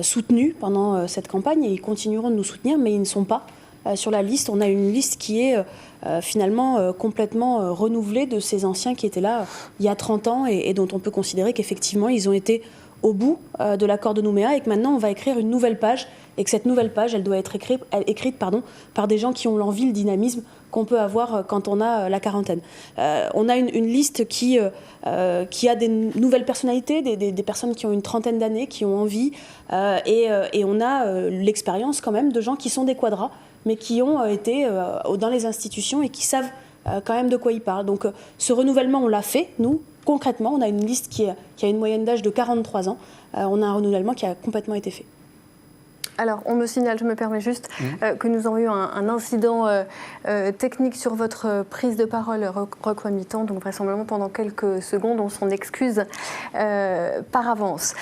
soutenus pendant cette campagne et ils continueront de nous soutenir, mais ils ne sont pas sur la liste. On a une liste qui est finalement complètement renouvelée de ces anciens qui étaient là il y a 30 ans et dont on peut considérer qu'effectivement ils ont été au bout de l'accord de Nouméa et que maintenant on va écrire une nouvelle page et que cette nouvelle page, elle doit être écrite par des gens qui ont l'envie, le dynamisme qu'on peut avoir quand on a la quarantaine. On a une liste qui a des nouvelles personnalités, des personnes qui ont une trentaine d'années, qui ont envie, et on a l'expérience quand même de gens qui sont des quadras, mais qui ont été dans les institutions et qui savent quand même de quoi ils parlent. Donc ce renouvellement, on l'a fait, nous, concrètement. On a une liste qui a une moyenne d'âge de 43 ans. On a un renouvellement qui a complètement été fait. Alors, on me signale, je me permets juste, que nous avons eu un incident technique sur votre prise de parole, Roch Wamitan, donc vraisemblablement pendant quelques secondes, on s'en excuse par avance.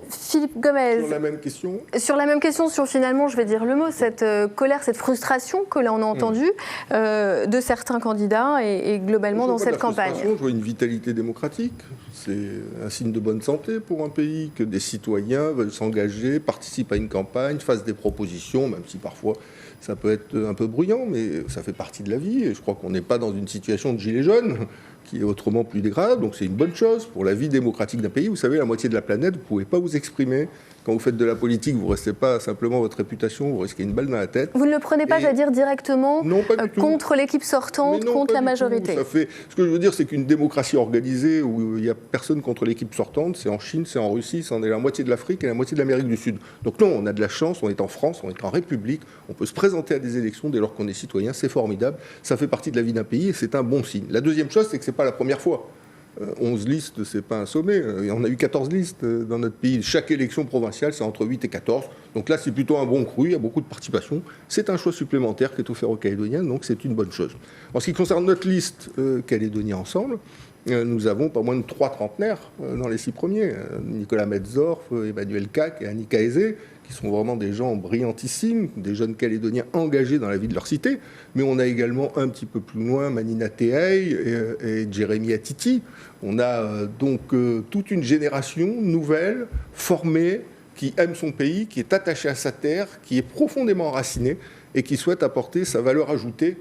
Philippe Gomez. Sur la même question. Sur la même question, sur finalement, je vais dire le mot, cette colère, cette frustration que l'on a entendue de certains candidats et globalement dans cette campagne. Je vois une vitalité démocratique. C'est un signe de bonne santé pour un pays que des citoyens veulent s'engager, participent à une campagne, fassent des propositions, même si parfois ça peut être un peu bruyant, mais ça fait partie de la vie. Et je crois qu'on n'est pas dans une situation de gilet jaune qui est autrement plus dégradable. Donc c'est une bonne chose pour la vie démocratique d'un pays. Vous savez, la moitié de la planète, vous ne pouvez pas vous exprimer. Quand vous faites de la politique, vous ne restez pas simplement votre réputation, vous risquez une balle dans la tête. Vous ne le prenez pas, j'allais dire, directement contre l'équipe sortante, non, contre la majorité. Ce que je veux dire, c'est qu'une démocratie organisée où il n'y a personne contre l'équipe sortante, c'est en Chine, c'est en Russie, c'en est la moitié de l'Afrique et la moitié de l'Amérique du Sud. Donc non, on a de la chance, on est en France, on est en République, on peut se présenter à des élections dès lors qu'on est citoyen, c'est formidable, ça fait partie de la vie d'un pays et c'est un bon signe. La deuxième chose, c'est que ce n'est pas la première fois. 11 listes, c'est pas un sommet. On a eu 14 listes dans notre pays. Chaque élection provinciale, c'est entre 8 et 14. Donc là, c'est plutôt un bon cru. Il y a beaucoup de participation. C'est un choix supplémentaire qui est offert aux Calédoniens, donc c'est une bonne chose. En ce qui concerne notre liste Calédonie Ensemble, nous avons pas moins de 3 trentenaires dans les 6 premiers. Nicolas Metzorf, Emmanuel Cac et Annika Aizé, qui sont vraiment des gens brillantissimes, des jeunes Calédoniens engagés dans la vie de leur cité. Mais on a également un petit peu plus loin Manina Tehei et Jérémy Atiti. On a donc toute une génération nouvelle, formée, qui aime son pays, qui est attachée à sa terre, qui est profondément enracinée et qui souhaite apporter sa valeur ajoutée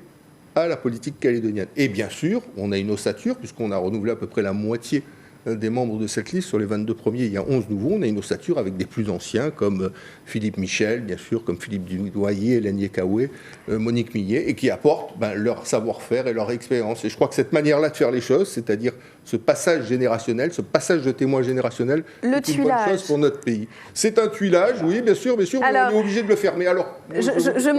à la politique calédonienne. Et bien sûr, on a une ossature, puisqu'on a renouvelé à peu près la moitié des membres de cette liste. Sur les 22 premiers, il y a 11 nouveaux. On a une ossature avec des plus anciens, comme Philippe Michel, bien sûr, comme Philippe Dunoyer, Hélène Yekawé, Monique Millet, et qui apportent leur savoir-faire et leur expérience. Et je crois que cette manière-là de faire les choses, c'est-à-dire ce passage générationnel, ce passage de témoin générationnel, c'est une bonne chose pour notre pays. C'est un tuilage, oui, bien sûr, mais on est obligé de le faire. Mais alors, je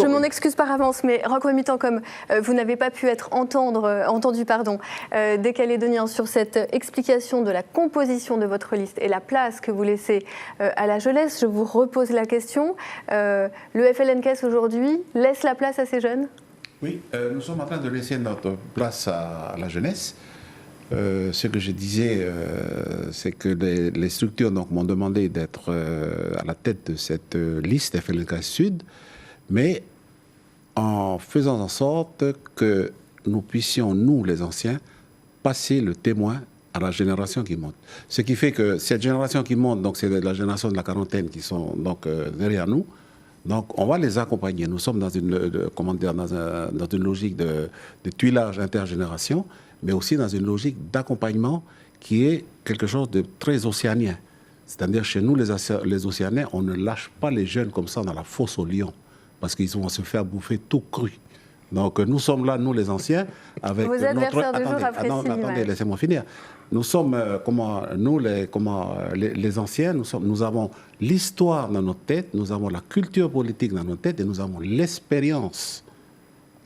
m'en excuse par avance, mais Roch Wamitan, comme vous n'avez pas pu être entendu des Calédoniens sur cette explication de la composition de votre liste et la place que vous laissez à la jeunesse, je vous repose la question. Le FLNKS aujourd'hui laisse la place à ces jeunes ? Oui, nous sommes en train de laisser notre place à la jeunesse. Ce que je disais, c'est que les structures m'ont demandé d'être à la tête de cette liste FLNKS Sud, mais en faisant en sorte que nous puissions, nous les anciens, passer le témoin à la génération qui monte. Ce qui fait que cette génération qui monte, donc c'est la génération de la quarantaine qui sont donc derrière nous. Donc on va les accompagner. Nous sommes dans une logique de tuilage intergénération, mais aussi dans une logique d'accompagnement qui est quelque chose de très océanien. C'est-à-dire, chez nous, les Océaniens, on ne lâche pas les jeunes comme ça dans la fosse aux lions, parce qu'ils vont se faire bouffer tout cru. Donc, nous sommes là, nous les anciens, avec Vos adversaires de jour apprécient l'image. Attendez, laissez-moi finir. Nous sommes, les anciens, nous avons l'histoire dans notre tête, nous avons la culture politique dans notre tête et nous avons l'expérience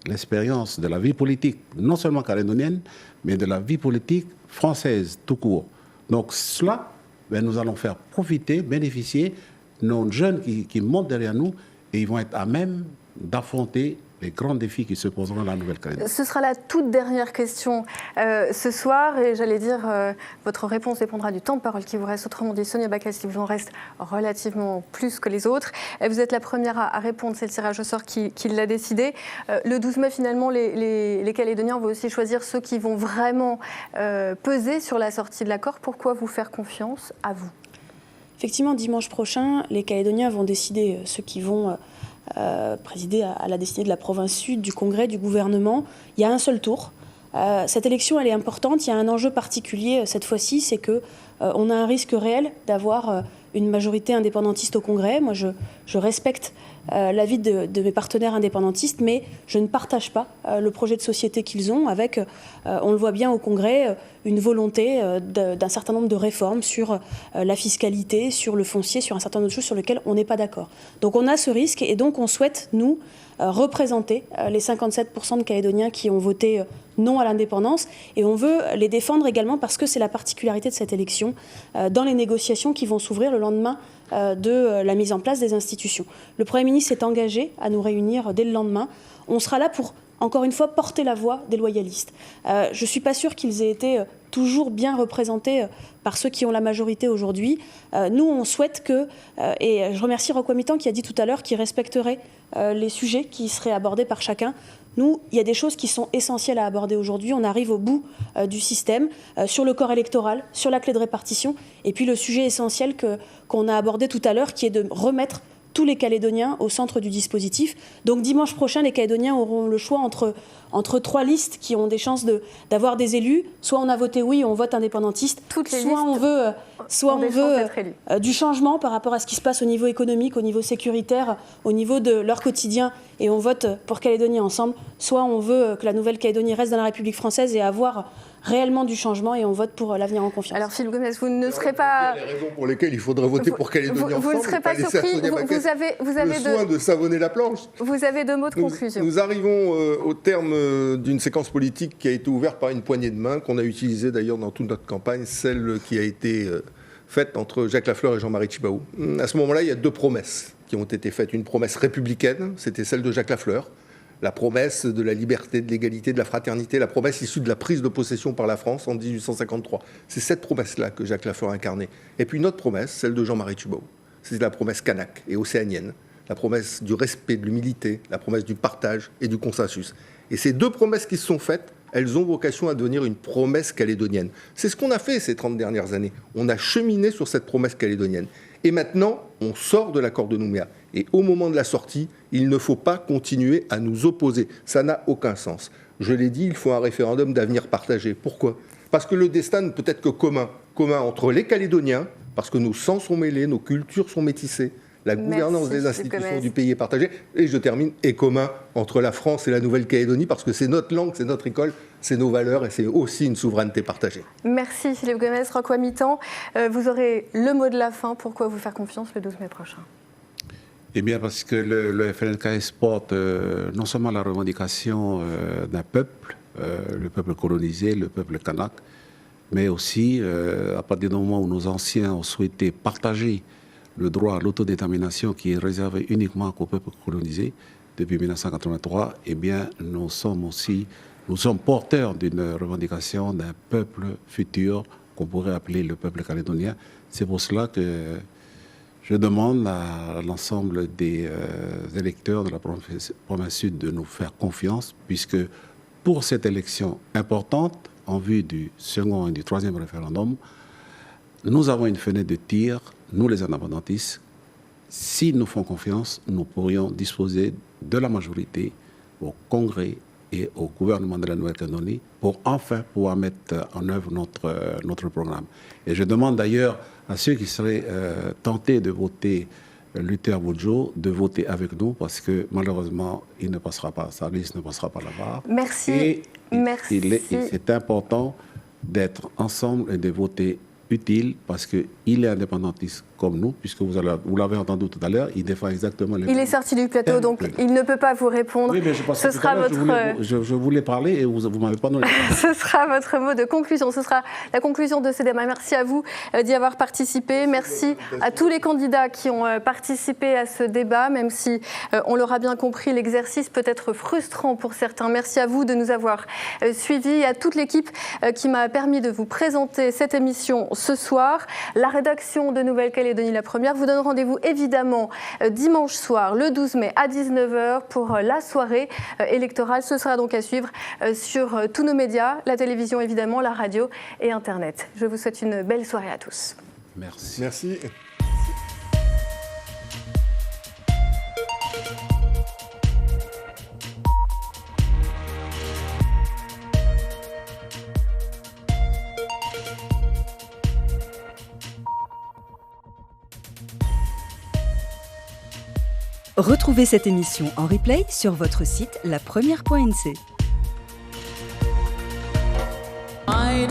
de la vie politique, non seulement calédonienne, mais de la vie politique française tout court. Donc cela, nous allons faire bénéficier nos jeunes qui montent derrière nous et ils vont être à même d'affronter les grands défis qui se poseront dans la Nouvelle-Calédonie. Ce sera la toute dernière question ce soir et j'allais dire, votre réponse dépendra du temps de parole qui vous reste. Autrement dit, Sonia Bakel, il vous en reste relativement plus que les autres. Et vous êtes la première à répondre, c'est le tirage au sort qui l'a décidé. Le 12 mai, finalement, les Calédoniens vont aussi choisir ceux qui vont vraiment peser sur la sortie de l'accord. Pourquoi vous faire confiance à vous? Effectivement, dimanche prochain, les Calédoniens vont décider ceux qui vont présider à la destinée de la province sud, du Congrès, du gouvernement. Il y a un seul tour. Cette élection, elle est importante. Il y a un enjeu particulier cette fois-ci, c'est qu'on a un risque réel d'avoir une majorité indépendantiste au Congrès. Moi, je respecte l'avis de mes partenaires indépendantistes, mais je ne partage pas le projet de société qu'ils ont avec, on le voit bien au Congrès, une volonté d'un certain nombre de réformes sur la fiscalité, sur le foncier, sur un certain nombre de choses sur lesquelles on n'est pas d'accord. Donc on a ce risque et donc on souhaite, nous, représenter les 57% de Calédoniens qui ont voté non à l'indépendance et on veut les défendre également parce que c'est la particularité de cette élection dans les négociations qui vont s'ouvrir le lendemain de la mise en place des institutions. Le Premier ministre s'est engagé à nous réunir dès le lendemain. On sera là pour, encore une fois, porter la voix des loyalistes. Je ne suis pas sûre qu'ils aient été toujours bien représentés par ceux qui ont la majorité aujourd'hui. Nous, on souhaite que, et je remercie Roch Wamitan qui a dit tout à l'heure qu'il respecterait les sujets qui seraient abordés par chacun. Nous, il y a des choses qui sont essentielles à aborder aujourd'hui. On arrive au bout du système, sur le corps électoral, sur la clé de répartition, et puis le sujet essentiel qu'on a abordé tout à l'heure, qui est de remettre tous les Calédoniens au centre du dispositif. Donc dimanche prochain, les Calédoniens auront le choix entre trois listes qui ont des chances d'avoir des élus. Soit on a voté oui, on vote indépendantiste. Soit on veut du changement par rapport à ce qui se passe au niveau économique, au niveau sécuritaire, au niveau de leur quotidien, et on vote pour Calédonie ensemble. Soit on veut que la Nouvelle-Calédonie reste dans la République française et avoir réellement du changement, et on vote pour l'avenir en confiance. Alors Philippe Gomez, vous ne serez pas... Les raisons pour lesquelles il faudrait voter pour Calédonie ensemble. Vous ne serez pas surpris, vous avez le soin de savonner la planche. Vous avez deux mots de conclusion. Nous arrivons au terme d'une séquence politique qui a été ouverte par une poignée de main, qu'on a utilisée d'ailleurs dans toute notre campagne, celle qui a été faite entre Jacques Lafleur et Jean-Marie Tjibaou. À ce moment-là, il y a deux promesses qui ont été faites. Une promesse républicaine, c'était celle de Jacques Lafleur, la promesse de la liberté, de l'égalité, de la fraternité, la promesse issue de la prise de possession par la France en 1853. C'est cette promesse-là que Jacques Lafleur incarnait. Et puis une autre promesse, celle de Jean-Marie Tjibaou. C'est la promesse kanak et océanienne, la promesse du respect, de l'humilité, la promesse du partage et du consensus. Et ces deux promesses qui se sont faites, elles ont vocation à devenir une promesse calédonienne. C'est ce qu'on a fait ces 30 dernières années. On a cheminé sur cette promesse calédonienne. Et maintenant, on sort de l'accord de Nouméa. Et au moment de la sortie, il ne faut pas continuer à nous opposer. Ça n'a aucun sens. Je l'ai dit, il faut un référendum d'avenir partagé. Pourquoi ? Parce que le destin ne peut être que commun. Commun entre les Calédoniens, parce que nos sangs sont mêlés, nos cultures sont métissées, la gouvernance des institutions du pays est partagée. Et je termine, et commun entre la France et la Nouvelle-Calédonie, parce que c'est notre langue, c'est notre école, c'est nos valeurs et c'est aussi une souveraineté partagée. Merci Philippe Gomez. Roch Wamitan, vous aurez le mot de la fin. Pourquoi vous faire confiance le 12 mai prochain ? Eh bien, parce que le FLNKS porte non seulement la revendication d'un peuple, le peuple colonisé, le peuple kanak, mais aussi, à partir du moment où nos anciens ont souhaité partager le droit à l'autodétermination qui est réservé uniquement au peuple colonisé depuis 1983, eh bien, nous sommes porteurs d'une revendication d'un peuple futur qu'on pourrait appeler le peuple calédonien. C'est pour cela que je demande à l'ensemble des électeurs de la province sud de nous faire confiance, puisque pour cette élection importante, en vue du second et du troisième référendum, nous avons une fenêtre de tir, nous les indépendantistes. S'ils nous font confiance, nous pourrions disposer de la majorité au Congrès, et au gouvernement de la Nouvelle-Calédonie pour enfin pouvoir mettre en œuvre notre programme. Et je demande d'ailleurs à ceux qui seraient tentés de voter Luther Boudjo de voter avec nous parce que malheureusement, il ne passera pas, sa liste ne passera pas là-bas. Merci. Et Merci. c'est important d'être ensemble et de voter utile parce qu'il est indépendantiste comme nous, puisque vous l'avez entendu tout à l'heure, il défend exactement les... Il est sorti du plateau, donc il ne peut pas vous répondre. Oui, mais ce sera votre... Je voulais parler et vous m'avez pas donné. Ce sera votre mot de conclusion, ce sera la conclusion de ce débat. Merci à vous d'y avoir participé. Merci à tous les candidats qui ont participé à ce débat, même si on l'aura bien compris, l'exercice peut être frustrant pour certains. Merci à vous de nous avoir suivis, à toute l'équipe qui m'a permis de vous présenter cette émission ce soir. La rédaction de Nouvelle-Calédonie La Première vous donne rendez-vous évidemment dimanche soir, le 12 mai à 19h pour la soirée électorale. Ce sera donc à suivre sur tous nos médias, la télévision évidemment, la radio et Internet. Je vous souhaite une belle soirée à tous. Merci. Merci. Retrouvez cette émission en replay sur votre site lapremière.nc.